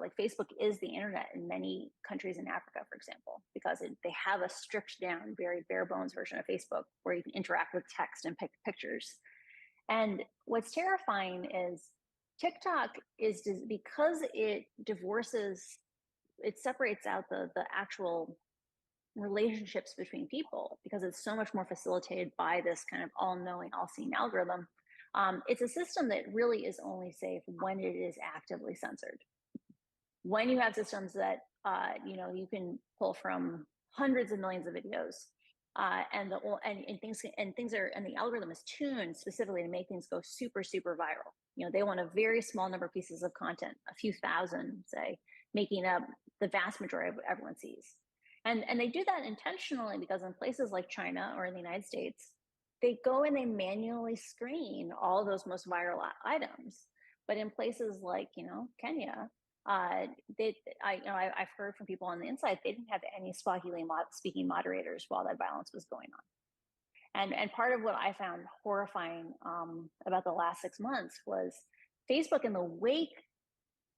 Like Facebook is the internet in many countries in Africa, for example, because they have a stripped down, very bare bones version of Facebook where you can interact with text and pictures. And what's terrifying is TikTok is because it separates out the actual relationships between people, because it's so much more facilitated by this kind of all-knowing, all-seeing algorithm. It's a system that really is only safe when it is actively censored. When you have systems that you can pull from hundreds of millions of videos. And the algorithm is tuned specifically to make things go super, super viral. They want a very small number of pieces of content, a few thousand, say, making up the vast majority of what everyone sees. And they do that intentionally because in places like China or in the United States, they go and they manually screen all those most viral items. But in places like, Kenya, I've heard from people on the inside, they didn't have any Swahili speaking moderators while that violence was going on. And part of what I found horrifying about the last 6 months was Facebook, in the wake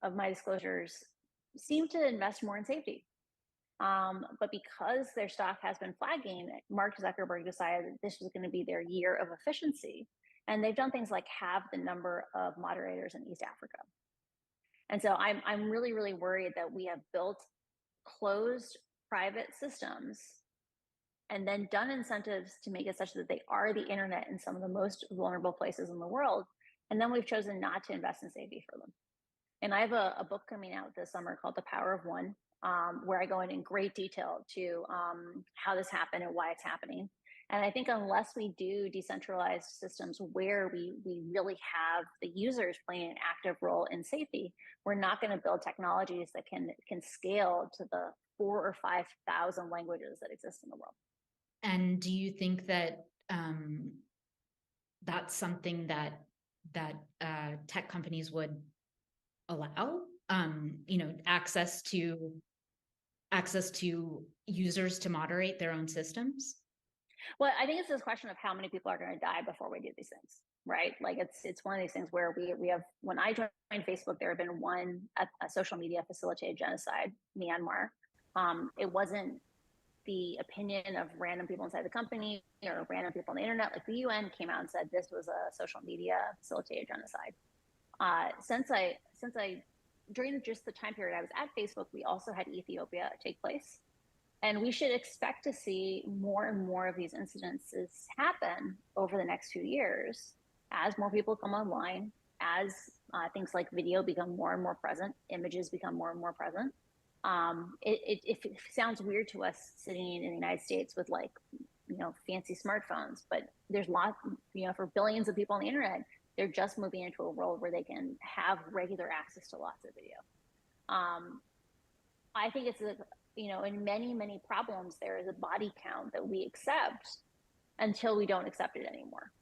of my disclosures, seemed to invest more in safety. But because their stock has been flagging, Mark Zuckerberg decided that this was going to be their year of efficiency. And they've done things like halve the number of moderators in East Africa. And so I'm really, really worried that we have built closed private systems and then done incentives to make it such that they are the internet in some of the most vulnerable places in the world. And then we've chosen not to invest in safety for them. And I have a book coming out this summer called The Power of One, where I go in great detail to how this happened and why it's happening. And I think unless we do decentralized systems where we really have the users playing an active role in safety, we're not going to build technologies that can scale to the 4,000 or 5,000 languages that exist in the world. And do you think that that's something that tech companies would allow? Access to users to moderate their own systems? Well, I think it's this question of how many people are going to die before we do these things, right? Like it's one of these things where we have, when I joined Facebook, there had been a social media facilitated genocide, Myanmar. It wasn't the opinion of random people inside the company or random people on the internet. Like the UN came out and said this was a social media facilitated genocide. During just the time period I was at Facebook, we also had Ethiopia take place. And we should expect to see more and more of these incidences happen over the next few years as more people come online, as things like video become more and more present, images become more and more present. It sounds weird to us sitting in the United States with fancy smartphones, but there's lots, for billions of people on the internet, they're just moving into a world where they can have regular access to lots of video. I think it's in many, many problems, there is a body count that we accept until we don't accept it anymore.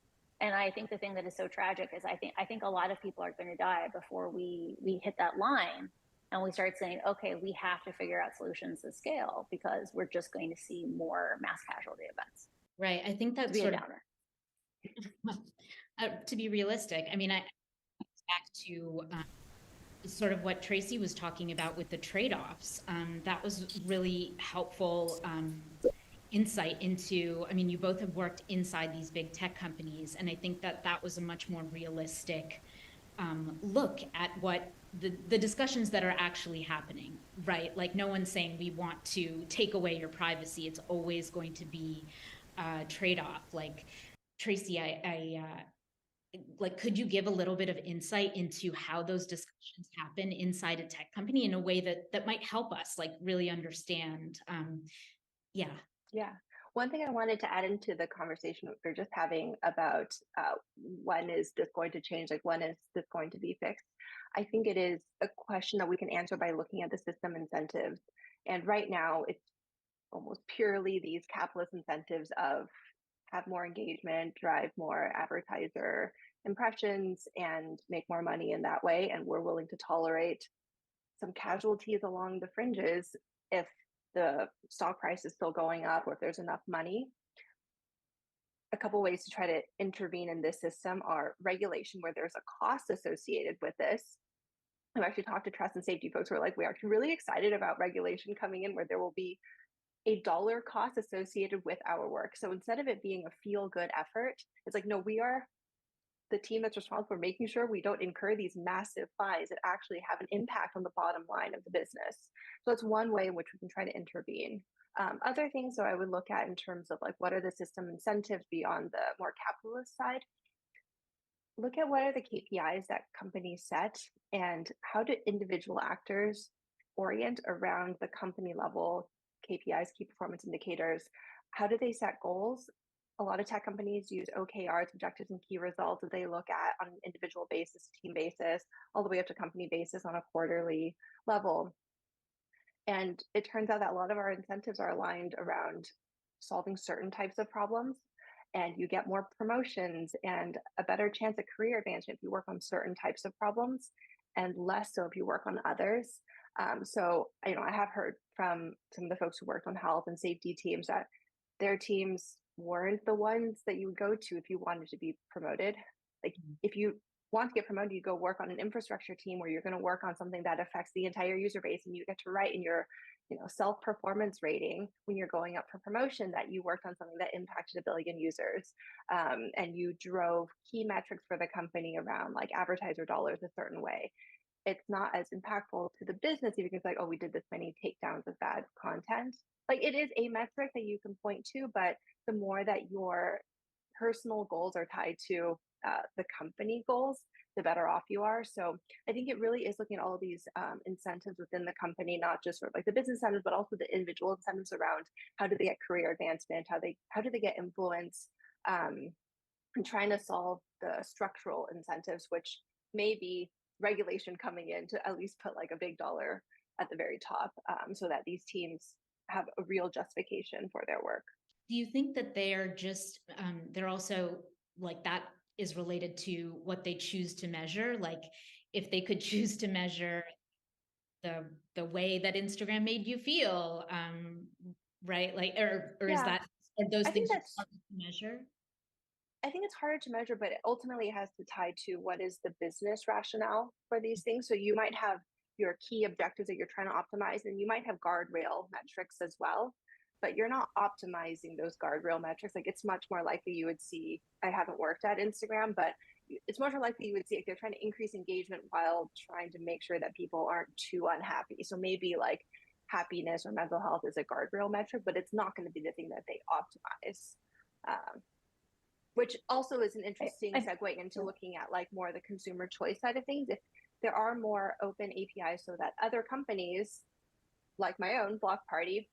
And I think the thing that is so tragic is I think a lot of people are going to die before we hit that line and we start saying, okay, we have to figure out solutions to scale because we're just going to see more mass casualty events. Right. I think that's sort of downer. To be realistic, I mean, I back to sort of what Tracy was talking about with the trade-offs. That was really helpful insight into, I mean, you both have worked inside these big tech companies, and I think that was a much more realistic look at what the discussions that are actually happening, right? Like no one's saying we want to take away your privacy. It's always going to be a trade-off. Like Tracy, could you give a little bit of insight into how those discussions happen inside a tech company in a way that might help us really understand? Yeah. One thing I wanted to add into the conversation we're just having about when is this going to change? Like when is this going to be fixed? I think it is a question that we can answer by looking at the system incentives. And right now it's almost purely these capitalist incentives of have more engagement, drive more advertiser impressions, and make more money in that way. And we're willing to tolerate some casualties along the fringes if the stock price is still going up or if there's enough money. A couple ways to try to intervene in this system are regulation, where there's a cost associated with this. I've actually talked to trust and safety folks who are like, we're actually really excited about regulation coming in where there will be a dollar cost associated with our work. So instead of it being a feel-good effort, it's like, no, we are the team that's responsible for making sure we don't incur these massive fines that actually have an impact on the bottom line of the business. So that's one way in which we can try to intervene. Other things that I would look at in terms of what are the system incentives beyond the more capitalist side, look at what are the KPIs that companies set and how do individual actors orient around the company level KPIs, key performance indicators. How do they set goals? A lot of tech companies use OKRs, objectives and key results, that they look at on an individual basis, team basis, all the way up to company basis on a quarterly level. And it turns out that a lot of our incentives are aligned around solving certain types of problems. And you get more promotions and a better chance at career advancement if you work on certain types of problems, and less so if you work on others. So, I have heard from some of the folks who worked on health and safety teams that their teams weren't the ones that you would go to if you wanted to be promoted. Like, if you want to get promoted, you go work on an infrastructure team where you're going to work on something that affects the entire user base, and you get to write in your self-performance rating when you're going up for promotion that you worked on something that impacted 1 billion users, and you drove key metrics for the company around like advertiser dollars a certain way. It's not as impactful to the business if it's like, oh, we did this many takedowns of bad content. Like, it is a metric that you can point to, but the more that your personal goals are tied to the company goals, the better off you are. So I think it really is looking at all of these incentives within the company, not just sort of like the business incentives, but also the individual incentives around how do they get career advancement, how do they get influence, and trying to solve the structural incentives, which may be regulation coming in to at least put like a big dollar at the very top, so that these teams have a real justification for their work. Do you think that they are just, they're also like that is related to what they choose to measure? Like, if they could choose to measure the way that Instagram made you feel, right? Like, or is that, are those things hard to measure? I think it's harder to measure, but ultimately it has to tie to what is the business rationale for these things. So you might have your key objectives that you're trying to optimize, and you might have guardrail metrics as well, but you're not optimizing those guardrail metrics. Like, it's much more likely you would see, I haven't worked at Instagram, but it's much more likely you would see if they're trying to increase engagement while trying to make sure that people aren't too unhappy. So maybe like happiness or mental health is a guardrail metric, but it's not going to be the thing that they optimize. Which also is an interesting segue into looking at like more the consumer choice side of things. If there are more open APIs so that other companies, like my own Block Party,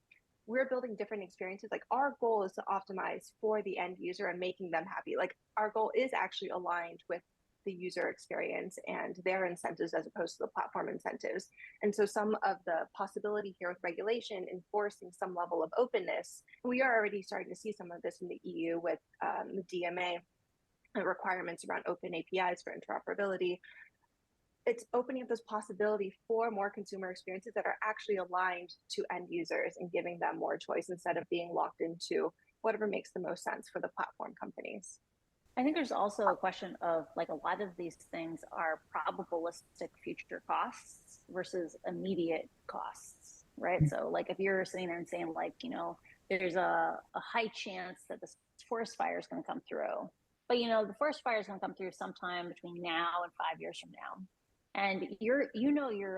we're building different experiences. Like, our goal is to optimize for the end user and making them happy. Like, our goal is actually aligned with the user experience and their incentives as opposed to the platform incentives. And so some of the possibility here with regulation enforcing some level of openness, we are already starting to see some of this in the EU with the DMA requirements around open APIs for interoperability. It's opening up this possibility for more consumer experiences that are actually aligned to end users and giving them more choice instead of being locked into whatever makes the most sense for the platform companies. I think there's also a question of like, a lot of these things are probabilistic future costs versus immediate costs, right? So like, if you're sitting there and saying like, there's a high chance that this forest fire is going to come through, but the forest fire is going to come through sometime between now and 5 years from now. And you're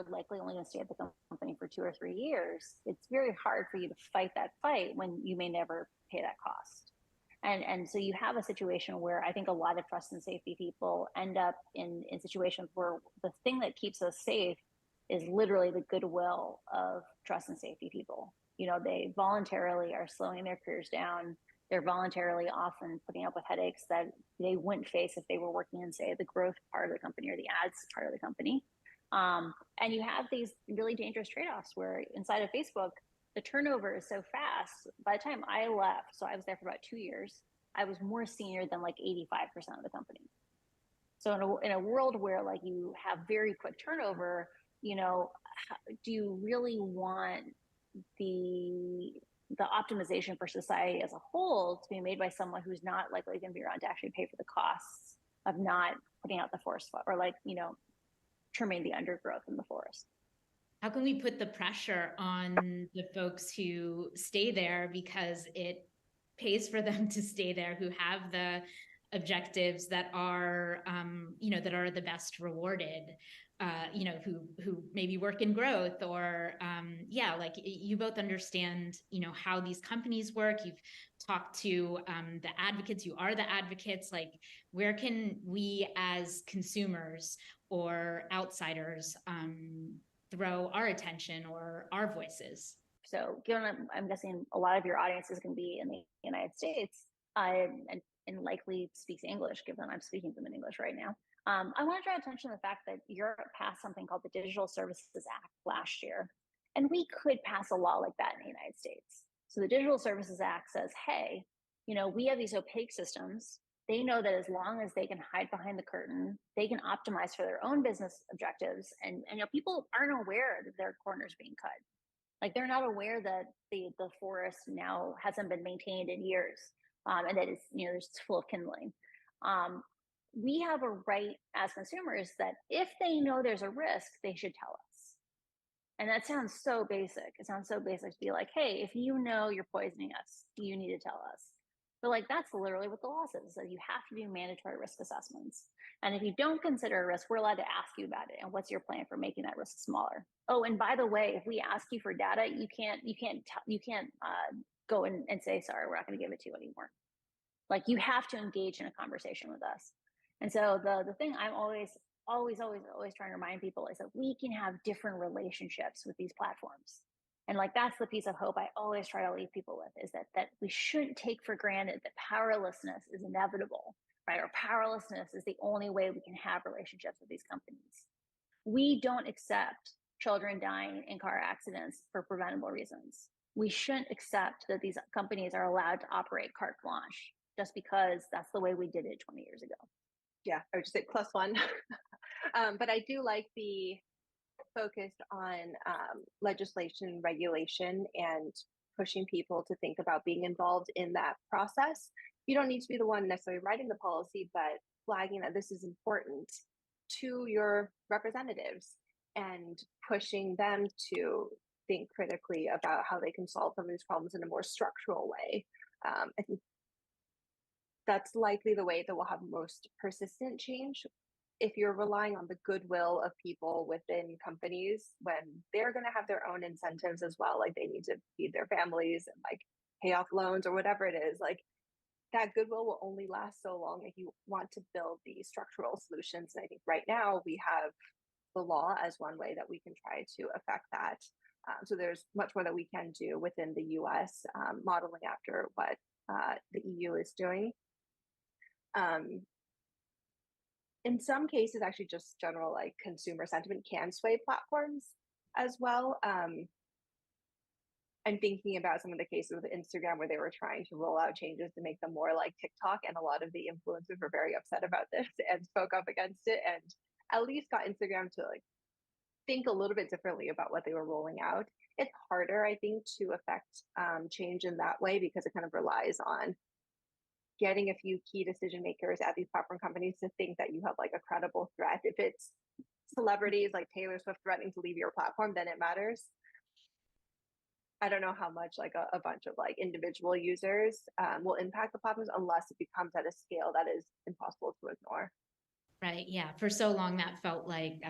likely only going to stay at the company for 2 or 3 years. It's very hard for you to fight that fight when you may never pay that cost. And so you have a situation where I think a lot of trust and safety people end up in situations where the thing that keeps us safe is literally the goodwill of trust and safety people. They voluntarily are slowing their careers down. They're voluntarily often putting up with headaches that they wouldn't face if they were working in, say, the growth part of the company or the ads part of the company. And you have these really dangerous trade-offs where inside of Facebook, the turnover is so fast. By the time I left, so I was there for about 2 years, I was more senior than like 85% of the company. So in a world where like you have very quick turnover, do you really want the optimization for society as a whole to be made by someone who's not likely going to be around to actually pay for the costs of not putting out the forest or like, trimming the undergrowth in the forest? How can we put the pressure on the folks who stay there because it pays for them to stay there, who have the objectives that are, that are the best rewarded, who maybe work in growth or, like you both understand, how these companies work. You've talked to the advocates, you are the advocates. Like, where can we as consumers or outsiders throw our attention or our voices? So given I'm guessing a lot of your audience is going to be in the United States, and likely speaks English, given I'm speaking to them in English right now. I want to draw attention to the fact that Europe passed something called the Digital Services Act last year, and we could pass a law like that in the United States. So the Digital Services Act says, hey, we have these opaque systems. They know that as long as they can hide behind the curtain, they can optimize for their own business objectives. And people aren't aware that their corners being cut. Like they're not aware that the forest now hasn't been maintained in years, and that it's full of kindling. We have a right as consumers that if they know there's a risk, they should tell us. And that sounds so basic. It sounds so basic to be like, hey, if you know you're poisoning us, you need to tell us. But like, that's literally what the law says, that you have to do mandatory risk assessments. And if you don't consider a risk, we're allowed to ask you about it. And what's your plan for making that risk smaller? Oh, and by the way, if we ask you for data, you can't go and say, sorry, we're not going to give it to you anymore. Like you have to engage in a conversation with us. And so the thing I'm always trying to remind people is that we can have different relationships with these platforms. And like, that's the piece of hope I always try to leave people with, is that we shouldn't take for granted that powerlessness is inevitable, right? Or powerlessness is the only way we can have relationships with these companies. We don't accept children dying in car accidents for preventable reasons. We shouldn't accept that these companies are allowed to operate carte blanche just because that's the way we did it 20 years ago. Yeah, I would just say +1. But I do like the focus on legislation, regulation, and pushing people to think about being involved in that process. You don't need to be the one necessarily writing the policy, but flagging that this is important to your representatives and pushing them to think critically about how they can solve some of these problems in a more structural way. I think that's likely the way that we'll have most persistent change. If you're relying on the goodwill of people within companies when they're going to have their own incentives as well, like they need to feed their families and like pay off loans or whatever it is, like that goodwill will only last so long if you want to build these structural solutions. And I think right now we have the law as one way that we can try to affect that. So there's much more that we can do within the US, modeling after what the EU is doing. In some cases, actually just general like consumer sentiment can sway platforms as well. I'm thinking about some of the cases with Instagram where they were trying to roll out changes to make them more like TikTok, and a lot of the influencers were very upset about this and spoke up against it, and at least got Instagram to like think a little bit differently about what they were rolling out. It's harder, I think, to affect change in that way because it kind of relies on getting a few key decision makers at these platform companies to think that you have like a credible threat. If it's celebrities like Taylor Swift threatening to leave your platform, then it matters. I don't know how much like a bunch of like individual users will impact the platforms unless it becomes at a scale that is impossible to ignore. Right. Yeah. For so long, that felt like,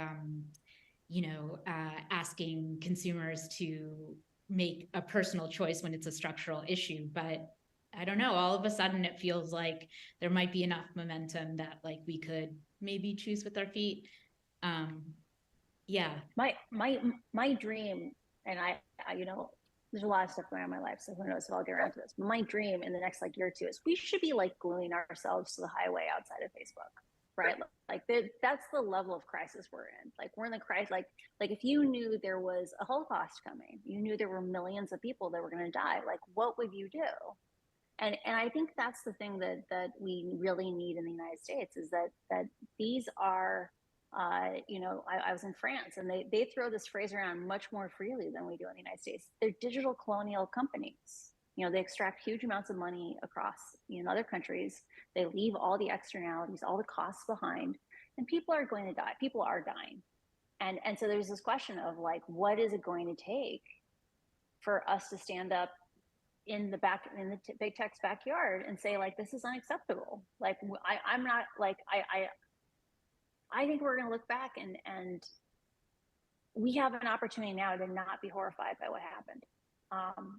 asking consumers to make a personal choice when it's a structural issue. But I don't know, all of a sudden it feels like there might be enough momentum that like we could maybe choose with our feet. Yeah. My dream, and I there's a lot of stuff going on in my life, so who knows if I'll get around to this. But my dream in the next like year or two is we should be like gluing ourselves to the highway outside of Facebook, right? Like that's the level of crisis we're in. Like we're in the crisis. Like if you knew there was a Holocaust coming, you knew there were millions of people that were going to die. Like what would you do? And I think that's the thing that we really need in the United States is that these are, I was in France and they throw this phrase around much more freely than we do in the United States. They're digital colonial companies. They extract huge amounts of money across other countries. They leave all the externalities, all the costs behind, and people are going to die. People are dying. And so there's this question of like, what is it going to take for us to stand up in the big tech's backyard and say like, this is unacceptable. Like I'm not like, I think we're going to look back and we have an opportunity now to not be horrified by what happened.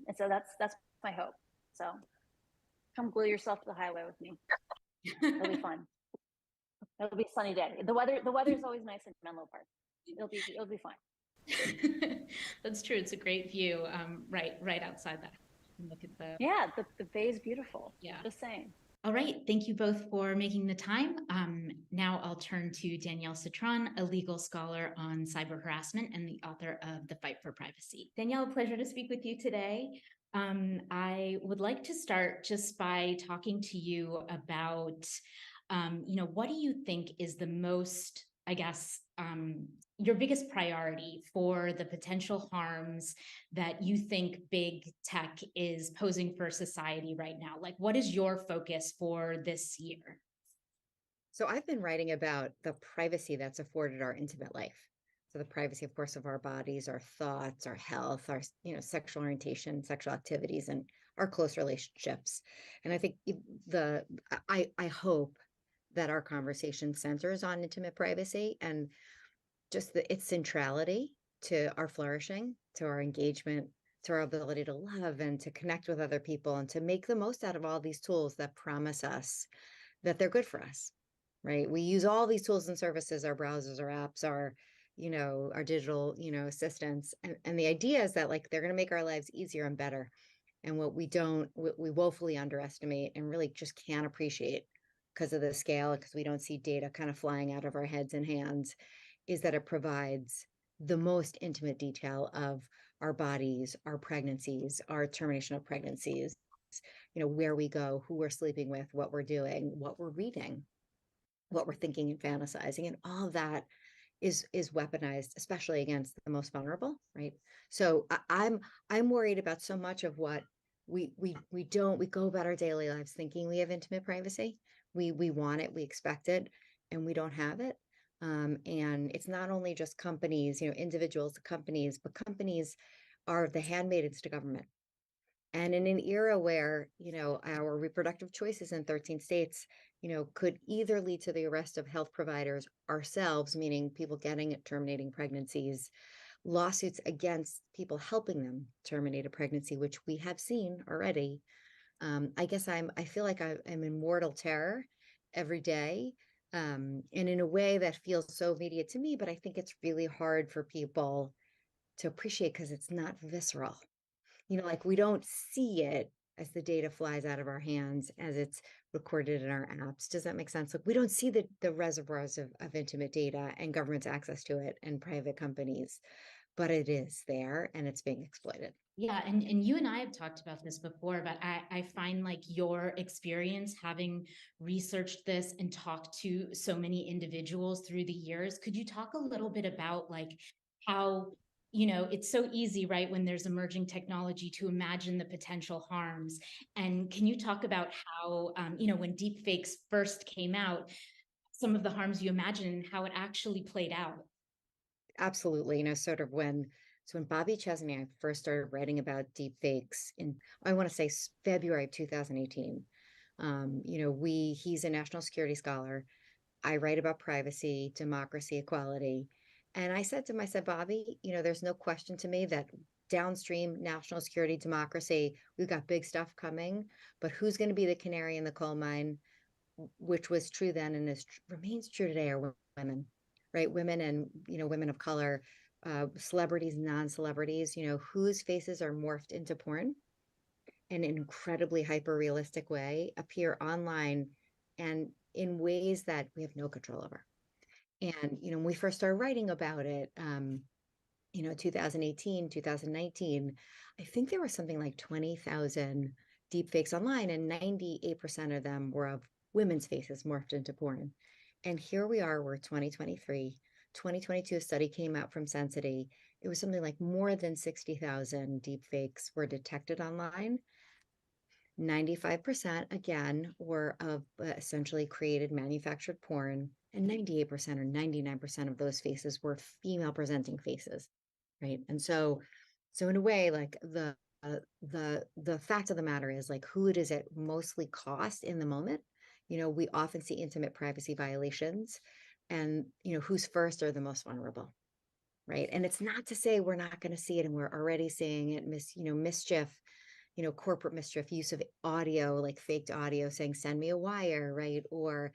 And so that's my hope. So come glue yourself to the highway with me. It'll be fun. It'll be a sunny day. The weather is always nice in Menlo Park. It'll be fine. That's true. It's a great view. Right outside that. Look at the Yeah, the bay is beautiful. Yeah. Just saying. All right. Thank you both for making the time. Now I'll turn to Danielle Citron, a legal scholar on cyber harassment and the author of The Fight for Privacy. Danielle, a pleasure to speak with you today. I would like to start just by talking to you about, what do you think is the most, I guess, your biggest priority for the potential harms that you think big tech is posing for society right now? Like, what is your focus for this year? So I've been writing about the privacy that's afforded our intimate life. So the privacy, of course, of our bodies, our thoughts, our health, our sexual orientation, sexual activities, and our close relationships. And I think I hope that our conversation centers on intimate privacy and just its centrality to our flourishing, to our engagement, to our ability to love and to connect with other people and to make the most out of all these tools that promise us that they're good for us, right? We use all these tools and services, our browsers, our apps, our digital, assistants. And the idea is that like, they're going to make our lives easier and better. And what we woefully underestimate and really just can't appreciate because of the scale, because we don't see data kind of flying out of our heads and hands, is that it provides the most intimate detail of our bodies, our pregnancies, our termination of pregnancies, where we go, who we're sleeping with, what we're doing, what we're reading, what we're thinking and fantasizing, and all of that is weaponized, especially against the most vulnerable, right? So I'm worried about so much of what we go about our daily lives thinking we have intimate privacy. We want it, we expect it, and we don't have it. And it's not only just companies, individuals, companies, but companies are the handmaidens to government. And in an era where, our reproductive choices in 13 states, could either lead to the arrest of health providers, ourselves, meaning people terminating pregnancies, lawsuits against people helping them terminate a pregnancy, which we have seen already. I guess I feel like I'm in mortal terror every day. And in a way that feels so immediate to me, but I think it's really hard for people to appreciate because it's not visceral. Like we don't see it as the data flies out of our hands, as it's recorded in our apps. Does that make sense? Like we don't see the reservoirs of intimate data and government's access to it and private companies, but it is there and it's being exploited. Yeah, and you and I have talked about this before, but I find like your experience having researched this and talked to so many individuals through the years. Could you talk a little bit about like how, it's so easy, right, when there's emerging technology to imagine the potential harms. And can you talk about how, when deepfakes first came out, some of the harms you imagine and how it actually played out? Absolutely. Sort of when Bobby Chesney first started writing about deepfakes I want to say February of 2018, he's a national security scholar. I write about privacy, democracy, equality. And I said to him, Bobby, there's no question to me that downstream national security, democracy, we've got big stuff coming, but who's going to be the canary in the coal mine, which was true then and remains true today, are women, right? Women and, women of color, celebrities, non-celebrities, whose faces are morphed into porn in an incredibly hyper-realistic way, appear online and in ways that we have no control over. And, when we first started writing about it, 2018, 2019, I think there were something like 20,000 deepfakes online, and 98% of them were of women's faces morphed into porn. And here we are, we're 2023. 2022, a study came out from Sensity. It was something like more than 60,000 deepfakes were detected online. 95% again were of essentially created manufactured porn, and 98% or 99% of those faces were female presenting faces, right? And so in a way, like the fact of the matter is, like, who does it mostly cost in the moment? We often see intimate privacy violations, and who's first are the most vulnerable, right? And it's not to say we're not going to see it, and we're already seeing it. Mischief, corporate mischief, use of audio, like faked audio saying, send me a wire, right? Or,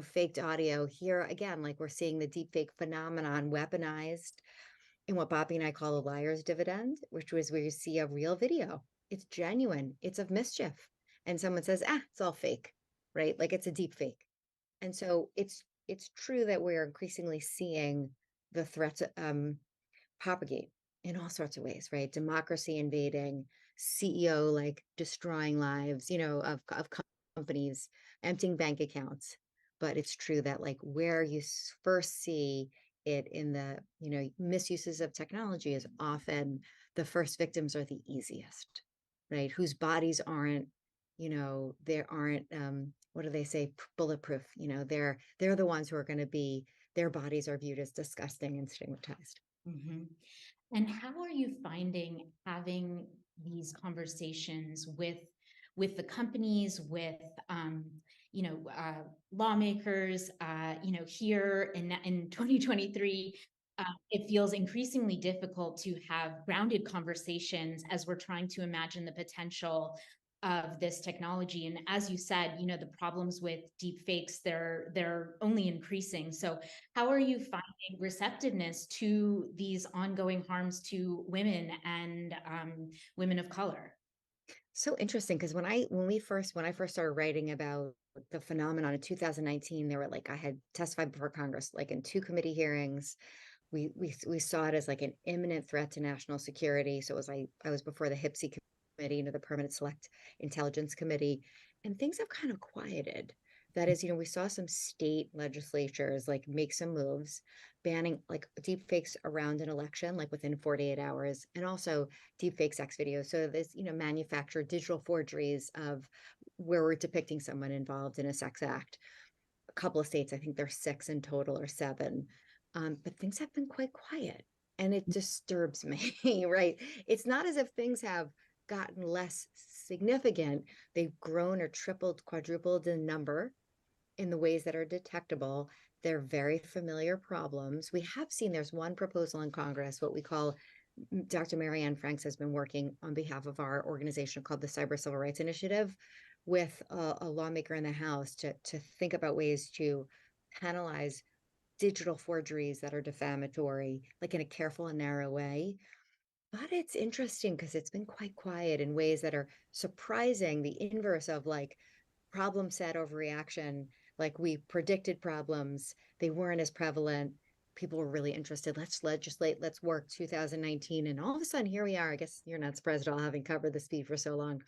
faked audio here again, like we're seeing the deepfake phenomenon weaponized in what Bobby and I call the liar's dividend, which was where you see a real video. It's genuine, it's of mischief. And someone says, it's all fake, right? Like it's a deep fake. And so it's true that we're increasingly seeing the threats propagate in all sorts of ways, right? Democracy invading, CEO like destroying lives, of companies, emptying bank accounts. But it's true that like where you first see it in the, misuses of technology is often the first victims are the easiest, right? Whose bodies aren't, there aren't, what do they say, bulletproof, they're the ones who are going to be, their bodies are viewed as disgusting and stigmatized. Mm-hmm. And how are you finding having these conversations with the companies, with lawmakers? Here in 2023, it feels increasingly difficult to have grounded conversations as we're trying to imagine the potential of this technology. And as you said, the problems with deep fakes, they're only increasing. So how are you finding receptiveness to these ongoing harms to women and women of color? So interesting, because when I first started writing about the phenomenon in 2019, there were like, I had testified before Congress, like in 2 committee hearings. We saw it as like an imminent threat to national security. So it was I was before the HPSCI committee, the Permanent Select Intelligence Committee, and things have kind of quieted. That is, we saw some state legislatures like make some moves, banning like deep fakes around an election, like within 48 hours, and also deep fake sex videos. So this, manufactured digital forgeries of where we're depicting someone involved in a sex act. A couple of states, I think there's 6 in total or 7. But things have been quite quiet, and it disturbs me, right? It's not as if things have gotten less significant. They've grown or tripled, quadrupled in number in the ways that are detectable. They're very familiar problems. We have seen there's one proposal in Congress, what we call, Dr. Marianne Franks has been working on behalf of our organization called the Cyber Civil Rights Initiative with a lawmaker in the House to think about ways to penalize digital forgeries that are defamatory, like in a careful and narrow way. But it's interesting because it's been quite quiet in ways that are surprising, the inverse of like problem set overreaction. Like we predicted problems, they weren't as prevalent. People were really interested. Let's legislate, let's work 2019. And all of a sudden, here we are. I guess you're not surprised at all, having covered this feed for so long,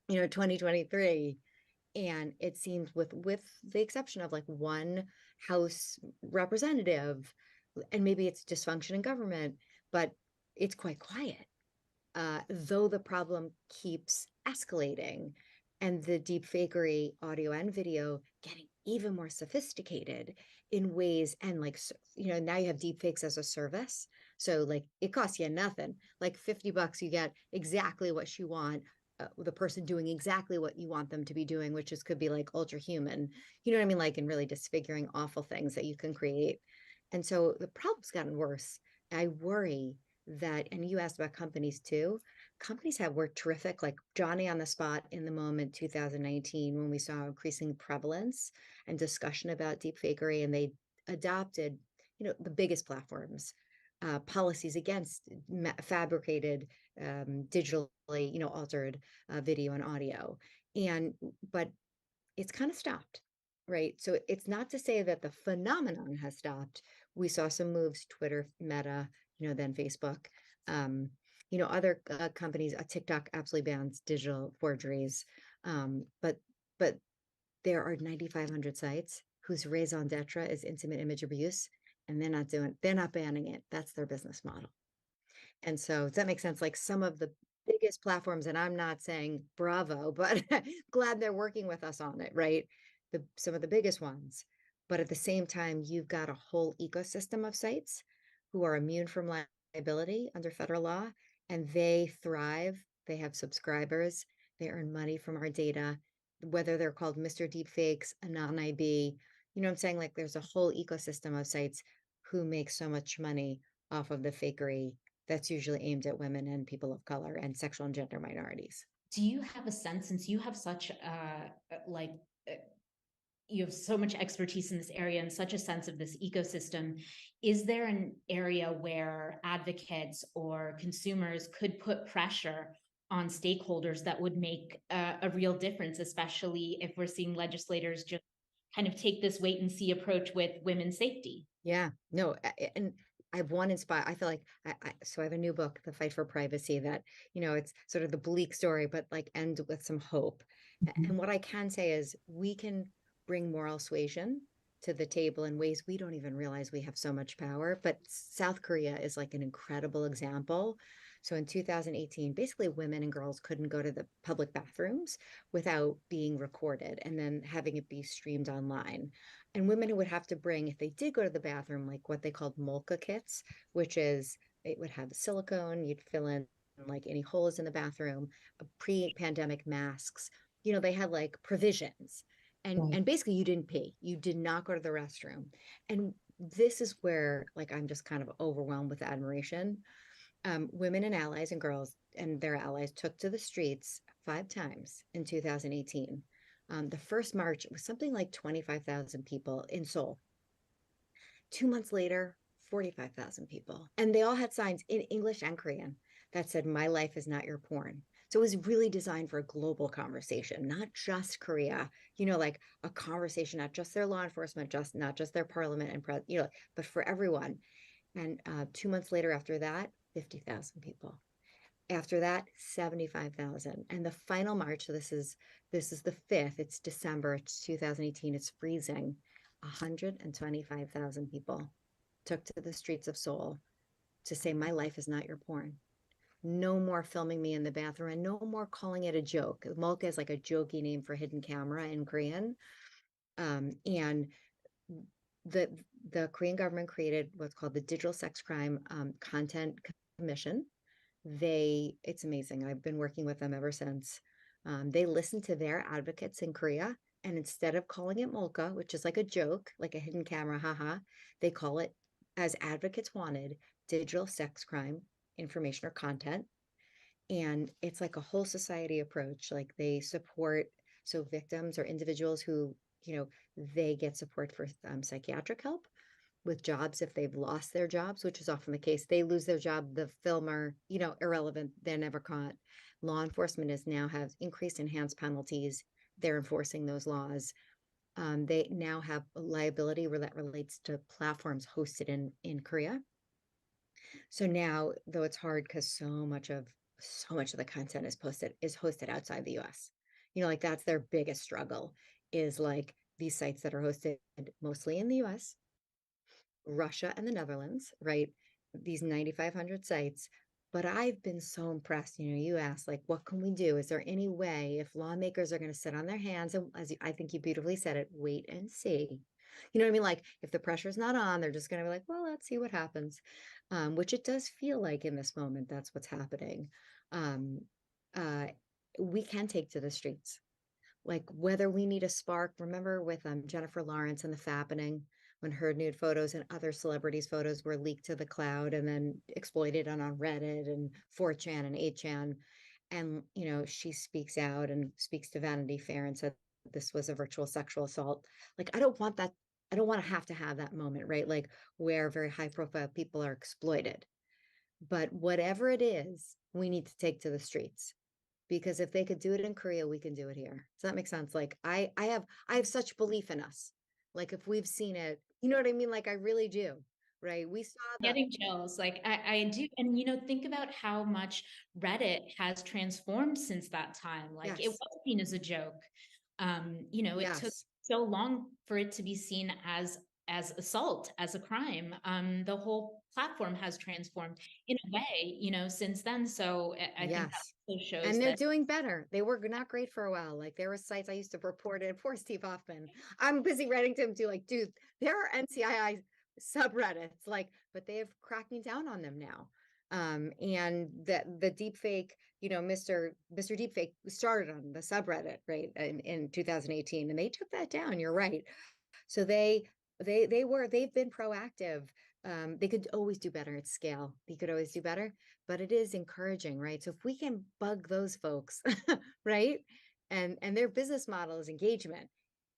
2023. And it seems with the exception of like one House representative, and maybe it's dysfunction in government, but it's quite quiet. Though the problem keeps escalating, and the deep fakery audio and video getting even more sophisticated in ways, and like, now you have deep fakes as a service. So like it costs you nothing, like $50, you get exactly what you want. The person doing exactly what you want them to be doing, which could be like ultra human, you know what I mean? Like, and really disfiguring awful things that you can create. And so the problem's gotten worse. I worry that, and you asked about companies too, companies have worked terrific, like Johnny on the Spot in the Moment 2019, when we saw increasing prevalence and discussion about deep fakery, and they adopted, the biggest platforms, policies against fabricated, digitally, altered video and audio. But it's kind of stopped, right? So it's not to say that the phenomenon has stopped. We saw some moves, Twitter, Meta, then Facebook, other companies, TikTok absolutely bans digital forgeries. But there are 9,500 sites whose raison d'etre is intimate image abuse, and they're not banning it. That's their business model. And so does that make sense? Like some of the biggest platforms, and I'm not saying bravo, but glad they're working with us on it, right? Some of the biggest ones. But at the same time, you've got a whole ecosystem of sites who are immune from liability under federal law, and they thrive. They have subscribers. They earn money from our data, whether they're called Mr. Deepfakes, Anon IB. You know what I'm saying? Like there's a whole ecosystem of sites who make so much money off of the fakery that's usually aimed at women and people of color and sexual and gender minorities. Do you have a sense, since you have such you have so much expertise in this area and such a sense of this ecosystem. Is there an area where advocates or consumers could put pressure on stakeholders that would make a real difference, especially if we're seeing legislators just kind of take this wait and see approach with women's safety? Yeah, no, and I've one inspire. I feel like so I have a new book, The Fight for Privacy, that, it's sort of the bleak story, but like end with some hope. And what I can say is we can bring moral suasion to the table in ways we don't even realize we have so much power. But South Korea is like an incredible example. So in 2018, basically women and girls couldn't go to the public bathrooms without being recorded and then having it be streamed online. And women who would have to bring, if they did go to the bathroom, like what they called Molka kits, which is it would have silicone, you'd fill in like any holes in the bathroom, pre-pandemic masks, they had like provisions. And basically you didn't pee. You did not go to the restroom. And this is where like I'm just kind of overwhelmed with admiration. Women and allies and girls and their allies took to the streets 5 times in 2018. The first march was something like 25,000 people in Seoul. 2 months later, 45,000 people. And they all had signs in English and Korean that said, "My life is not your porn." So it was really designed for a global conversation, not just Korea, like a conversation, not just their law enforcement, not just their parliament and, but for everyone. And 2 months later after that, 50,000 people. After that, 75,000. And the final march, so this is the 5th, it's December, it's 2018, it's freezing. 125,000 people took to the streets of Seoul to say, "My life is not your porn." No more filming me in the bathroom and no more calling it a joke. Molka is like a jokey name for hidden camera in Korean. And the Korean government created what's called the Digital Sex Crime Content Commission. It's amazing. I've been working with them ever since. They listen to their advocates in Korea, and instead of calling it Molka, which is like a joke, like a hidden camera, haha, they call it, as advocates wanted, digital sex crime information or content. And it's like a whole society approach. Like they support, so victims or individuals who, they get support for psychiatric help with jobs if they've lost their jobs, which is often the case. They lose their job, the filmer, irrelevant, they're never caught. Law enforcement now has increased enhanced penalties. They're enforcing those laws. They now have a liability that relates to platforms hosted in Korea. So now, though it's hard because so much of the content is hosted outside the US. Like that's their biggest struggle, is like these sites that are hosted mostly in the US, Russia and the Netherlands, right? These 9,500 sites. But I've been so impressed. You asked, like, what can we do? Is there any way, if lawmakers are going to sit on their hands, and I think you beautifully said it, wait and see? You know what I mean? Like, if the pressure's not on, they're just going to be like, well, let's see what happens. Which it does feel like in this moment, that's what's happening. We can take to the streets. Like whether we need a spark, remember with Jennifer Lawrence and the fappening, when her nude photos and other celebrities' photos were leaked to the cloud and then exploited on Reddit and 4chan and 8chan. And, she speaks out and speaks to Vanity Fair and said this was a virtual sexual assault. Like, I don't want that. I don't want to have that moment, right? Like where very high profile people are exploited. But whatever it is, we need to take to the streets. Because if they could do it in Korea, we can do it here. Does that make sense? Like I have such belief in us. Like if we've seen it, you know what I mean? Like I really do, right? We saw that. Getting chills. Like I do. And, think about how much Reddit has transformed since that time. Like it Yes. was seen as a joke. It took Yes. so long for it to be seen as assault, as a crime. The whole platform has transformed in a way, since then. So I think that Yes. also shows And they're that doing better. They were not great for a while. Like there were sites I used to report it. Poor Steve Hoffman. I'm busy writing to him too. Like, dude, there are NCII subreddits. Like, but they have cracking down on them now. And the deepfake, Mr. Deepfake started on the subreddit, right, in 2018, and they took that down. You're right. So they've been proactive. They could always do better at scale. They could always do better, but it is encouraging, right? So if we can bug those folks, right, and their business model is engagement,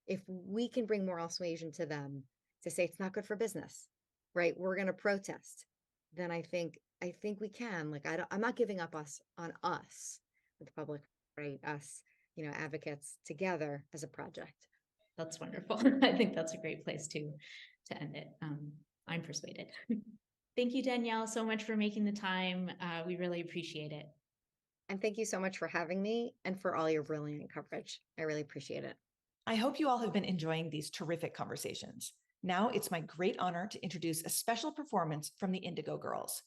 if we can bring moral suasion to them to say it's not good for business, right? We're going to protest. Then I think we can. Like I'm not giving up on us, the public, right? Us, advocates together as a project. That's wonderful. I think that's a great place to end it. I'm persuaded. Thank you, Danielle, so much for making the time. We really appreciate it. And thank you so much for having me and for all your brilliant coverage. I really appreciate it. I hope you all have been enjoying these terrific conversations. Now it's my great honor to introduce a special performance from the Indigo Girls.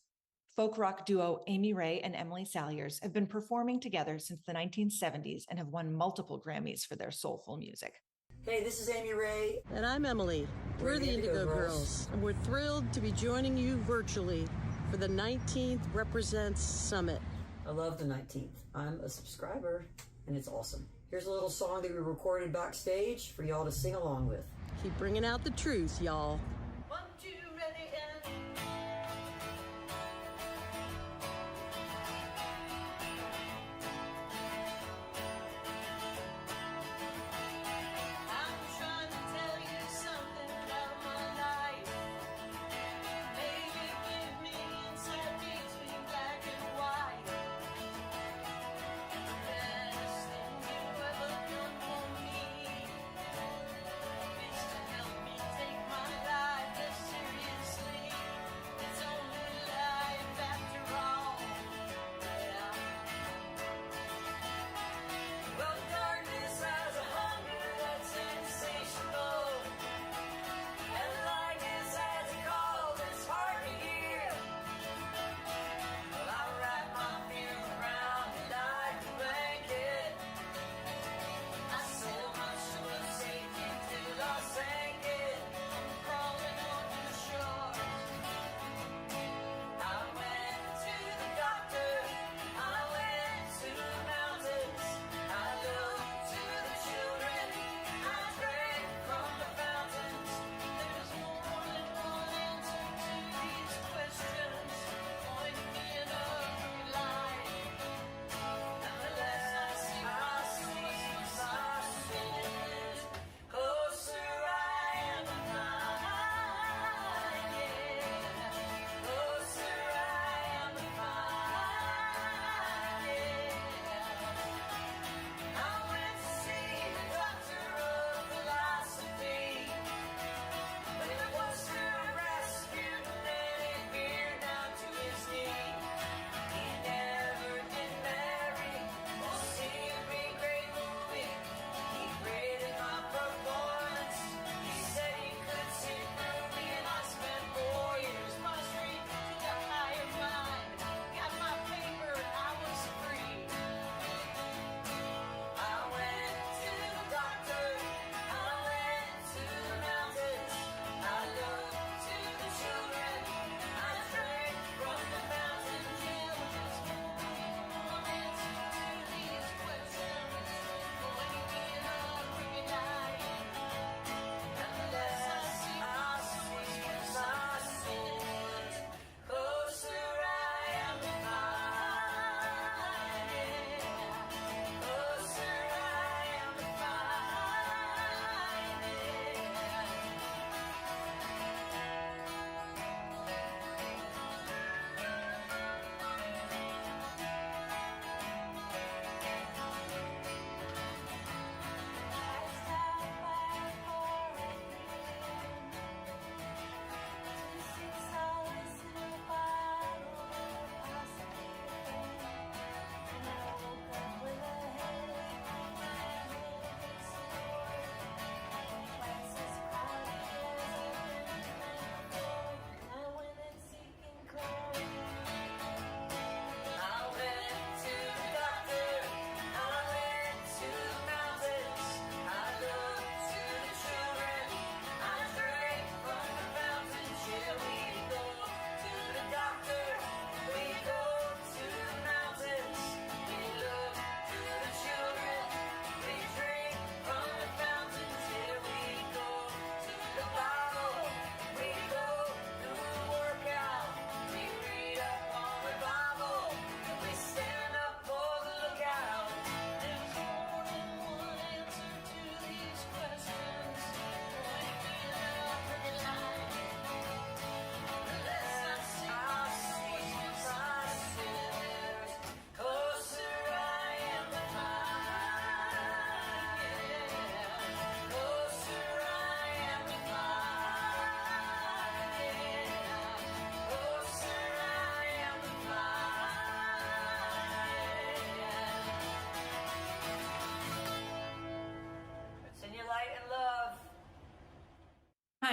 Folk rock duo Amy Ray and Emily Saliers have been performing together since the 1970s and have won multiple Grammys for their soulful music. Hey, this is Amy Ray. And I'm Emily. We're the Indigo Girls. And we're thrilled to be joining you virtually for the 19th Represents Summit. I love the 19th. I'm a subscriber, and it's awesome. Here's a little song that we recorded backstage for y'all to sing along with. Keep bringing out the truth, y'all. Take my life.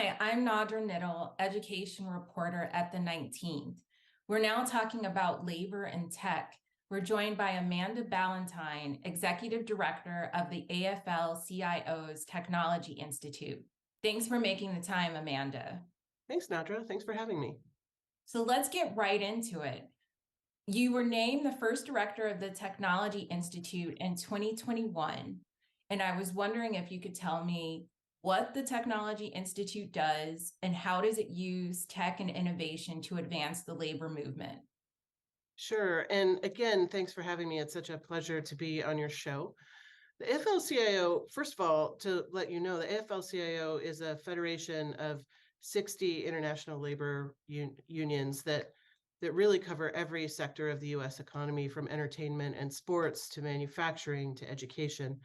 Hi, I'm Nadra Niddle, education reporter at the 19th. We're now talking about labor and tech. We're joined by Amanda Ballantyne, Executive Director of the AFL-CIO's Technology Institute. Thanks for making the time, Amanda. Thanks, Nadra. Thanks for having me. So let's get right into it. You were named the first director of the Technology Institute in 2021, and I was wondering if you could tell me what the Technology Institute does and how does it use tech and innovation to advance the labor movement? Sure. And again, thanks for having me. It's such a pleasure to be on your show. The AFL-CIO, first of all, to let you know, the AFL-CIO is a federation of 60 international labor unions that really cover every sector of the US economy, from entertainment and sports to manufacturing to education.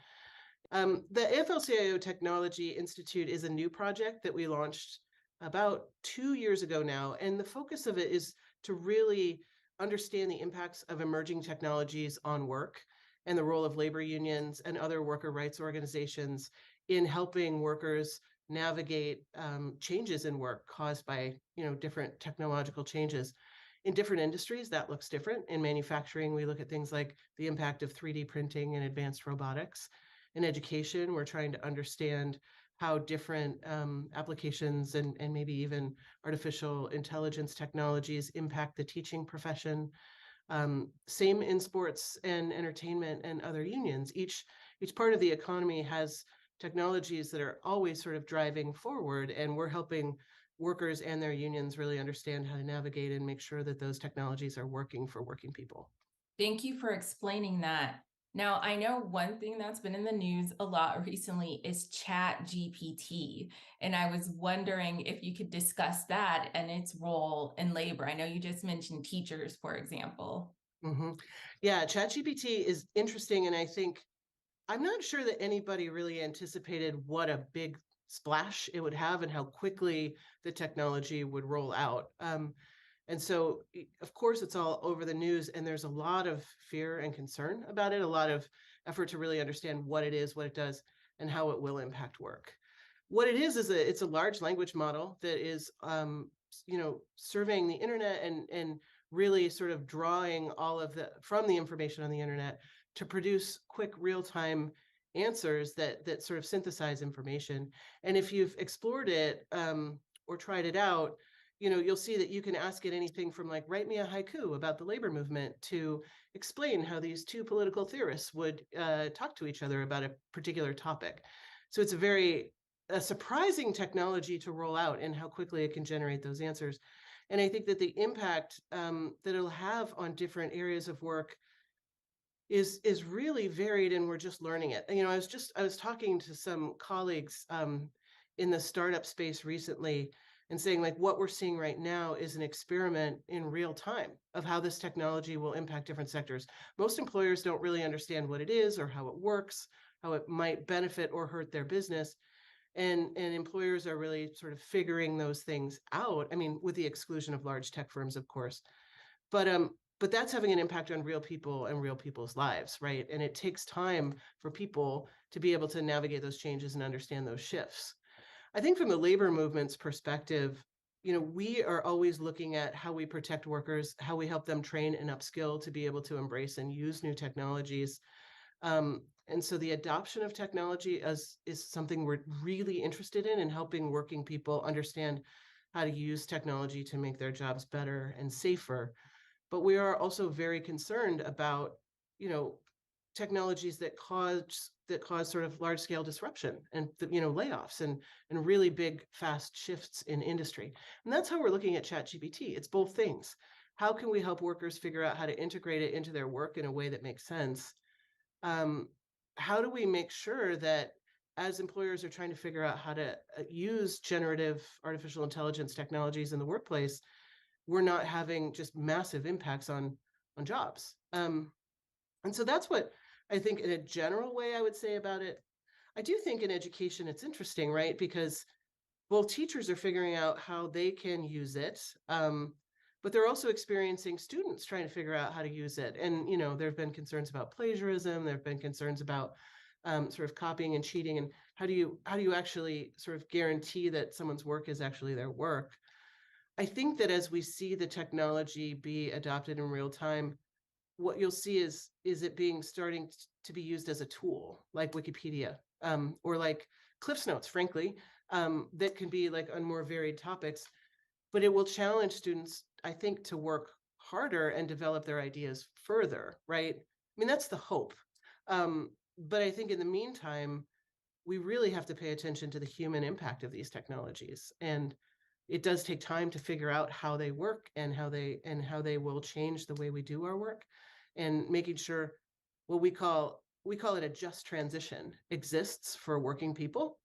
The AFL-CIO Technology Institute is a new project that we launched about 2 years ago now, and the focus of it is to really understand the impacts of emerging technologies on work and the role of labor unions and other worker rights organizations in helping workers navigate changes in work caused by different technological changes. In different industries, that looks different. In manufacturing, we look at things like the impact of 3D printing and advanced robotics. In education, we're trying to understand how different applications and maybe even artificial intelligence technologies impact the teaching profession. Same in sports and entertainment and other unions. Each part of the economy has technologies that are always sort of driving forward, and we're helping workers and their unions really understand how to navigate and make sure that those technologies are working for working people. Thank you for explaining that. Now, I know one thing that's been in the news a lot recently is ChatGPT, and I was wondering if you could discuss that and its role in labor. I know you just mentioned teachers, for example. Yeah, ChatGPT is interesting, and I think I'm not sure that anybody really anticipated what a big splash it would have and how quickly the technology would roll out. And so, of course, it's all over the news, and there's a lot of fear and concern about it, a lot of effort to really understand what it is, what it does, and how it will impact work. What it is it's a large language model that is, surveying the internet and really sort of drawing all of from the information on the internet to produce quick, real-time answers that sort of synthesize information. And if you've explored it or tried it out, you'll see that you can ask it anything from like, write me a haiku about the labor movement, to explain how these two political theorists would talk to each other about a particular topic. So it's a surprising technology to roll out and how quickly it can generate those answers. And I think that the impact that it'll have on different areas of work is really varied, and we're just learning it. I was talking to some colleagues in the startup space recently and saying, like, what we're seeing right now is an experiment in real time of how this technology will impact different sectors. Most employers don't really understand what it is or how it works, how it might benefit or hurt their business. And employers are really sort of figuring those things out. I mean, with the exclusion of large tech firms, of course. But that's having an impact on real people and real people's lives, right? And it takes time for people to be able to navigate those changes and understand those shifts. I think from the labor movement's perspective, we are always looking at how we protect workers, how we help them train and upskill to be able to embrace and use new technologies. And so the adoption of technology is something we're really interested in, and helping working people understand how to use technology to make their jobs better and safer. But we are also very concerned about, technologies that cause sort of large scale disruption and, layoffs and really big, fast shifts in industry. And that's how we're looking at ChatGPT. It's both things. How can we help workers figure out how to integrate it into their work in a way that makes sense? How do we make sure that as employers are trying to figure out how to use generative artificial intelligence technologies in the workplace, we're not having just massive impacts on jobs? And so that's what I think in a general way I would say about it. I do think in education it's interesting, right? Because both teachers are figuring out how they can use it, but they're also experiencing students trying to figure out how to use it. And, there have been concerns about plagiarism. There have been concerns about sort of copying and cheating, and how do you actually sort of guarantee that someone's work is actually their work? I think that as we see the technology be adopted in real time, what you'll see is it being starting to be used as a tool, like Wikipedia, or like CliffsNotes, frankly, that can be like on more varied topics, but it will challenge students, I think, to work harder and develop their ideas further, right? I mean, that's the hope. But I think in the meantime, we really have to pay attention to the human impact of these technologies. And it does take time to figure out how they work and how they will change the way we do our work, and making sure what we call it a just transition exists for working people,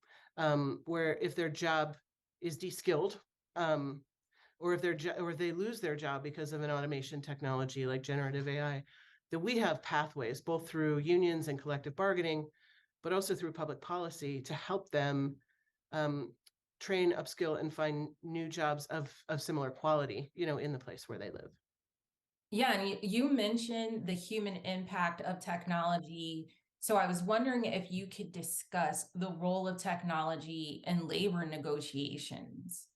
where if their job is de-skilled, or if they lose their job because of an automation technology like generative AI, that we have pathways both through unions and collective bargaining, but also through public policy to help them train, upskill, and find new jobs of similar quality, in the place where they live. Yeah, and you mentioned the human impact of technology. So I was wondering if you could discuss the role of technology in labor negotiations.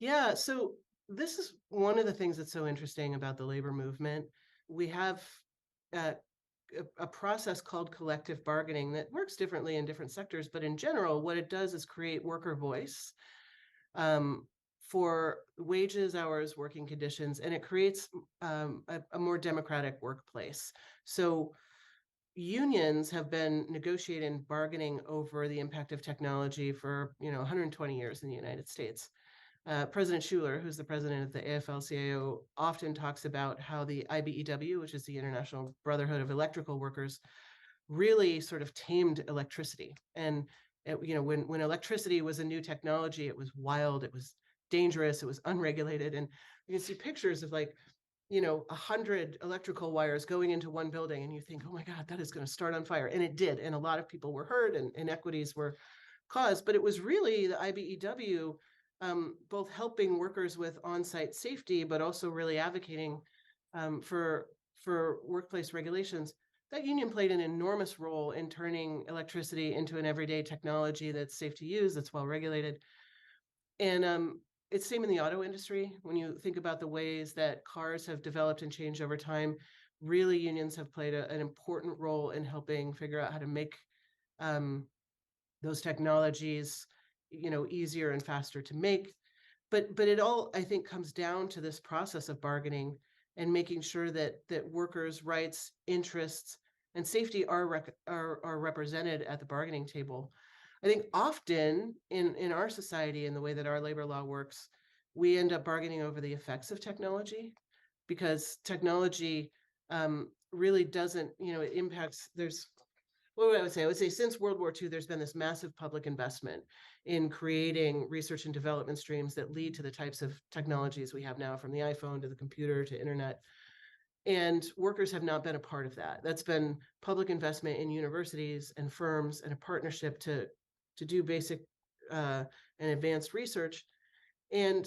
Yeah, so this is one of the things that's so interesting about the labor movement. We have a process called collective bargaining that works differently in different sectors, but in general, what it does is create worker voice for wages, hours, working conditions, and it creates a more democratic workplace. So unions have been negotiating, bargaining over the impact of technology for 120 years in the United States. President Schuler, who's the president of the AFL-CIO, often talks about how the IBEW, which is the International Brotherhood of Electrical Workers, really sort of tamed electricity. And when electricity was a new technology, it was wild, it was dangerous, it was unregulated, and you can see pictures of 100 electrical wires going into one building, and you think, oh my God, that is going to start on fire. And it did, and a lot of people were hurt, and inequities were caused. But it was really the IBEW both helping workers with on-site safety, but also really advocating for workplace regulations. That union played an enormous role in turning electricity into an everyday technology that's safe to use, that's well regulated. And it's same in the auto industry. When you think about the ways that cars have developed and changed over time, really unions have played an important role in helping figure out how to make those technologies easier and faster to make. But it all, I think, comes down to this process of bargaining and making sure that workers' rights, interests, and safety are represented at the bargaining table. I think often in our society, in the way that our labor law works, we end up bargaining over the effects of technology, because technology really doesn't, it impacts, what would I say? I would say since World War II, there's been this massive public investment in creating research and development streams that lead to the types of technologies we have now, from the iPhone to the computer to internet. And workers have not been a part of that. That's been public investment in universities and firms and a partnership to do basic and advanced research. And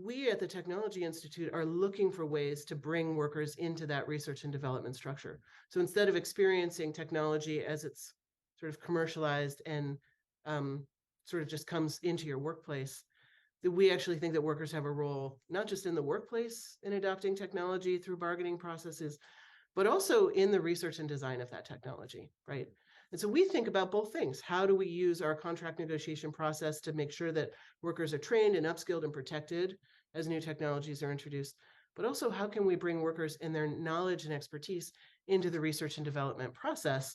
we at the Technology Institute are looking for ways to bring workers into that research and development structure. So instead of experiencing technology as it's sort of commercialized and sort of just comes into your workplace, that we actually think that workers have a role, not just in the workplace in adopting technology through bargaining processes, but also in the research and design of that technology, right? And so we think about both things. How do we use our contract negotiation process to make sure that workers are trained and upskilled and protected as new technologies are introduced? But also, how can we bring workers and their knowledge and expertise into the research and development process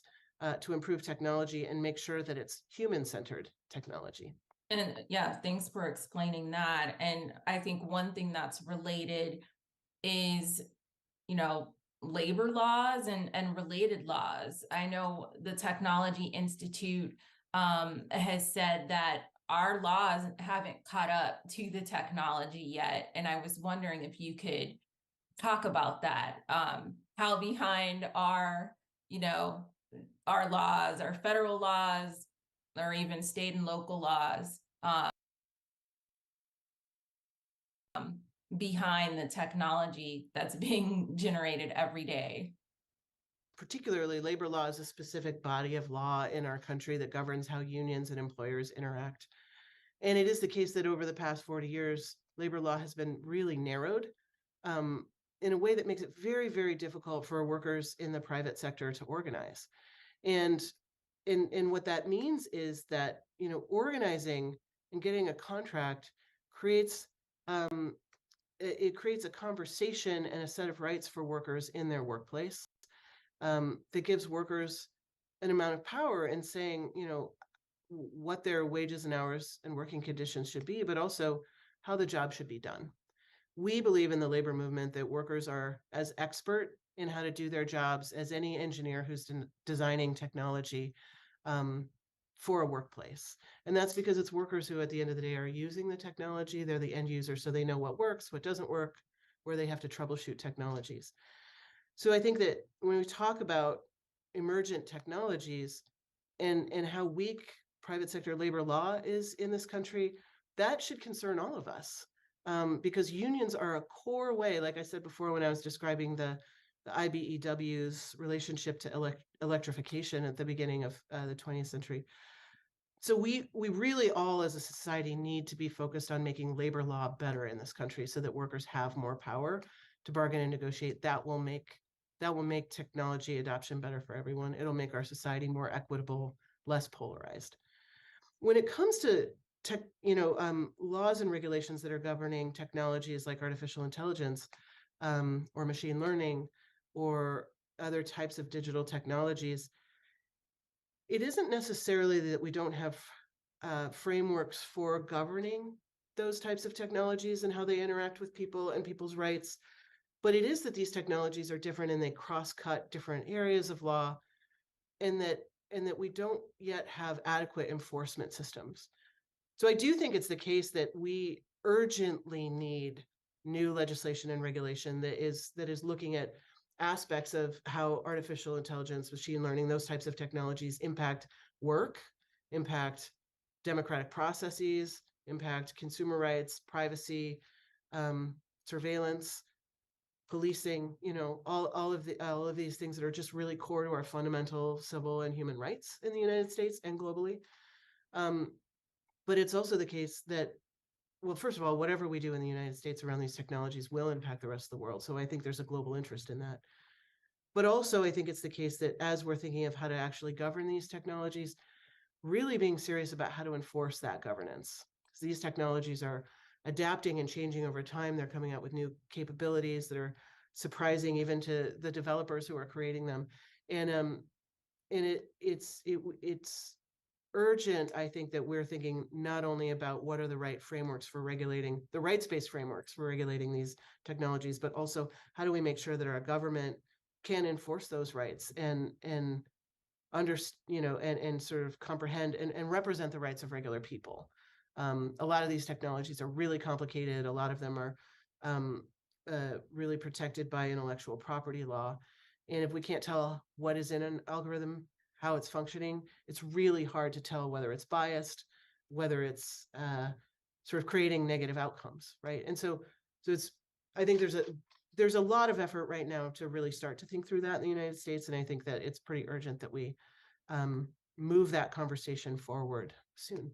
to improve technology and make sure that it's human-centered technology? And yeah, thanks for explaining that. And I think one thing that's related is, labor laws and related laws. I know the Technology Institute has said that our laws haven't caught up to the technology yet. And I was wondering if you could talk about that. How behind are, our laws, our federal laws, or even state and local laws behind the technology that's being generated every day. particularly labor law is a specific body of law in our country that governs how unions and employers interact. And it is the case that over the past 40 years, labor law has been really narrowed in a way that makes it very, very difficult for workers in the private sector to organize. And what that means is that, organizing and getting a contract creates it creates a conversation and a set of rights for workers in their workplace that gives workers an amount of power in saying, what their wages and hours and working conditions should be, but also how the job should be done. We believe in the labor movement that workers are as expert in how to do their jobs as any engineer who's designing technology for a workplace. And that's because it's workers who at the end of the day are using the technology. They're the end user, so they know what works, what doesn't work, where they have to troubleshoot technologies. So I think that when we talk about emergent technologies and how weak private sector labor law is in this country, that should concern all of us. Because unions are a core way, like I said before when I was describing the IBEW's relationship to electrification at the beginning of the 20th century. So we really all as a society need to be focused on making labor law better in this country so that workers have more power to bargain and negotiate. That will make technology adoption better for everyone. It'll make our society more equitable, less polarized. When it comes to laws and regulations that are governing technologies like artificial intelligence or machine learning or other types of digital technologies, it isn't necessarily that we don't have frameworks for governing those types of technologies and how they interact with people and people's rights, but it is that these technologies are different and they cross-cut different areas of law, and that we don't yet have adequate enforcement systems. So I do think it's the case that we urgently need new legislation and regulation that is looking at aspects of how artificial intelligence, machine learning, those types of technologies impact work, impact democratic processes, impact consumer rights, privacy, surveillance, policing, all of these things that are just really core to our fundamental civil and human rights in the United States and globally. But it's also the case that, well, first of all, whatever we do in the United States around these technologies will impact the rest of the world. So I think there's a global interest in that. But also, I think it's the case that as we're thinking of how to actually govern these technologies, really being serious about how to enforce that governance. Because these technologies are adapting and changing over time. They're coming out with new capabilities that are surprising even to the developers who are creating them. And it's urgent, I think, that we're thinking not only about what are the right frameworks for regulating, the rights-based frameworks for regulating these technologies, but also how do we make sure that our government can enforce those rights and sort of comprehend and represent the rights of regular people. A lot of these technologies are really complicated. A lot of them are really protected by intellectual property law. And if we can't tell what is in an algorithm, how it's functioning, it's really hard to tell whether it's biased, whether it's sort of creating negative outcomes, right? And so it's, I think there's a lot of effort right now to really start to think through that in the United States. And I think that it's pretty urgent that we move that conversation forward soon.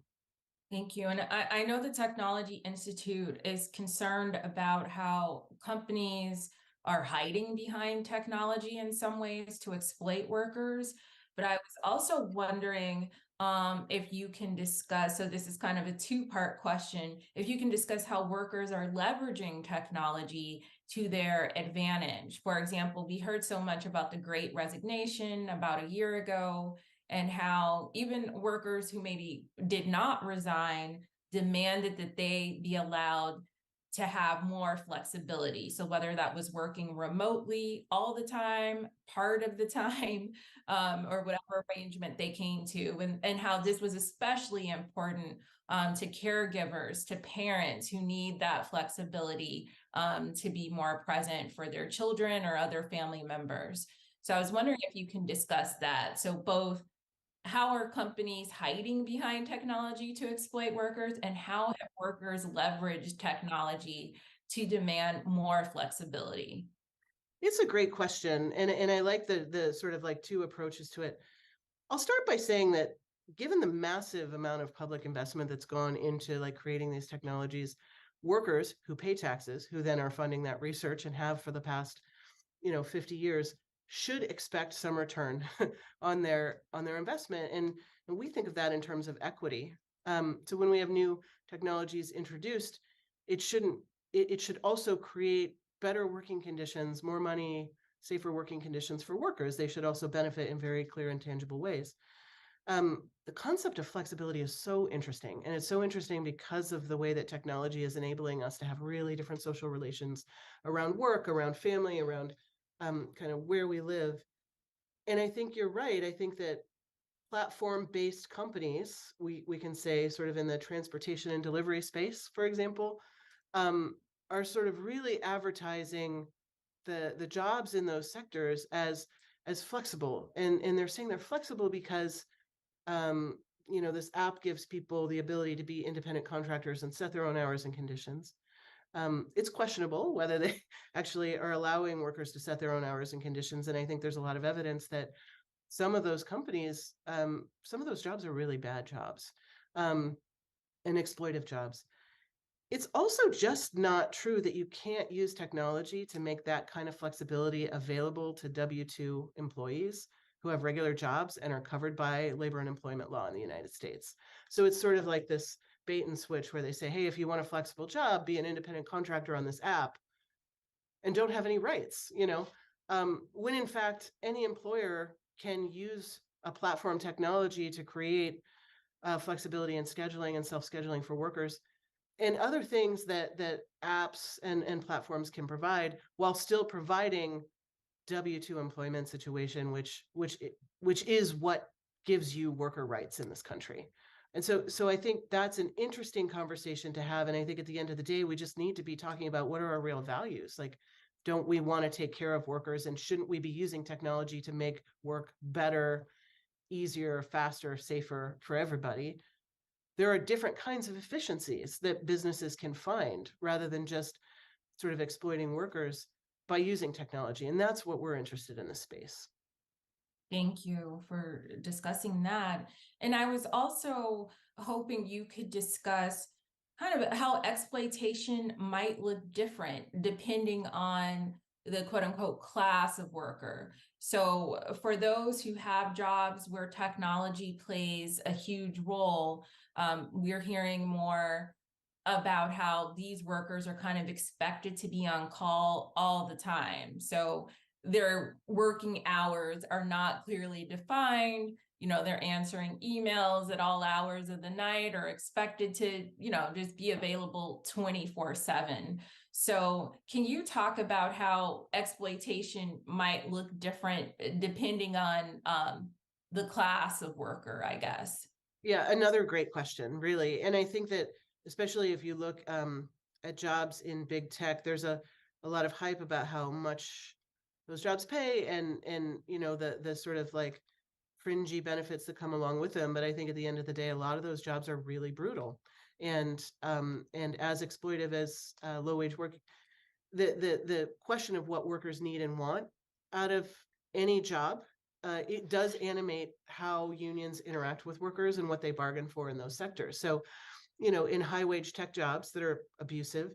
Thank you. And I know the Technology Institute is concerned about how companies are hiding behind technology in some ways to exploit workers. But I was also wondering if you can discuss, so this is kind of a two-part question, if you can discuss how workers are leveraging technology to their advantage. For example, we heard so much about the Great Resignation about a year ago, and how even workers who maybe did not resign demanded that they be allowed to have more flexibility. So whether that was working remotely all the time, part of the time, or whatever arrangement they came to, and how this was especially important to caregivers, to parents who need that flexibility to be more present for their children or other family members. So I was wondering if you can discuss that. So both, how are companies hiding behind technology to exploit workers, and how have workers leveraged technology to demand more flexibility? It's a great question. And I like the sort of like two approaches to it. I'll start by saying that given the massive amount of public investment that's gone into like creating these technologies, workers who pay taxes, who then are funding that research and have for the past, 50 years, should expect some return on their investment. And we think of that in terms of equity. So when we have new technologies introduced, it should also create better working conditions, more money, safer working conditions for workers. They should also benefit in very clear and tangible ways. The concept of flexibility is so interesting. And it's so interesting because of the way that technology is enabling us to have really different social relations around work, around family, around kind of where we live. And I think you're right. I think that platform-based companies, we can say sort of in the transportation and delivery space, for example, are sort of really advertising the jobs in those sectors as flexible. And they're saying they're flexible because this app gives people the ability to be independent contractors and set their own hours and conditions. It's questionable whether they actually are allowing workers to set their own hours and conditions. And I think there's a lot of evidence that some of those companies, some of those jobs are really bad jobs, and exploitive jobs. It's also just not true that you can't use technology to make that kind of flexibility available to W-2 employees who have regular jobs and are covered by labor and employment law in the United States. So it's sort of like this bait and switch where they say, hey, if you want a flexible job, be an independent contractor on this app and don't have any rights, when in fact, any employer can use a platform technology to create flexibility in scheduling and self-scheduling for workers and other things that apps and platforms can provide while still providing W-2 employment situation, which is what gives you worker rights in this country. And so I think that's an interesting conversation to have. And I think at the end of the day, we just need to be talking about what are our real values. Like, don't we want to take care of workers, and shouldn't we be using technology to make work better, easier, faster, safer for everybody? There are different kinds of efficiencies that businesses can find rather than just sort of exploiting workers by using technology. And that's what we're interested in this space. Thank you for discussing that. And I was also hoping you could discuss kind of how exploitation might look different depending on the quote unquote class of worker. So for those who have jobs where technology plays a huge role, we're hearing more about how these workers are kind of expected to be on call all the time. So their working hours are not clearly defined. They're answering emails at all hours of the night or expected to, just be available 24/7. So can you talk about how exploitation might look different depending on the class of worker, I guess? Yeah, another great question, really. And I think that especially if you look at jobs in big tech, there's a lot of hype about how much those jobs pay and the sort of like fringy benefits that come along with them. But I think at the end of the day, a lot of those jobs are really brutal and as exploitive as low wage work. The question of what workers need and want out of any job, it does animate how unions interact with workers and what they bargain for in those sectors. So, in high wage tech jobs that are abusive,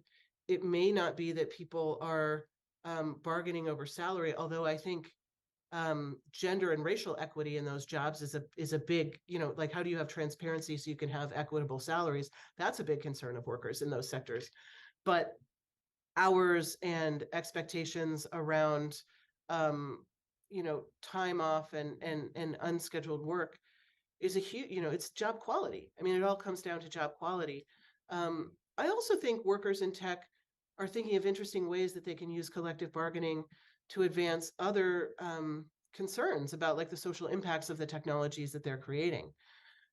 it may not be that people are bargaining over salary, although I think gender and racial equity in those jobs is a big, like how do you have transparency so you can have equitable salaries? That's a big concern of workers in those sectors. But hours and expectations around time off and unscheduled work is a huge, it's job quality. I mean, it all comes down to job quality. I also think workers in tech are thinking of interesting ways that they can use collective bargaining to advance other concerns about like the social impacts of the technologies that they're creating.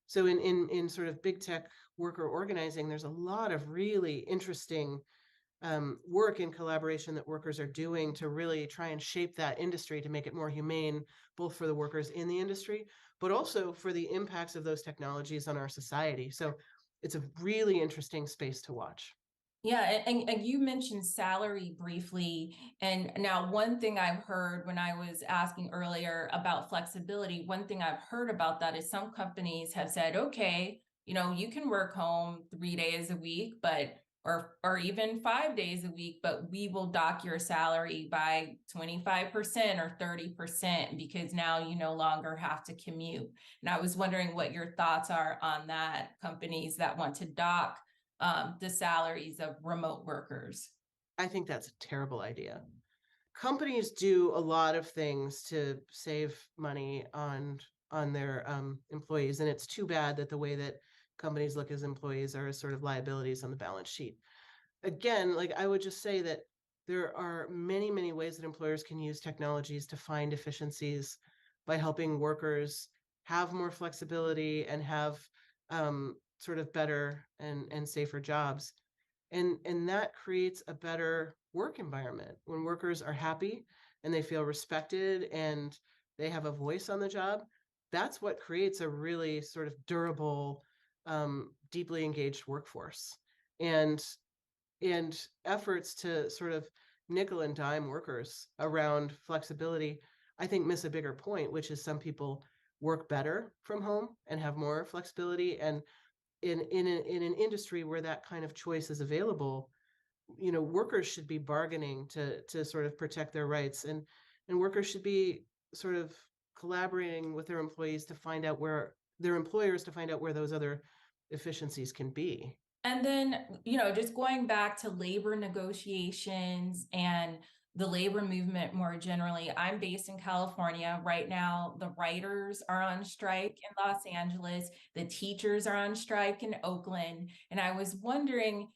So in sort of big tech worker organizing, there's a lot of really interesting work in collaboration that workers are doing to really try and shape that industry to make it more humane, both for the workers in the industry, but also for the impacts of those technologies on our society. So it's a really interesting space to watch. Yeah, and you mentioned salary briefly. And now one thing I've heard when I was asking earlier about flexibility, one thing I've heard about that is some companies have said, okay, you can work home 3 days a week, but or even 5 days a week, but we will dock your salary by 25% or 30% because now you no longer have to commute. And I was wondering what your thoughts are on that, companies that want to dock the salaries of remote workers. I think that's a terrible idea. Companies do a lot of things to save money on their employees, and it's too bad that the way that companies look as employees are sort of liabilities on the balance sheet. Again, like I would just say that there are many, many ways that employers can use technologies to find efficiencies by helping workers have more flexibility and have sort of better and safer jobs. And that creates a better work environment when workers are happy and they feel respected and they have a voice on the job. That's what creates a really sort of durable, deeply engaged workforce. And efforts to sort of nickel and dime workers around flexibility, I think miss a bigger point, which is some people work better from home and have more flexibility. And in an industry where that kind of choice is available, workers should be bargaining to sort of protect their rights, and workers should be sort of collaborating with their employees to find out where their employers to find out where those other efficiencies can be. And then, just going back to labor negotiations and the labor movement more generally, I'm based in California. Right now, the writers are on strike in Los Angeles, the teachers are on strike in Oakland. And I was wondering,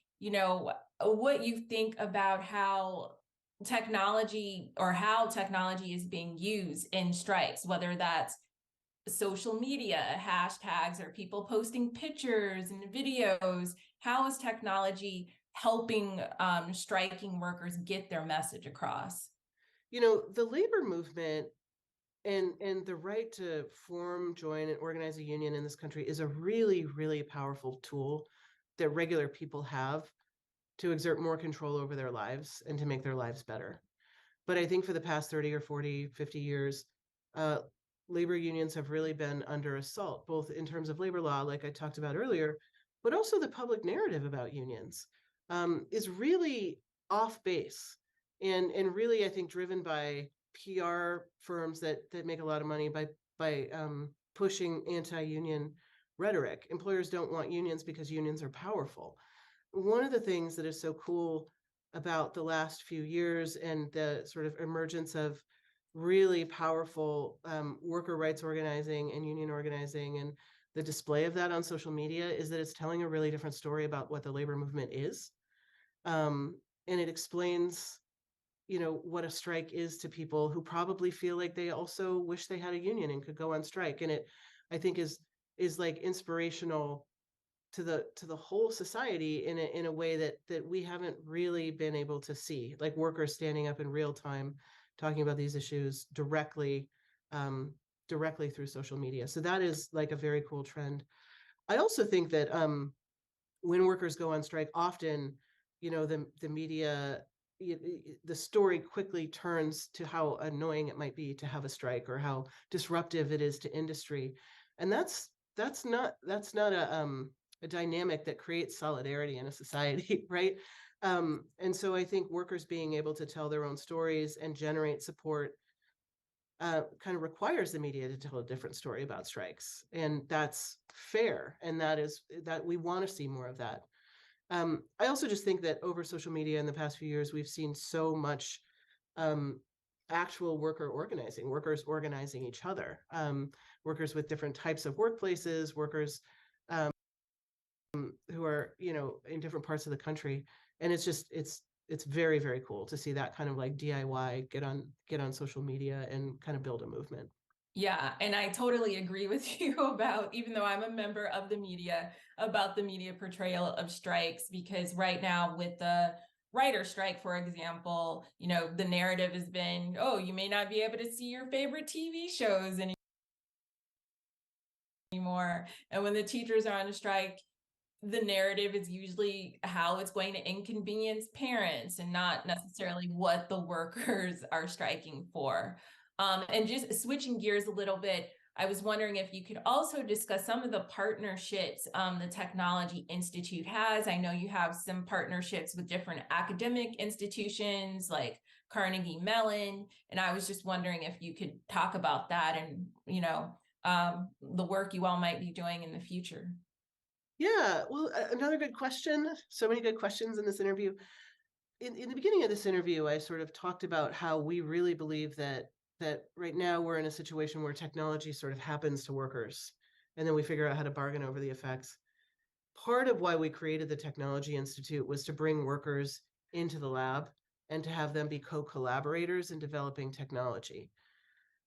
what you think about how technology is being used in strikes, whether that's social media hashtags or people posting pictures and videos. How is technology helping striking workers get their message across? The labor movement and the right to form, join, and organize a union in this country is a really, really powerful tool that regular people have to exert more control over their lives and to make their lives better. But I think for the past 30 or 40, 50 years, labor unions have really been under assault, both in terms of labor law, like I talked about earlier, but also the public narrative about unions is really off base and really, I think, driven by PR firms that make a lot of money by pushing anti-union rhetoric. Employers don't want unions because unions are powerful. One of the things that is so cool about the last few years and the sort of emergence of really powerful worker rights organizing and union organizing and the display of that on social media is that it's telling a really different story about what the labor movement is. And it explains, what a strike is to people who probably feel like they also wish they had a union and could go on strike. And it, I think, is like inspirational to the whole society in a way that we haven't really been able to see, like workers standing up in real time talking about these issues directly through social media. So that is like a very cool trend. I also think that when workers go on strike, often, the media, the story quickly turns to how annoying it might be to have a strike or how disruptive it is to industry. And that's not a dynamic that creates solidarity in a society, right? And so I think workers being able to tell their own stories and generate support kind of requires the media to tell a different story about strikes. And that's fair. And that we want to see more of that. I also just think that over social media in the past few years, we've seen so much actual workers organizing each other, workers with different types of workplaces, workers who are, in different parts of the country. And it's very, very cool to see that kind of like DIY get on social media and kind of build a movement. Yeah, and I totally agree with you about, even though I'm a member of the media, about the media portrayal of strikes, because right now with the writer strike, for example, the narrative has been, oh, you may not be able to see your favorite TV shows anymore. And when the teachers are on a strike, the narrative is usually how it's going to inconvenience parents and not necessarily what the workers are striking for. And just switching gears a little bit, I was wondering if you could also discuss some of the partnerships the Technology Institute has. I know you have some partnerships with different academic institutions like Carnegie Mellon, and I was just wondering if you could talk about that and, the work you all might be doing in the future. Yeah, well, another good question. So many good questions in this interview. In the beginning of this interview, I sort of talked about how we really believe that right now we're in a situation where technology sort of happens to workers, and then we figure out how to bargain over the effects. Part of why we created the Technology Institute was to bring workers into the lab and to have them be co-collaborators in developing technology.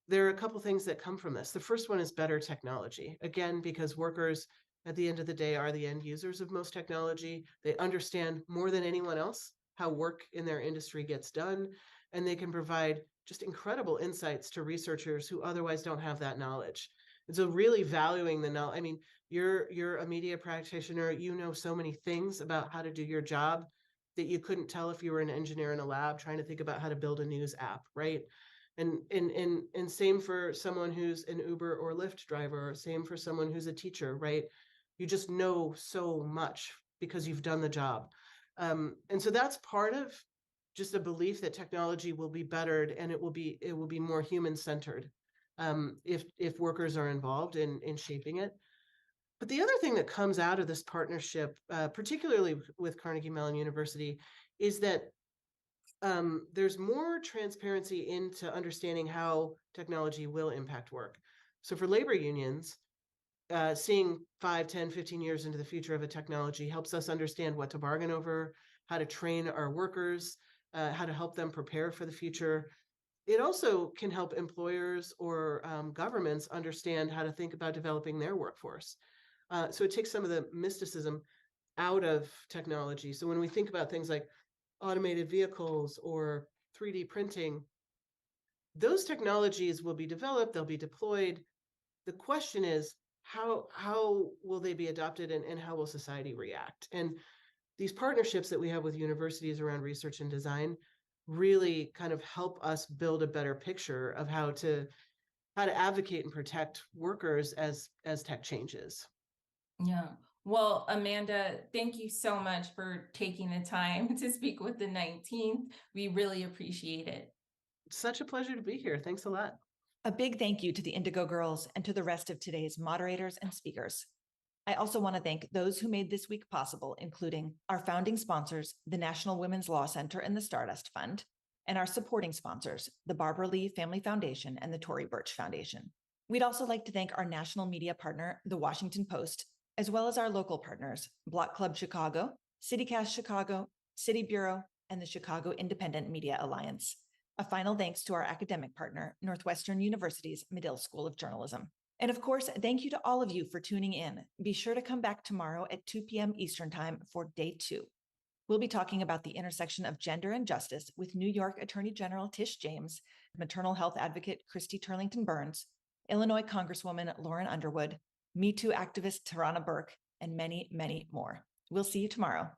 There are a couple things that come from this. The first one is better technology. Again, because workers at the end of the day are the end users of most technology. They understand more than anyone else how work in their industry gets done, and they can provide just incredible insights to researchers who otherwise don't have that knowledge. And so really valuing the knowledge. I mean, you're a media practitioner, you know so many things about how to do your job that you couldn't tell if you were an engineer in a lab trying to think about how to build a news app, right? And same for someone who's an Uber or Lyft driver, or same for someone who's a teacher, right? You just know so much because you've done the job. And so that's part of just a belief that technology will be bettered and it will be more human-centered if workers are involved in shaping it. But the other thing that comes out of this partnership, particularly with Carnegie Mellon University, is that there's more transparency into understanding how technology will impact work. So for labor unions, seeing 5, 10, 15 years into the future of a technology helps us understand what to bargain over, how to train our workers, how to help them prepare for the future. It also can help employers or governments understand how to think about developing their workforce. So it takes some of the mysticism out of technology. So when we think about things like automated vehicles or 3D printing, those technologies will be developed, they'll be deployed. The question is, how will they be adopted and how will society react? And these partnerships that we have with universities around research and design really kind of help us build a better picture of how to advocate and protect workers as tech changes. Yeah. Well, Amanda, thank you so much for taking the time to speak with the 19th. We really appreciate it. Such a pleasure to be here. Thanks a lot. A big thank you to the Indigo Girls and to the rest of today's moderators and speakers. I also want to thank those who made this week possible, including our founding sponsors, the National Women's Law Center and the Stardust Fund, and our supporting sponsors, the Barbara Lee Family Foundation and the Tory Burch Foundation. We'd also like to thank our national media partner, The Washington Post, as well as our local partners, Block Club Chicago, CityCast Chicago, City Bureau, and the Chicago Independent Media Alliance. A final thanks to our academic partner, Northwestern University's Medill School of Journalism. And of course, thank you to all of you for tuning in. Be sure to come back tomorrow at 2 p.m. Eastern Time for Day 2. We'll be talking about the intersection of gender and justice with New York Attorney General Tish James, maternal health advocate Christy Turlington Burns, Illinois Congresswoman Lauren Underwood, Me Too activist Tarana Burke, and many, many more. We'll see you tomorrow.